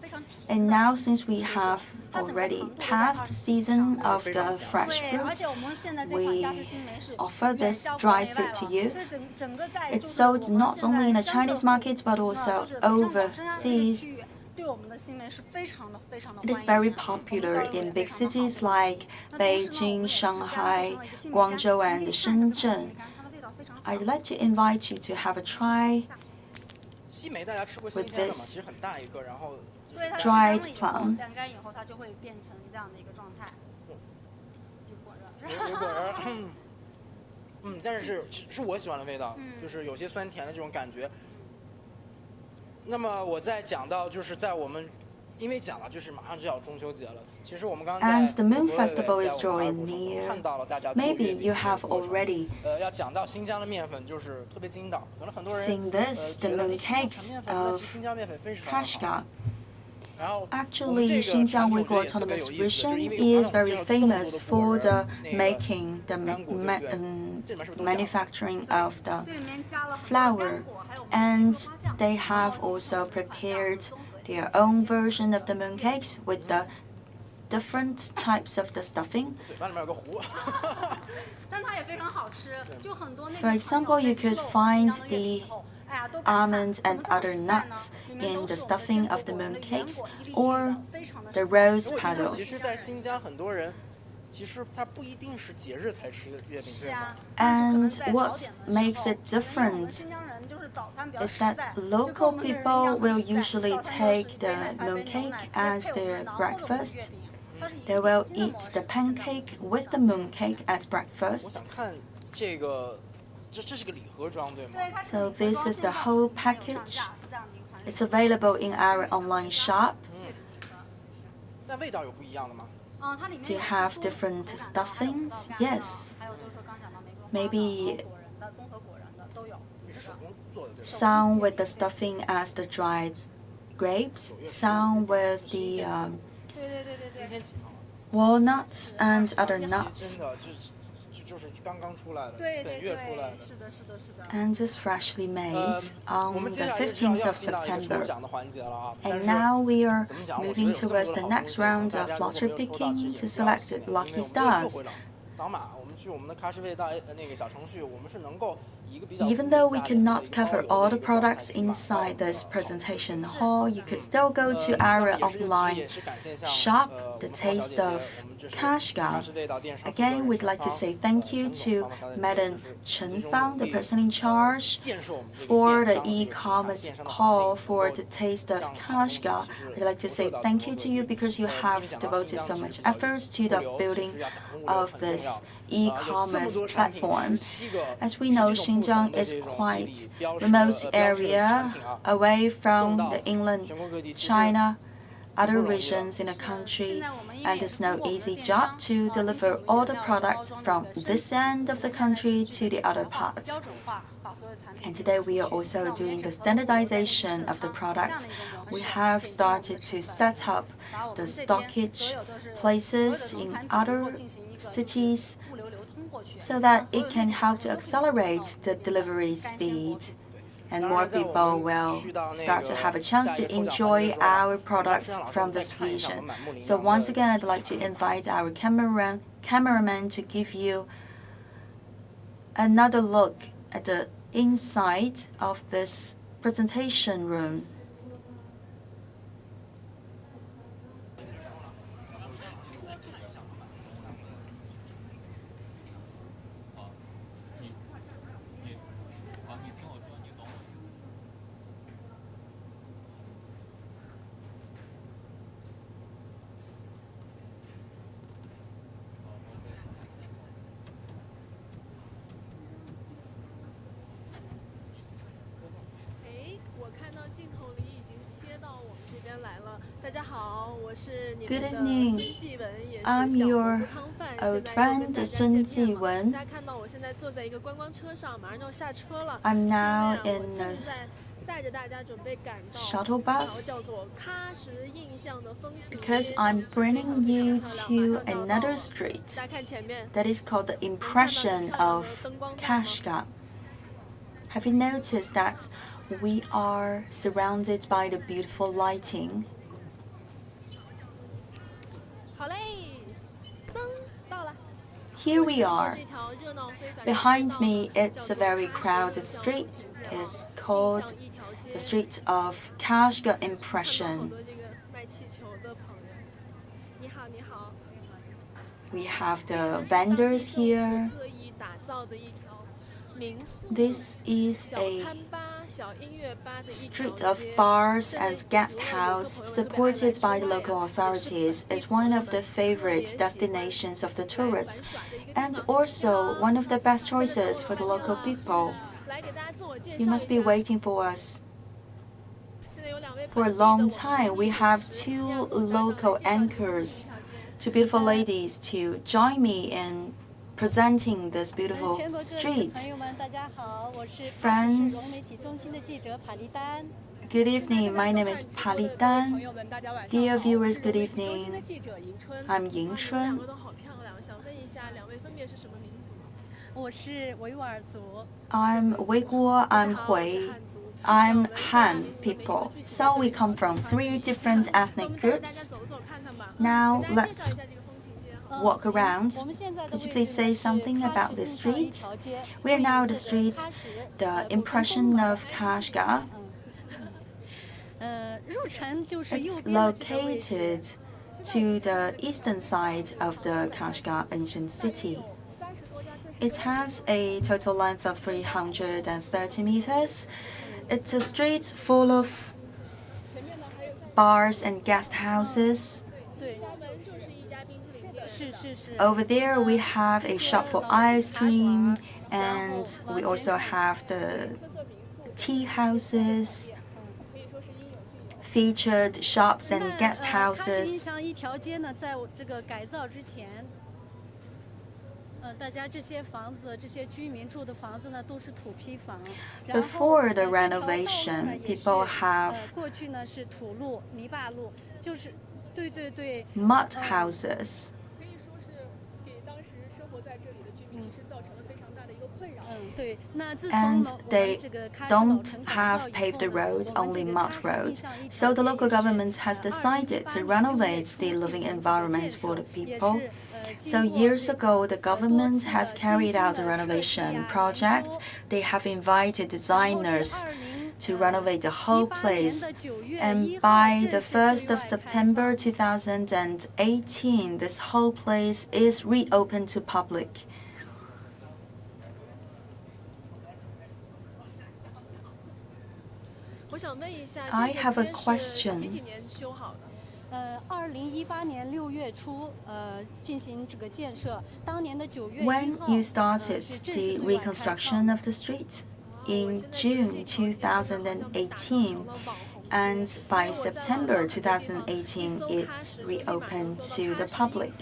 Speaker 3: And now, since we have already passed the season of the fresh fruit, we offer this dried fruit to you. It's sold not only in the Chinese market, but also overseas. It is very popular in big cities like Beijing, Shanghai, Guangzhou, and Shenzhen. I'd like to invite you to have a try with this dried plum.
Speaker 11: 但是我喜欢的味道，就是有些酸甜的这种感觉。那么我再讲到，就是在我们，因为讲了，就是马上就要中秋节了。其实我们刚刚
Speaker 3: As the Moon Festival is drawing near, maybe you have already
Speaker 11: 要讲到新疆的面粉，就是特别筋道，可能很多人
Speaker 3: seen this, the moon cakes of
Speaker 11: 新疆面粉非常
Speaker 3: Kashgar. Actually, Xinjiang Uyghur Autonomous Region is very famous for the making, the manufacturing of the flour, and they have also prepared their own version of the mooncakes with the different types of the stuffing.
Speaker 11: 嘴巴里面有个糊。
Speaker 12: 但它也非常好吃，就很多那
Speaker 3: For example, you could find the almonds and other nuts in the stuffing of the mooncakes or the rose
Speaker 11: 其
Speaker 3: petals.
Speaker 11: 实，在新疆很多人，其实他不一定是节日才吃月饼，对吗？
Speaker 3: And what makes it different is that local people will usually take the mooncake as their breakfast. They will eat the pancake with the mooncake as
Speaker 11: 我
Speaker 3: breakfast.
Speaker 11: 想看这个，这是个礼盒装，对吗？
Speaker 3: So this is the whole package. It's available in our online shop.
Speaker 11: 但味道有不一样的吗？
Speaker 3: Do you have different stuffings? Yes. Maybe
Speaker 11: 你是手工做的，对吧？
Speaker 3: some with the stuffing as the dried grapes, some with the
Speaker 11: 今天几号？
Speaker 3: walnuts and other
Speaker 11: 真
Speaker 3: nuts.
Speaker 11: 的就是刚刚出来的，
Speaker 12: 对对
Speaker 11: 本月出来
Speaker 12: 对，
Speaker 11: 的。
Speaker 12: 是的，是的，是的。
Speaker 3: And it's freshly made
Speaker 11: 我
Speaker 3: on
Speaker 11: 们
Speaker 3: the
Speaker 11: 接下来就
Speaker 3: 15th
Speaker 11: 要
Speaker 3: of
Speaker 11: 进到一个抽
Speaker 3: September.
Speaker 11: 奖的环节了啊。但
Speaker 3: And
Speaker 11: 是
Speaker 3: now we are
Speaker 11: 怎么讲？我觉得
Speaker 3: moving
Speaker 11: 有这么
Speaker 3: towards
Speaker 11: 多
Speaker 3: the
Speaker 11: 的好东
Speaker 3: next
Speaker 11: 西，
Speaker 3: round
Speaker 11: 大
Speaker 3: of
Speaker 11: 家如果
Speaker 3: lottery
Speaker 11: 没有抽到，其实
Speaker 3: picking
Speaker 11: 也
Speaker 3: to
Speaker 11: 不要
Speaker 3: select
Speaker 11: 气馁，
Speaker 3: the
Speaker 11: 因为
Speaker 3: lucky
Speaker 11: 我们的优
Speaker 3: stars.
Speaker 11: 惠了，扫码，我们去我们的喀什味道那个小程序，我们是能够以一个比较
Speaker 3: Even though we cannot cover all the products inside this presentation hall, you could still go to our online shop, The Taste of Kashgar. Again, we'd like to say thank you to Madam Chen Fang, the person in charge for the e-commerce hall for The Taste of Kashgar. We'd like to say thank you to you because you have devoted so much efforts to the building of this e-commerce platform. As we know, Xinjiang is quite remote area away from the inland China, other regions in the country, and it's no easy job to deliver all the products from this end of the country to the other parts. And today we are also doing the standardization of the products. We have started to set up the stockage places in other cities so that it can help to accelerate the delivery speed, and more people will start to have a chance to enjoy our products from this region. So once again, I'd like to invite our cameraman to give you another look at the inside of this presentation room. Good evening. I'm your old friend Sun Jiwen. I'm now in a shuttle bus because I'm bringing you to another street that is called the Impression of Kashgar. Have you noticed that we are surrounded by the beautiful lighting? Here we are. Behind me, it's a very crowded street. It's called the Street of Kashgar Impression. We have the vendors here. This is a street of bars and guest house supported by the local authorities. It's one of the favorite destinations of the tourists and also one of the best choices for the local people. You must be waiting for us for a long time. We have two local anchors, two beautiful ladies to join me in presenting this beautiful street. Friends, good evening. My name is Palitan. Dear viewers, good evening. I'm Ying Chun. I'm Weiguo. I'm Hui. I'm Han people, so we come from 3 different ethnic groups. Now let's walk around. Could you please say something about this street? We are now at the street, the impression of Kashgar. It's located to the eastern side of the Kashgar ancient city. It has a total length of 330 meters. It's a street full of bars and guest houses. Over there we have a shop for ice cream, and we also have the tea houses, featured shops and guest houses. Before the renovation, people have mud houses. And they don't have paved roads, only mud roads. So the local government has decided to renovate the living environment for the people. So years ago, the government has carried out a renovation project. They have invited designers to renovate the whole place. And by the 1st of September 2018, this whole place is reopened to public. I have a question. When you started the reconstruction of the street? In June 2018, and by September 2018, it's reopened to the public.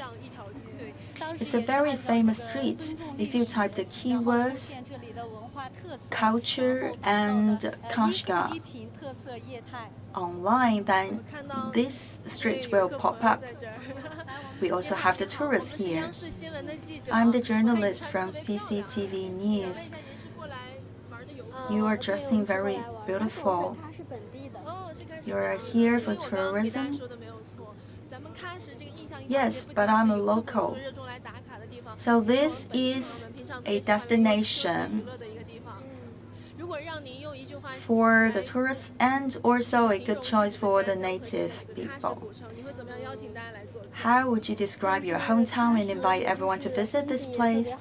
Speaker 3: It's a very famous street. If you type the keywords culture and Kashgar online, then this street will pop up. We also have the tourists here. I'm the journalist from CCTV News. You are dressing very beautiful. You are here for tourism? Yes, but I'm a local. So this is a destination for the tourists and also a good choice for the native people. How would you describe your hometown and invite everyone to visit this place?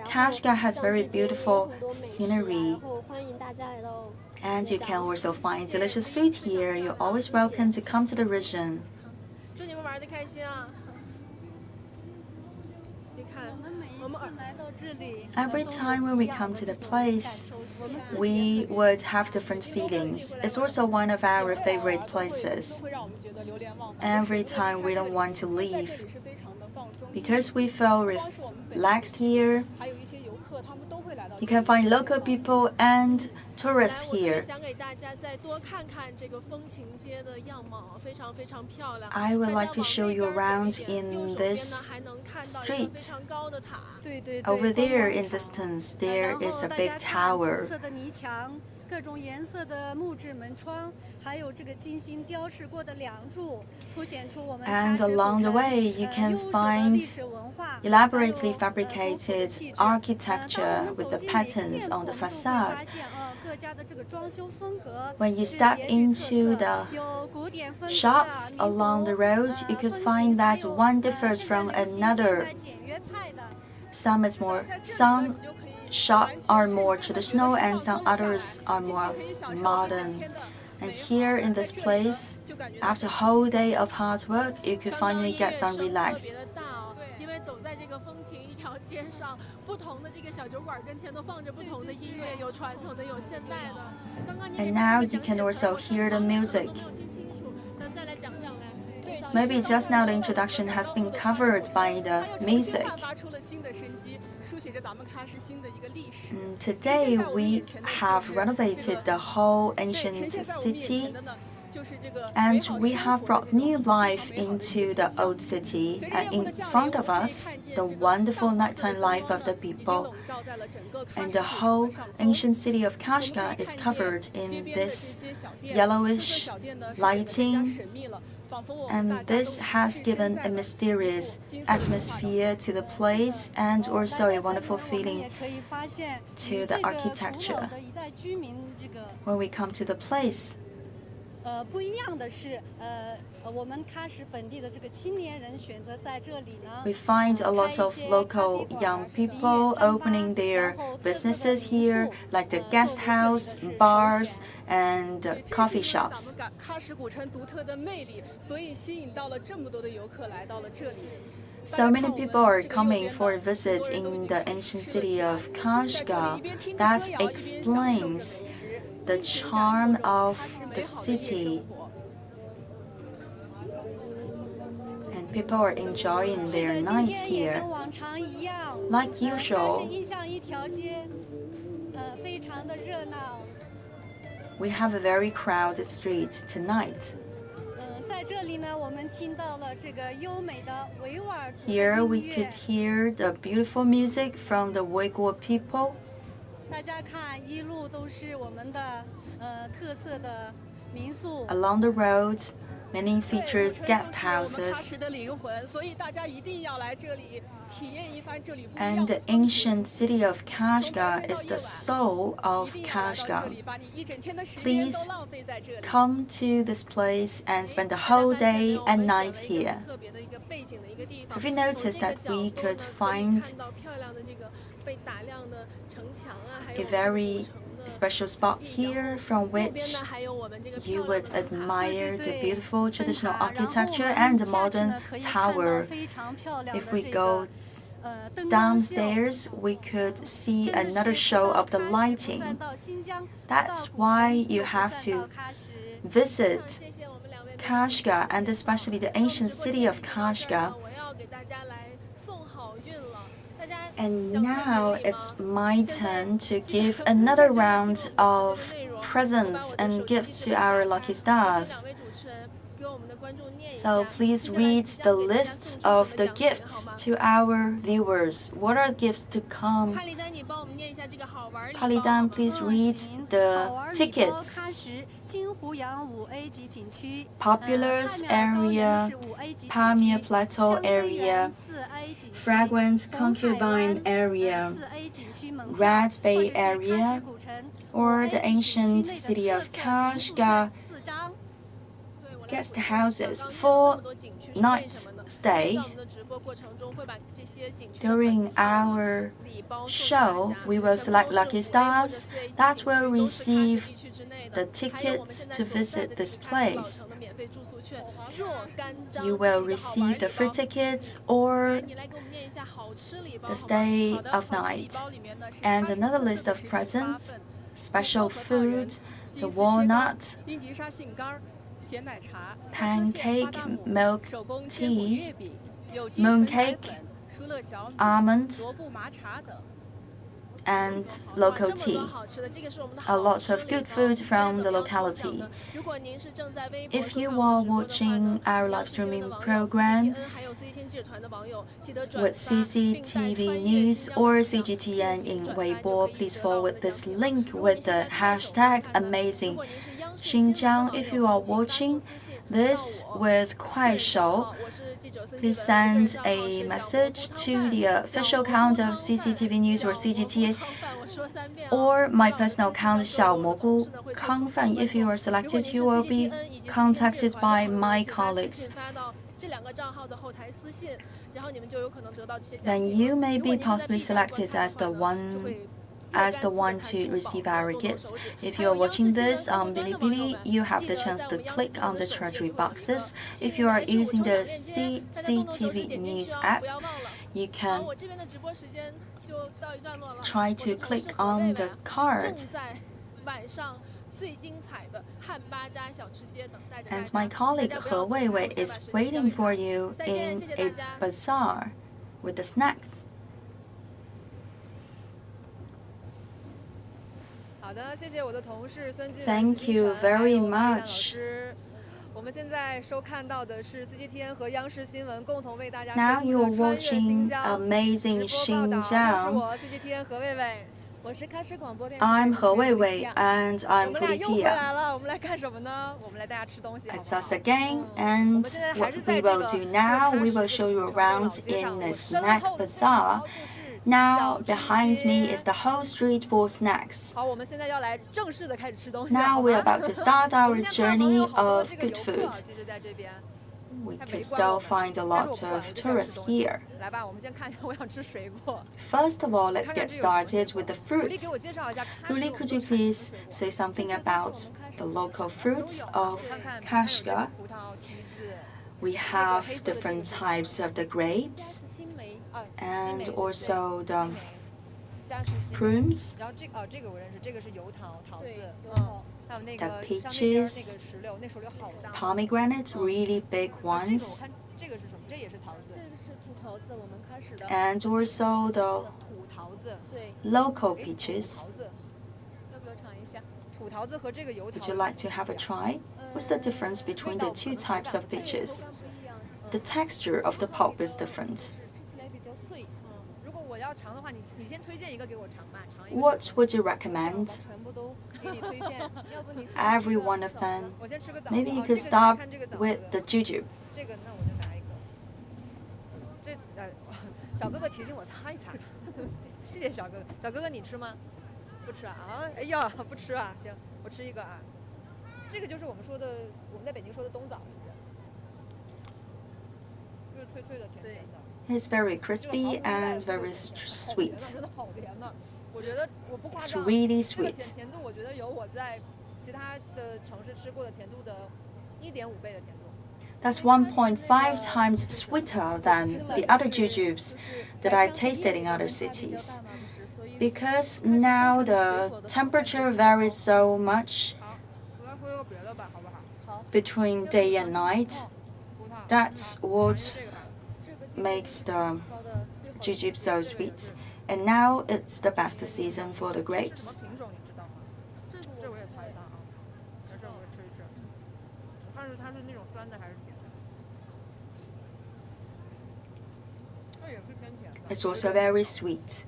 Speaker 3: Kashgar has very beautiful scenery, and you can also find delicious food here. You're always welcome to come to the region. Every time when we come to the place, we would have different feelings. It's also one of our favorite places. Every time we don't want to leave because we feel relaxed here. You can find local people and tourists here. I would like to show you around in this street. Over there in distance, there is a big tower. And along the way, you can find elaborately fabricated architecture with the patterns on the facade. When you step into the shops along the road, you could find that one differs from another. Some shops are more traditional and some others are more modern. And here in this place, after a whole day of hard work, you could finally get some relax. And now you can also hear the music. Maybe just now the introduction has been covered by the music. Today we have renovated the whole ancient city. And we have brought new life into the old city, and in front of us, the wonderful nighttime life of the people. And the whole ancient city of Kashgar is covered in this yellowish lighting, and this has given a mysterious atmosphere to the place and also a wonderful feeling to the architecture. When we come to the place, we find a lot of local young people opening their businesses here, like the guest house, bars, and coffee shops. So many people are coming for a visit in the ancient city of Kashgar. That explains the charm of the city. And people are enjoying their night here. Like usual, we have a very crowded street tonight. Here we could hear the beautiful music from the Uyghur people. Along the road, many featured guest houses. And the ancient city of Kashgar is the soul of Kashgar. Please come to this place and spend the whole day and night here. Have you noticed that we could find a very special spot here from which you would admire the beautiful traditional architecture and the modern tower. If we go downstairs, we could see another show of the lighting. That's why you have to visit Kashgar, and especially the ancient city of Kashgar. And now it's my turn to give another round of presents and gifts to our lucky stars. So please read the lists of the gifts to our viewers. What are gifts to come? Palidan, please read the tickets. Populous area, Pamir Plateau area, Fragrant Concubine area, Red Bay area, or the ancient city of Kashgar guest houses for night stay. During our show, we will select lucky stars that will receive the tickets to visit this place. You will receive the free tickets or the stay of night. And another list of presents, special food, the walnut, pancake, milk tea, mooncake, almonds, and local tea. A lot of good food from the locality. If you are watching our live streaming program with CCTV News or CGTN in Weibo, please forward this link with the hashtag Amazing Xinjiang. If you are watching this with Kuaishou, please send a message to the official account of CCTV News or CGTN or my personal account, Xiaomogu Kangfan. If you are selected, you will be contacted by my colleagues. Then you may be possibly selected as the one to receive our gifts. If you are watching this on Bilibili, you have the chance to click on the treasury boxes. If you are using the CCTV News app, you can try to click on the card. And my colleague He Weiwei is waiting for you in a bazaar with the snacks. Thank you very much.
Speaker 8: 我们现在收看到的是 CGTN 和央视新闻共同为大家
Speaker 3: Now
Speaker 8: 推
Speaker 3: you
Speaker 8: 出
Speaker 3: are
Speaker 8: 的穿越新
Speaker 3: watching
Speaker 8: 疆
Speaker 3: Amazing
Speaker 8: 直播报道。又是
Speaker 3: Xinjiang.
Speaker 8: 我 CGTN 何卫卫，
Speaker 9: 我是喀什广播电视台
Speaker 3: I'm
Speaker 9: 主持
Speaker 3: He
Speaker 9: 人
Speaker 3: Weiwei
Speaker 9: 古力
Speaker 3: and
Speaker 8: 我
Speaker 3: I'm
Speaker 8: 们俩又回
Speaker 3: Goody.
Speaker 8: 来了，我们来干什么呢？我们来带大家吃东西，好
Speaker 3: It's
Speaker 8: 不好？
Speaker 3: us again,
Speaker 8: 我
Speaker 3: and
Speaker 8: 们现在还
Speaker 3: what
Speaker 8: 是
Speaker 3: we
Speaker 8: 在这
Speaker 3: will
Speaker 8: 个
Speaker 3: do now, we will show you around in the snack bazaar. Now, behind me is the whole street for snacks.
Speaker 8: 好，我们现在要来正式的开始吃东西。
Speaker 3: Now we're about to start
Speaker 8: 我
Speaker 3: our
Speaker 8: 们现在看到有
Speaker 3: journey
Speaker 8: 好多
Speaker 3: of
Speaker 8: 这个
Speaker 3: good
Speaker 8: 游客，
Speaker 3: food.
Speaker 8: 其实在这边。
Speaker 3: We can still find a lot of tourists here.
Speaker 8: 来吧，我们先看一下，我想吃水果。
Speaker 3: First of all, let's get started with the
Speaker 8: 鼓励
Speaker 3: fruits.
Speaker 8: 给我介绍一下。
Speaker 3: Julie, could you please say something about the local fruits of Kashgar?
Speaker 8: 葡萄、提子。
Speaker 3: We have different types of the grapes and also the prunes,
Speaker 8: 然后这个我认识，这个是油桃，桃子。还有那
Speaker 3: the
Speaker 8: 个上那边那
Speaker 3: peaches,
Speaker 8: 个石榴，那石榴好大。
Speaker 3: pomegranate, really big
Speaker 8: 这个我
Speaker 3: ones,
Speaker 8: 看这个是什么？这也是桃子。
Speaker 9: 这个是土桃子，我们喀什的
Speaker 3: and also the
Speaker 8: 土桃子。
Speaker 9: 对，
Speaker 3: local peaches.
Speaker 8: 桃子。
Speaker 9: 要不要尝一下？
Speaker 8: 土桃子和这个油桃。
Speaker 3: Would you like to have a try? What's the difference between the two types of peaches? The texture of the pulp is different.
Speaker 9: 吃起来比较脆。
Speaker 8: 如果我要尝的话，你先推荐一个给我尝吧，尝一个。
Speaker 3: What would you recommend?
Speaker 9: 全部都给你推荐，要不你先
Speaker 3: Every one of them.
Speaker 8: 我先吃个枣。
Speaker 3: Maybe you
Speaker 8: 哦
Speaker 3: could
Speaker 8: 这个
Speaker 3: start
Speaker 8: 看这个枣
Speaker 3: with the jujube.
Speaker 8: 这个那我就拿一个。这小哥哥提醒我擦一擦，谢谢小哥哥。小哥哥你吃吗？不吃啊？啊，哎呀，不吃啊。行，我吃一个啊。这个就是我们说的，我们在北京说的冬枣，是不是？就是脆脆的，甜甜的。
Speaker 3: It's very crispy and very sweet.
Speaker 8: 真的好甜呐！我觉得我不夸
Speaker 3: It's
Speaker 8: 张，
Speaker 3: really
Speaker 8: 这个
Speaker 3: sweet.
Speaker 8: 甜度我觉得有我在其他的城市吃过的甜度的1.5倍的甜度。
Speaker 3: That's 1.5 times sweeter than the other jujubes that I've tasted in other cities. Because now the temperature varies so much
Speaker 8: 我要喝个别的吧，好不好？
Speaker 3: between day and night. That's what makes the jujube so sweet. And now it's the best season for the grapes.
Speaker 8: 品种你知道吗？这我也猜一猜啊，没事我吃一吃。我看是它是那种酸的还是甜的？这也是偏甜的。
Speaker 3: It's also very sweet.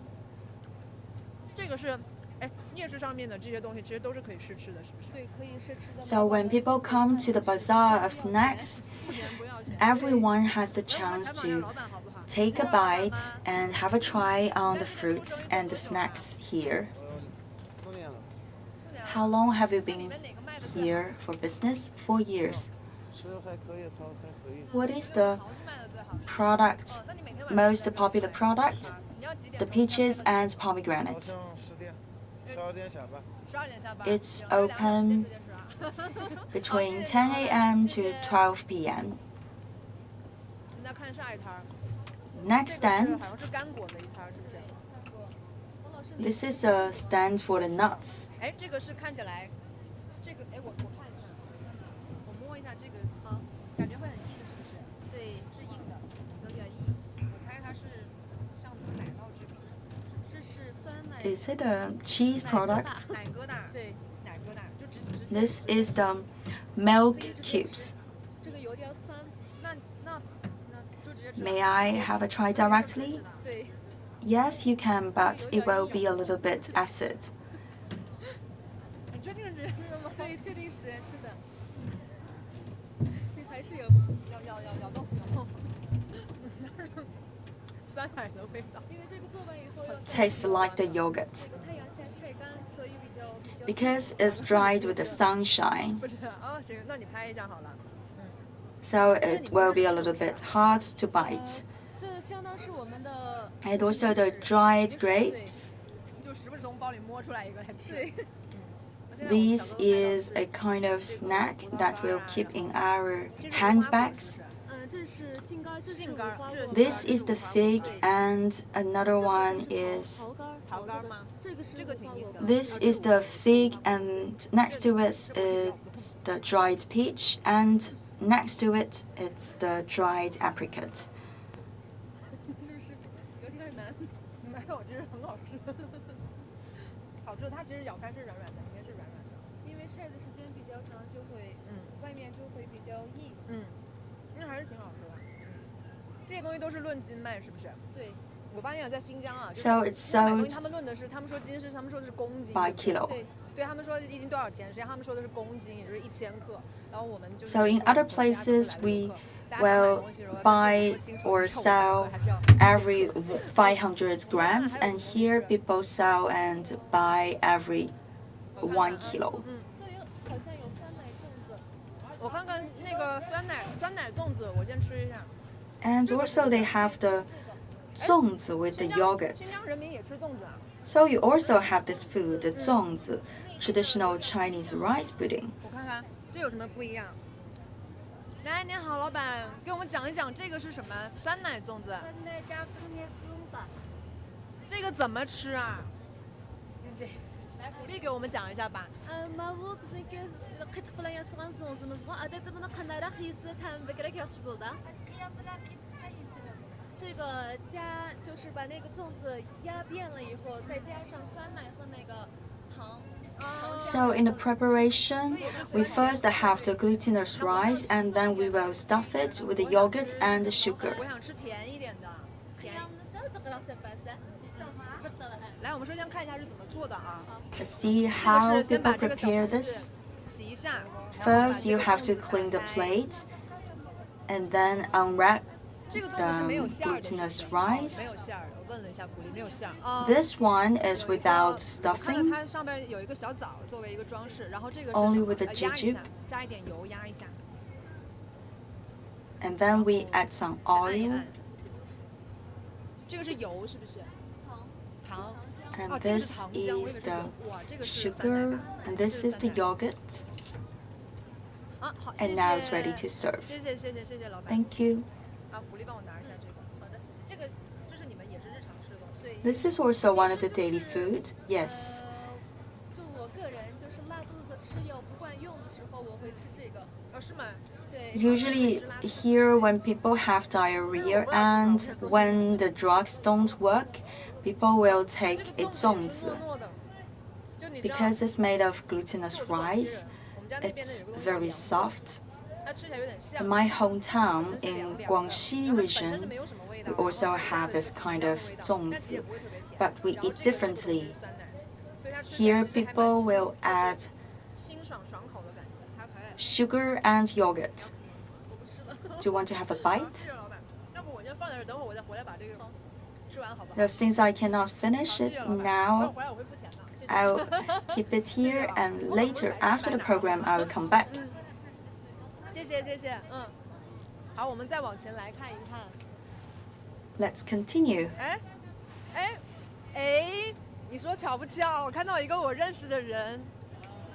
Speaker 8: 这个是，哎，夜市上面的这些东西其实都是可以试吃的，是不是？
Speaker 9: 对，可以试吃的。
Speaker 3: So when people come to the bazaar of snacks,
Speaker 8: 不甜不要钱。
Speaker 3: everyone has the chance to take a bite and have a try on the fruits and the snacks here.
Speaker 6: 4年了。
Speaker 3: How long have you been here for business? 4 years.
Speaker 6: 吃还可以，桃还可以。
Speaker 3: What is the product, most popular product? The peaches and pomegranate.
Speaker 6: 10点，12点下班。
Speaker 8: 12点下班。
Speaker 3: It's open between 10 a.m. to 12 p.m.
Speaker 8: 那看下一摊儿。
Speaker 3: Next
Speaker 8: 这个
Speaker 3: stand,
Speaker 8: 好像是干果的一摊儿，是不是？
Speaker 3: this is a stand for the nuts.
Speaker 8: 哎，这个是看起来，这个哎，我看一下，我摸一下这个，好，感觉会很硬，是不是？对，是硬的，有点硬。我猜它是像什么奶酪制品，这是酸奶。
Speaker 3: Is it a cheese product?
Speaker 8: 奶疙瘩，对，奶疙瘩，就直。
Speaker 3: This is the milk cubes.
Speaker 9: 这个有点酸。
Speaker 8: 那就直接吃。
Speaker 3: May I have a try directly?
Speaker 8: 对。
Speaker 3: Yes, you can, but it will be a little bit acid.
Speaker 8: 你确定是直接吃的吗？
Speaker 9: 对，确定是直接吃的。对，还是有
Speaker 8: 咬动。酸奶的味道。
Speaker 9: 因为这个做完以后要
Speaker 3: Tastes like the yogurt
Speaker 9: 太阳下晒干，所以比较。
Speaker 3: because it's dried with the sunshine.
Speaker 8: 不是啊，行，那你拍一下好了。
Speaker 3: So it will be a little bit hard to bite.
Speaker 9: 这相当是我们的。
Speaker 3: And also the dried grapes.
Speaker 8: 就时不时从包里摸出来一个来吃。
Speaker 9: 对。
Speaker 3: This is a kind of snack that we'll keep in our handbags.
Speaker 9: 这是杏干，这是无花果。
Speaker 3: This is the fig, and another one is.
Speaker 8: 桃干吗？这个挺硬的。
Speaker 3: This is the fig, and next to it is the dried peach, and next to it it's the dried apricot.
Speaker 8: 是不是有点难？没有，其实很好吃。好吃，它其实咬开是软软的，里面是软软的。因
Speaker 9: 为晒的时间比较长，就会外面就会比较硬。
Speaker 8: 那还是挺好吃的。这些东西都是论斤卖，是不是？
Speaker 9: 对。
Speaker 8: 我发现在新疆啊，
Speaker 3: So it's sold
Speaker 8: 他们论的是，他们说斤是，他们说的是公斤。
Speaker 3: by kilo.
Speaker 8: 对，他们说一斤多少钱，实际上他们说的是公斤，也就是1000克。然后我们就是。
Speaker 3: So in other places we will buy or sell every 500 grams, and here people sell and buy every 1 kilo.
Speaker 9: 这里好像有酸奶粽子。
Speaker 8: 我看看那个酸奶粽子，我先吃一下。
Speaker 3: And also they have the 粽子 with the yogurt.
Speaker 8: 新疆人民也吃粽子啊。
Speaker 3: So you also have this food, the 粽子, traditional Chinese rice pudding.
Speaker 8: 我看看这有什么不一样？来，您好，老板，给我们讲一讲这个是什么？酸奶粽子。酸奶加方面粽子。这个怎么吃啊？来，鼓励给我们讲一下吧。
Speaker 9: ما هو بزاف لقيت قبل يسغن زونز مزغو عادة من قنارة خيس تام بكرة كيرش بولدا 这个加就是把那个粽子压扁了以后，再加上酸奶和那个糖。
Speaker 3: So in the preparation, we first have the glutinous rice, and then we will stuff it with the yogurt and the sugar.
Speaker 8: 我想吃甜一点的。来，我们首先看一下是怎么做的啊。
Speaker 3: Let's see how people prepare this.
Speaker 8: 洗一下。
Speaker 3: First, you have to clean the plate, and then unwrap the glutinous rice. This one is without stuffing, only with the jujube. And then we add some oil. And this is the sugar, and this is the yogurt. And now it's ready to serve. Thank you. This is also one of the daily food. Yes.
Speaker 9: 就我个人就是拉肚子吃药不管用的时候，我会吃这个。
Speaker 8: 是吗？
Speaker 9: 对。
Speaker 3: Usually here when people have diarrhea and when the drugs don't work, people will take a 粽子 because it's made of glutinous rice. It's very soft. In my hometown in Guangxi region, we also have this kind of 粽子, but we eat differently. Here people will add sugar and yogurt. Do you want to have a bite? No, since I cannot finish it now, I'll keep it here, and later after the program I will come back.
Speaker 8: 谢谢谢谢，好，我们再往前来看一看。
Speaker 3: Let's continue.
Speaker 8: 你说巧不巧？我看到一个我认识的人。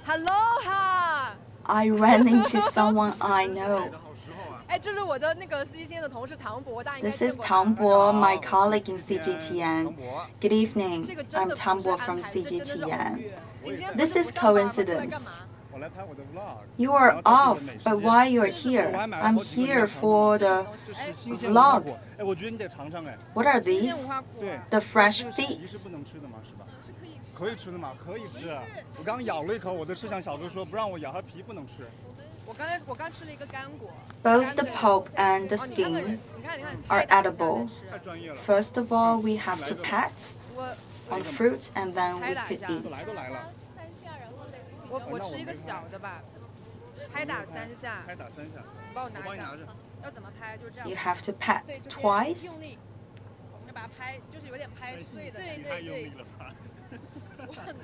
Speaker 8: Hello 哈。
Speaker 3: I ran into someone I know.
Speaker 8: 这是我的那个 CGTN 的同事唐博，大家应该
Speaker 3: This
Speaker 8: 见
Speaker 3: is
Speaker 8: 过。
Speaker 3: 唐博, my colleague in CGTN. Good evening. I'm唐博from CGTN. This is coincidence. You are off, but why you are here? I'm here for the vlog. What are these? The fresh figs.
Speaker 7: 可以吃的吗？可以吃。我刚咬了一口，我的摄像小哥说不让我咬，它皮不能吃。
Speaker 8: 我刚吃了一个干果。
Speaker 3: Both the pulp and the skin are edible. First of all, we have to pat on the fruit, and then we could eat.
Speaker 8: 我吃一个小的吧，拍打3下。
Speaker 7: 拍打3下。
Speaker 8: 帮我拿一下。要怎么拍？就这样。
Speaker 3: You have to pat twice.
Speaker 8: 要把它拍，就是有点拍碎的。
Speaker 9: 对对对。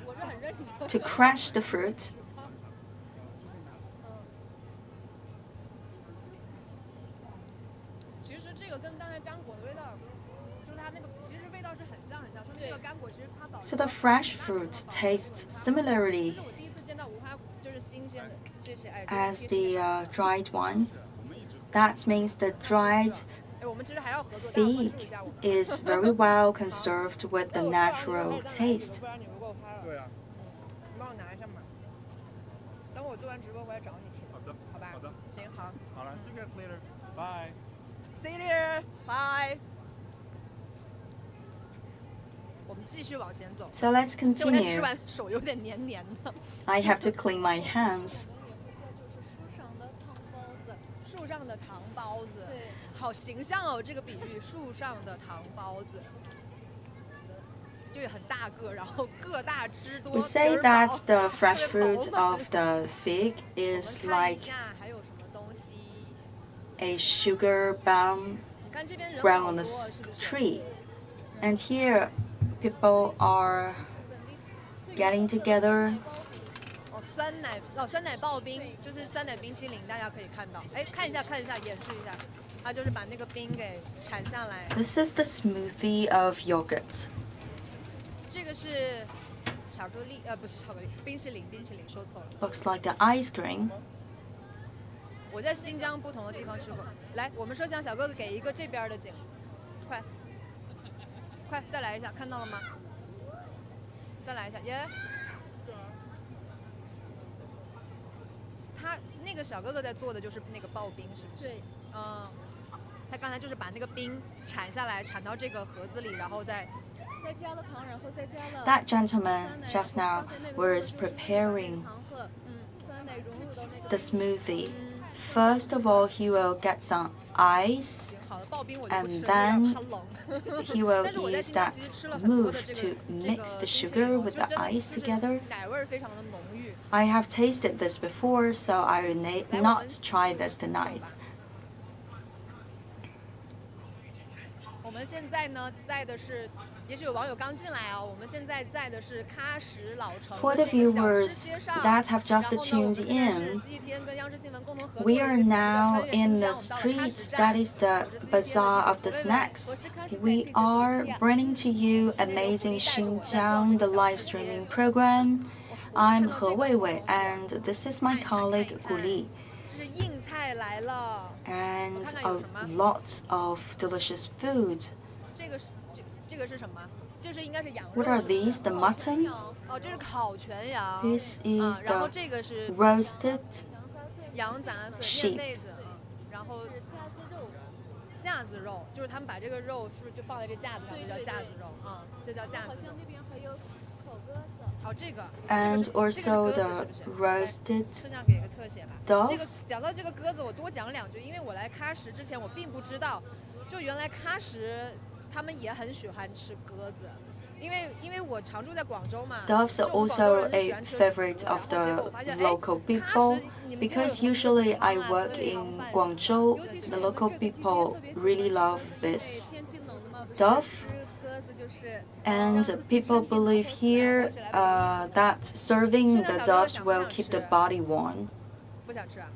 Speaker 9: 我是很认真。
Speaker 3: To crush the fruit.
Speaker 8: 其实这个跟刚才干果的味道，就是它那个其实味道是很像，说明这个干果其实它早。
Speaker 3: So the fresh fruit tastes similarly as the dried one. That means the dried fig is very well conserved with the natural taste.
Speaker 7: 对啊。
Speaker 8: 你帮我拿一下嘛。等我做完直播回来找你吃。好的。好吧。好的。行，好。
Speaker 7: 好了 ，see you guys later. Bye.
Speaker 8: See you later. Bye. 我们继续往前走。
Speaker 3: So let's
Speaker 8: 这我才吃
Speaker 3: continue.
Speaker 8: 完，手有点黏黏的。
Speaker 3: I have to clean my hands.
Speaker 8: 树上的糖包子，对，好形象哦，这个比喻，树上的糖包子，就很大个，然后个大汁多。
Speaker 3: We say that the fresh fruit of the fig is like a sugar bomb grown on the tree. And here, people are getting together.
Speaker 8: 酸奶刨冰就是酸奶冰淇淋，大家可以看到。哎，看一下，演示一下，它就是把那个冰给铲下来。
Speaker 3: This is the smoothie of yogurt.
Speaker 8: 这个是巧克力，不是巧克力，冰淇淋，说错了。
Speaker 3: Looks like an ice cream.
Speaker 8: 我在新疆不同的地方吃过。来，我们摄像小哥哥给一个这边的景，快，再来一下，看到了吗？再来一下，耶！ 他那个小哥哥在做的就是那个刨冰，是不是？对，他刚才就是把那个冰铲下来，铲到这个盒子里，然后再加了糖，然后再加了。
Speaker 3: That gentleman just now was preparing the smoothie. First of all, he will get some ice, and then he will use that move to mix the sugar with the ice together. I have tasted this before, so I will not try this tonight.
Speaker 8: 我们现在呢，在的是，也许有网友刚进来啊，我们现在在的是喀什老城
Speaker 3: For the viewers that have just tuned in, we are now in the street that is the bazaar of the snacks. We are bringing to you amazing Xinjiang, the live streaming program. I'm He Weiwei, and this is my colleague Goody. And a lot of delicious food. What are these? The mutton? This is the roasted sheep.
Speaker 8: 架子肉就是他们把这个肉是不是就放在这架子上，就叫架子肉啊？这叫架子肉。好像那边还有烤鸽子。哦，这个。
Speaker 3: And also the roasted
Speaker 8: 摄像给个特写吧。
Speaker 3: doves.
Speaker 8: 这个讲到这个鸽子，我多讲两句，因为我来喀什之前我并不知道，就原来喀什他们也很喜欢吃鸽子。 因为我常住在广州嘛
Speaker 3: Doves are also a favorite of the local people because usually I work in Guangzhou. The local people really love this dove, and people believe here that serving the doves will keep the body warm.
Speaker 8: 不想吃啊？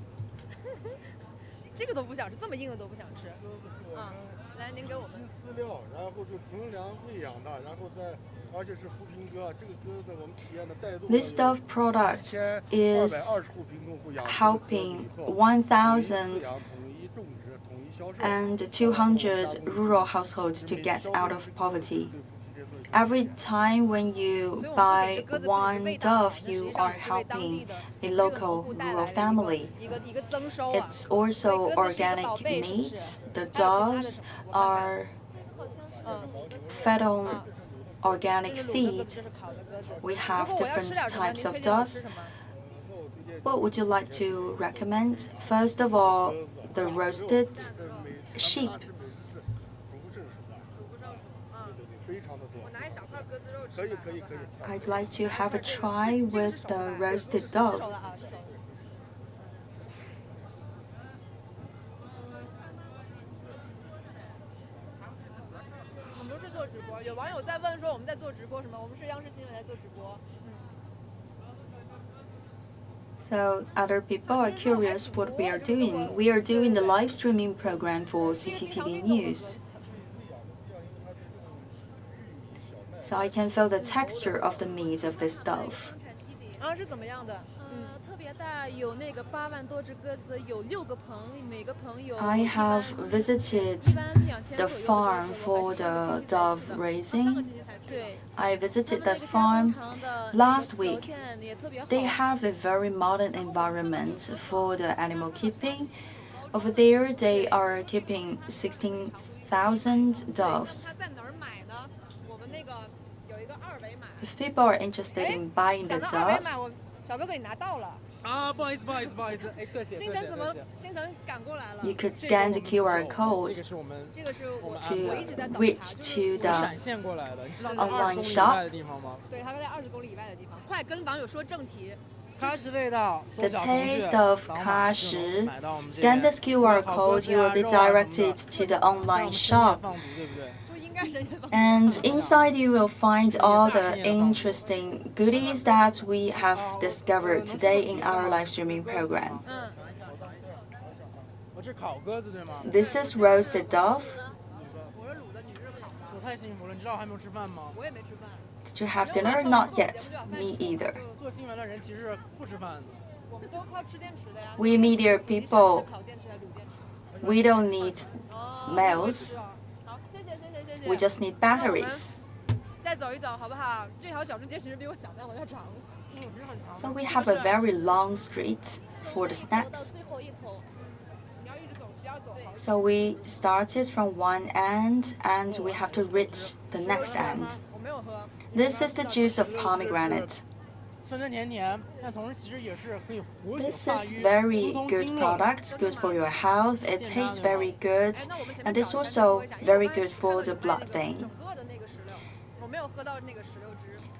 Speaker 8: 这个都不想吃，这么硬的都不想吃。来，您给我们。饲料，然后就纯粮喂养的，然后再，而且是扶贫鸽，这个鸽子我们体验的带动。
Speaker 3: This dove product is helping 1,000 and 200 rural households to get out of poverty. Every time when you buy one dove, you are helping a local rural family. It's also organic meat. The doves are fed on organic feed. We have different types of doves. What would you like to recommend? First of all, the roasted sheep. I'd like to have a try with the roasted dove.
Speaker 8: 我们是做直播，有网友在问说我们在做直播什么？我们是央视新闻在做直播。
Speaker 3: So other people are curious what we are doing. We are doing the live streaming program for CCTV News. So I can feel the texture of the meat of this dove.
Speaker 8: 啊，是怎么样的？
Speaker 9: 特别大，有那个8万多只鸽子，有6个棚，每个棚有。
Speaker 3: I have visited the farm for the dove raising. I visited that farm last week. They have a very modern environment for the animal keeping. Over there, they are keeping 16,000 doves. If people are interested in buying the
Speaker 8: 讲到二维码，
Speaker 3: doves,
Speaker 8: 小哥哥你拿到了。
Speaker 11: 啊，不好意思，不好意思，不好意思，哎，特写，
Speaker 8: 星辰怎么？星辰赶过来了。
Speaker 3: you could scan the QR code
Speaker 11: 这个是我们
Speaker 3: to reach to the
Speaker 11: 闪现过来的，你知道
Speaker 3: online
Speaker 11: 20公里以
Speaker 3: shop
Speaker 11: 外的地方吗？
Speaker 8: 对，他在20公里以外的地方。快跟网友说正题。
Speaker 11: 喀什味道，
Speaker 3: The taste of Kashgar. Scan this QR code, you will be directed to the online shop. And inside you will find all the interesting goodies that we have discovered today in our live streaming program. This is roasted dove. Did you have dinner? Not yet. Me either. We media people, we don't need mails. We just need batteries.
Speaker 8: 再走一走，好不好？这条小吃街其实比我想象的要长。
Speaker 3: So we have a very long street for the snacks. So we started from one end and we have to reach the next end. This is the juice of pomegranate. This is very good product, good for your health. It tastes very good, and it's also very good for the blood vein.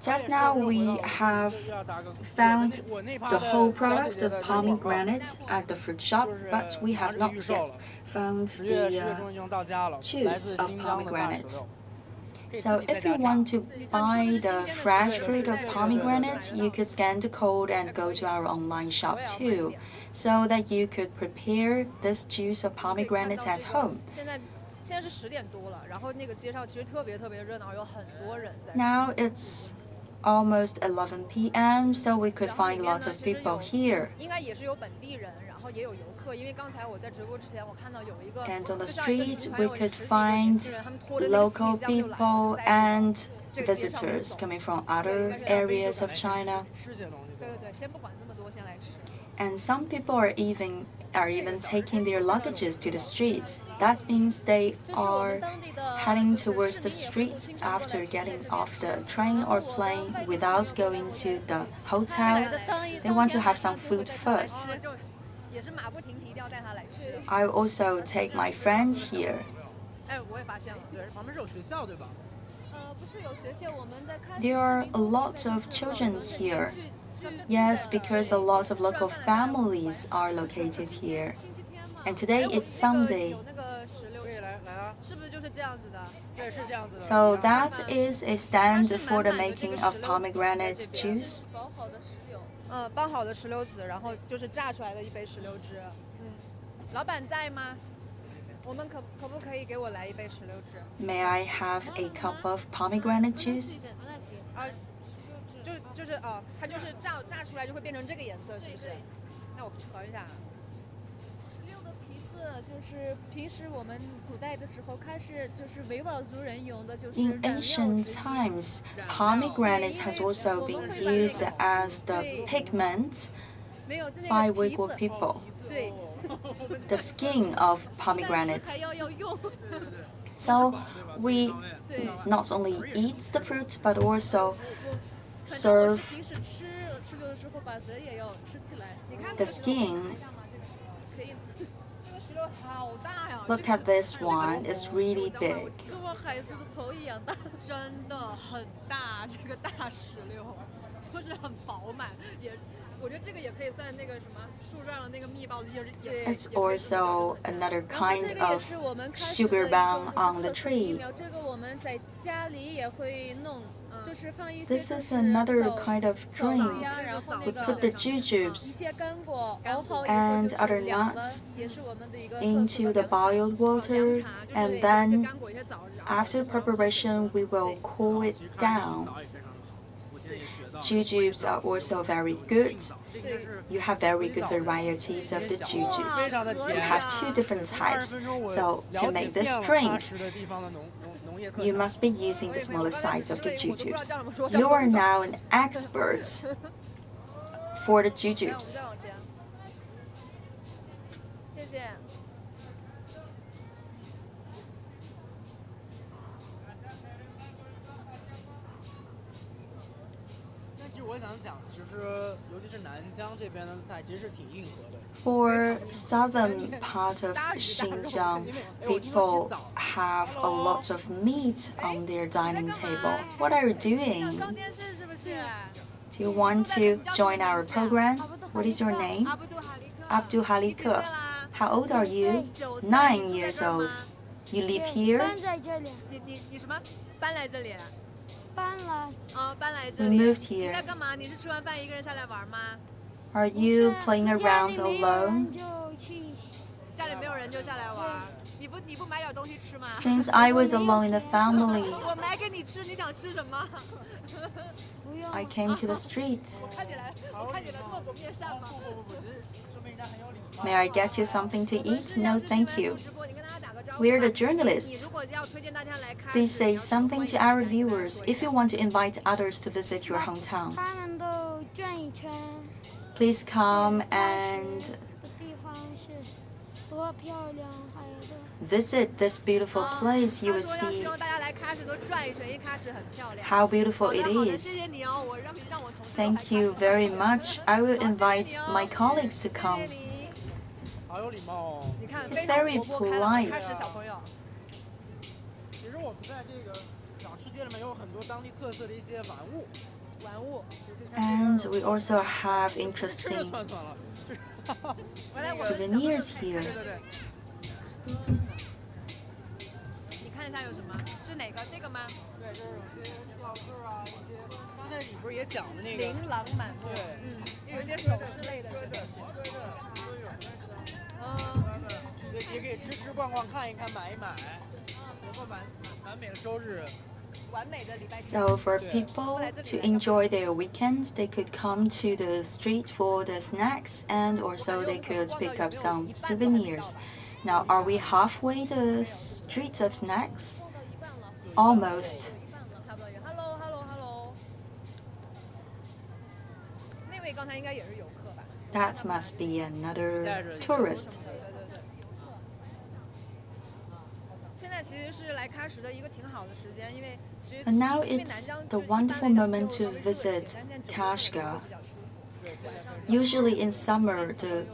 Speaker 3: Just now we have found the whole product of pomegranate at the fruit shop, but we have not yet found the juice of pomegranate. So if you want to buy the fresh fruit of pomegranate, you could scan the code and go to our online shop too, so that you could prepare this juice of pomegranate at home. Now it's almost 11 p.m., so we could find lots of people here. And on the street, we could find local people and visitors coming from other areas of China. And some people are even taking their luggages to the street. That means they are heading towards the street after getting off the train or plane without going to the hotel. They want to have some food first. I also take my friends here. There are a lot of children here. Yes, because a lot of local families are located here. And today is Sunday. So that is a stand for the making of pomegranate juice.
Speaker 8: 包好的石榴籽，然后就是榨出来的一杯石榴汁。老板在吗？我们可不可以给我来一杯石榴汁
Speaker 3: May I have a cup of pomegranate juice?
Speaker 8: 它就是榨出来就会变成这个颜色，是不是？那我尝一下。
Speaker 9: 石榴的皮子就是平时我们古代的时候开始就是维吾尔族人用的，就是
Speaker 3: In ancient times, pomegranate has also been used as the pigment by Uyghur people. The skin of pomegranate. So we not only eat the fruit but also serve the skin. Look at this one, it's really big.
Speaker 8: 跟我海狮的头一样大，真的很大，这个大石榴，就是很饱满，我觉得这个也可以算那个什么树上的那个蜜包子，就是也。
Speaker 3: It's also another kind of sugar bomb on the tree.
Speaker 9: 这个我们在家里也会弄。
Speaker 3: This is another kind of drink. We put the jujubes and other nuts into the boiled water, and then after preparation we will cool it down. Jujubes are also very good. You have very good varieties of the jujubes. You have 2 different types. So to make this drink, you must be using the smaller size of the jujubes. You are now an expert for the jujubes.
Speaker 11: 我想讲，其实尤其是南疆这边的菜，其实是挺硬核的。
Speaker 3: For southern part of Xinjiang, people have a lot of meat on their dining table. What are you doing? Do you want to join our program? What is your name? Abdul Halika. How old are you? 9 years old. You live here?
Speaker 2: 你什么？搬来这里？
Speaker 13: 搬来。
Speaker 2: 搬来这
Speaker 3: We
Speaker 2: 里。
Speaker 3: moved here.
Speaker 2: 你在干嘛？你是吃完饭一个人下来玩吗？
Speaker 3: Are you playing around alone?
Speaker 2: 家里没有人就下来玩。你不买点东西吃吗？
Speaker 3: Since I was alone in the family,
Speaker 2: 我买给你吃，你想吃什么？
Speaker 3: I came to the streets.
Speaker 2: 我看起来特狗面善吗？
Speaker 3: May I get you something to eat? No, thank you. We're the journalists. Please say something to our viewers if you want to invite others to visit your hometown.
Speaker 13: 他们都转一圈。
Speaker 3: Please come and
Speaker 13: 地方是多漂亮，还有的。
Speaker 3: visit this beautiful place. You will see
Speaker 2: 希望大家来喀什都转一圈，因为喀什很漂亮。
Speaker 3: how beautiful it
Speaker 2: 谢
Speaker 3: is.
Speaker 2: 谢你哦，我让我同事。
Speaker 3: Thank you very much. I will invite my colleagues to come.
Speaker 11: 好有礼貌哦。
Speaker 2: 你看，
Speaker 3: It's very
Speaker 2: 喀
Speaker 3: polite.
Speaker 2: 什小朋友。
Speaker 11: 其实我们在这个小世界里面有很多当地特色的一些玩物。
Speaker 2: 玩物。
Speaker 3: And we also have interesting
Speaker 11: 算了。
Speaker 3: souvenirs here.
Speaker 2: 对对对。你看一下有什么？是哪个？这个吗？
Speaker 11: 对，就是有些吊坠啊，一些刚才你不是也讲的那个
Speaker 2: 琳琅满目。
Speaker 11: 对，
Speaker 2: 有一些首饰类的东西。
Speaker 11: 所以也可以吃逛逛、看一看、买一买。有个完美的周日。
Speaker 3: So for people to enjoy their weekends, they could come to the street for the snacks and also they could pick up some souvenirs. Now, are we halfway the street of snacks? Almost. That must be another tourist.
Speaker 2: 现在其实是来喀什的一个挺好的时间，因为其实
Speaker 3: And now it's the wonderful moment to visit Kashgar. Usually in summer the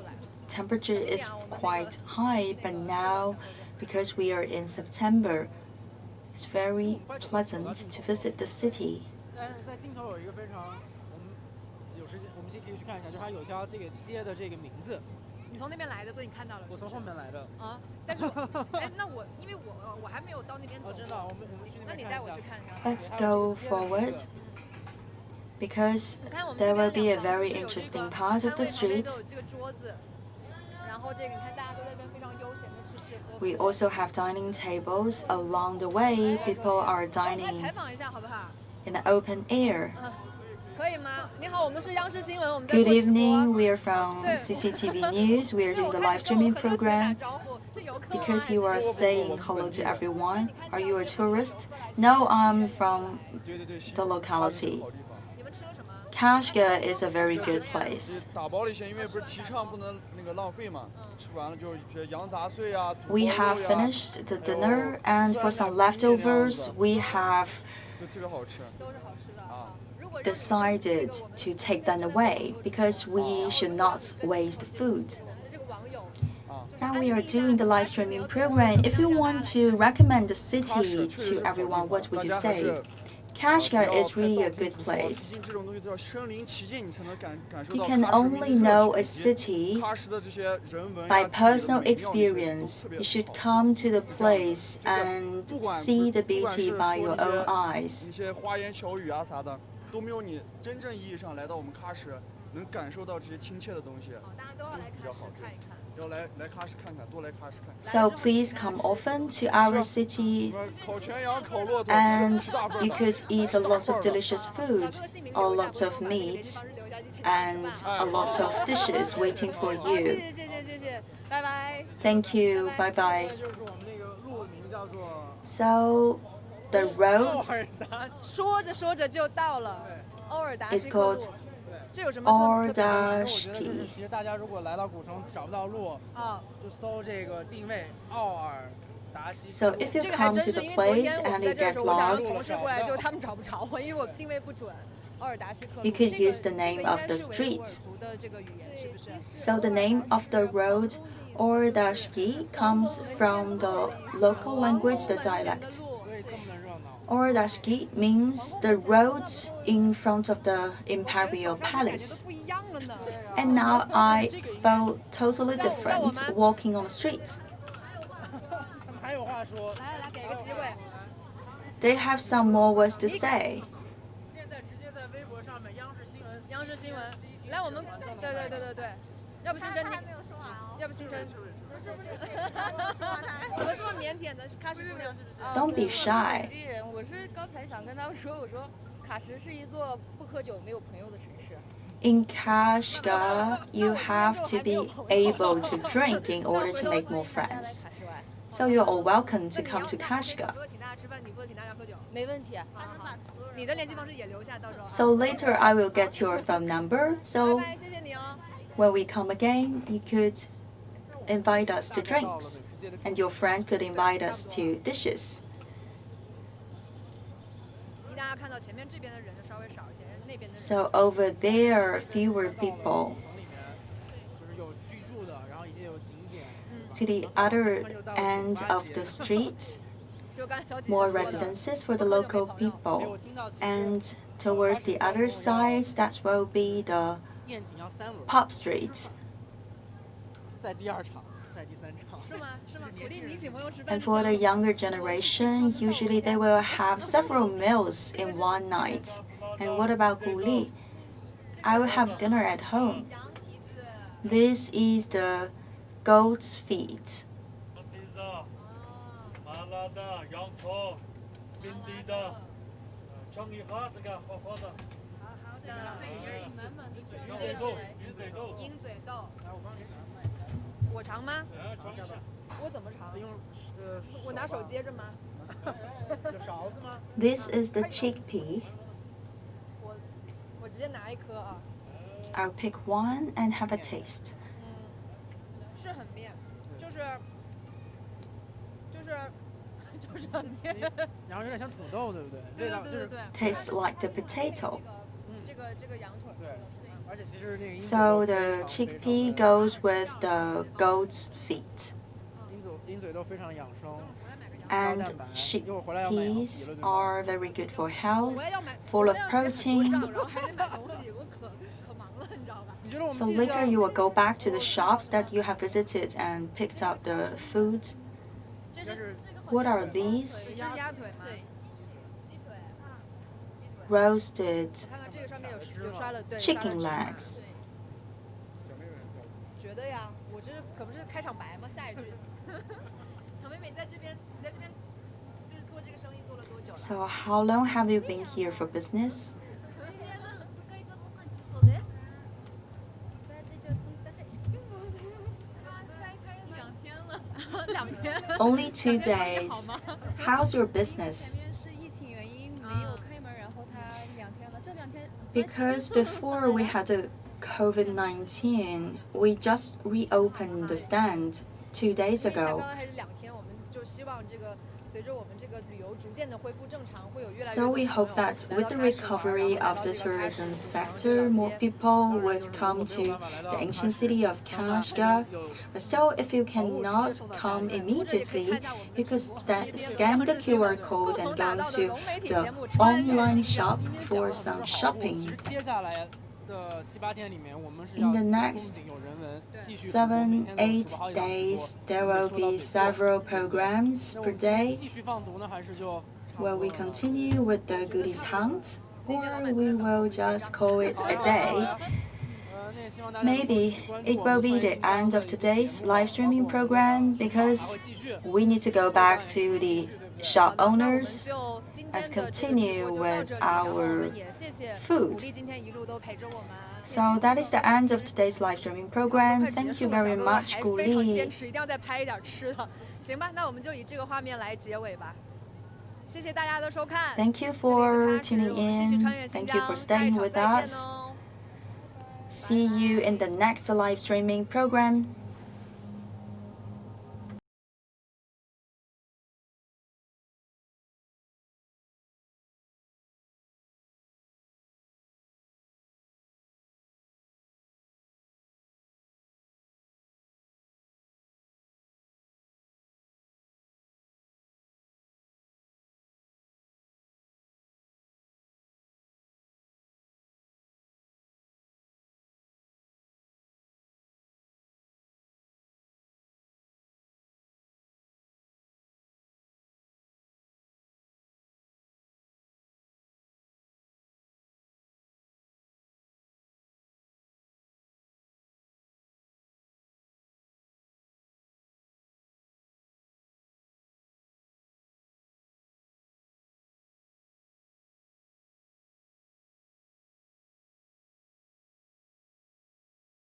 Speaker 3: temperature is quite high, but now because we are in September, it's very pleasant to visit the city.
Speaker 11: 但是在镜头有一个非常，我们有时间我们可以去看一下，就是它有一条这个街的这个名字。
Speaker 2: 你从那边来的，所以你看到了。
Speaker 11: 我从后面来的。
Speaker 2: 啊，但是，哎，那我因为我还没有到那边走。
Speaker 11: 哦，真的，我们去那边看一下。
Speaker 2: 那你带我去看看。
Speaker 3: Let's go forward because there will be a very interesting part of the street. We also have dining tables along the way. People are dining in the open air. Good evening, we are from CCTV News. We are doing the live streaming program. Because you are saying hello to everyone, are you a tourist? No, I'm from the locality. Kashgar is a very good place. We have finished the dinner, and for some leftovers, we have decided to take them away because we should not waste food. Now we are doing the live streaming program. If you want to recommend the city to everyone, what would you say? Kashgar is really a good place. You can only know a city by personal experience. You should come to the place and see the beauty by your own eyes.
Speaker 6: 都没有你真正意义上来到我们喀什，能感受到这些亲切的东西，
Speaker 2: 大家都要来
Speaker 6: 比较好看。要来喀什看看，多来喀什看。
Speaker 3: So please come often to our city, and you could eat a lot of delicious food, a lot of meat, and a lot of dishes waiting for you.
Speaker 2: 谢谢，拜拜。
Speaker 3: Thank you. Bye bye. So the road
Speaker 2: 说着说着就到了欧尔达
Speaker 3: is
Speaker 2: 西克
Speaker 3: called
Speaker 2: 路。这有什么特别的？
Speaker 3: Ordashki.
Speaker 11: 其实大家如果来到古城找不到路就搜这个定位奥尔达西。
Speaker 3: So if you come to the place and you get lost,
Speaker 2: 同事过来就他们找不着我，因为我定位不准。
Speaker 3: You could use the name of the street. So the name of the road Ordashki comes from the local language, the dialect. Ordashki means the road in front of the imperial palace. And now I felt totally different walking on the streets. They have some more words to say.
Speaker 8: 央视新闻，来我们，对，要不星辰你，要不星辰，不是，怎么这么腼腆的？喀什姑娘是不是
Speaker 3: ？Don't be shy.
Speaker 9: 我是刚才想跟他们说，我说喀什是一座不喝酒没有朋友的城市。
Speaker 3: In Kashgar, you have to be able to drink in order to make more friends. So you're all welcome to come to Kashgar. So later I will get your phone number. So when we come again, you could invite us to drinks, and your friend could invite us to dishes. So over there, fewer people. To the other end of the street, more residences for the local people. And towards the other side, that will be the pub street. And for the younger generation, usually they will have several meals in one night. And what about goody? I will have dinner at home. This is the goat's feet. This is the chickpea. I'll pick one and have a taste. Tastes like the potato. So the chickpea goes with the goat's feet. And chickpeas are very good for health, full of protein. So later you will go back to the shops that you have visited and picked up the food. What are these? Roasted chicken legs. So how long have you been here for business? Only 2 days. How's your business? Because before we had the COVID-19, we just reopened the stand 2 days ago. So we hope that with the recovery of the tourism sector, more people would come to the ancient city of Kashgar. But still, if you cannot come immediately, you could scan the QR code and go to the online shop for some shopping. In the next 7-8 days, there will be several programs per day. Will we continue with the goodies hunt, or we will just call it a day? Maybe it will be the end of today's live streaming program because we need to go back to the shop owners and continue with our food. So that is the end of today's live streaming program. Thank you very much, goody. Thank you for tuning in. Thank you for staying with us. See you in the next live streaming program.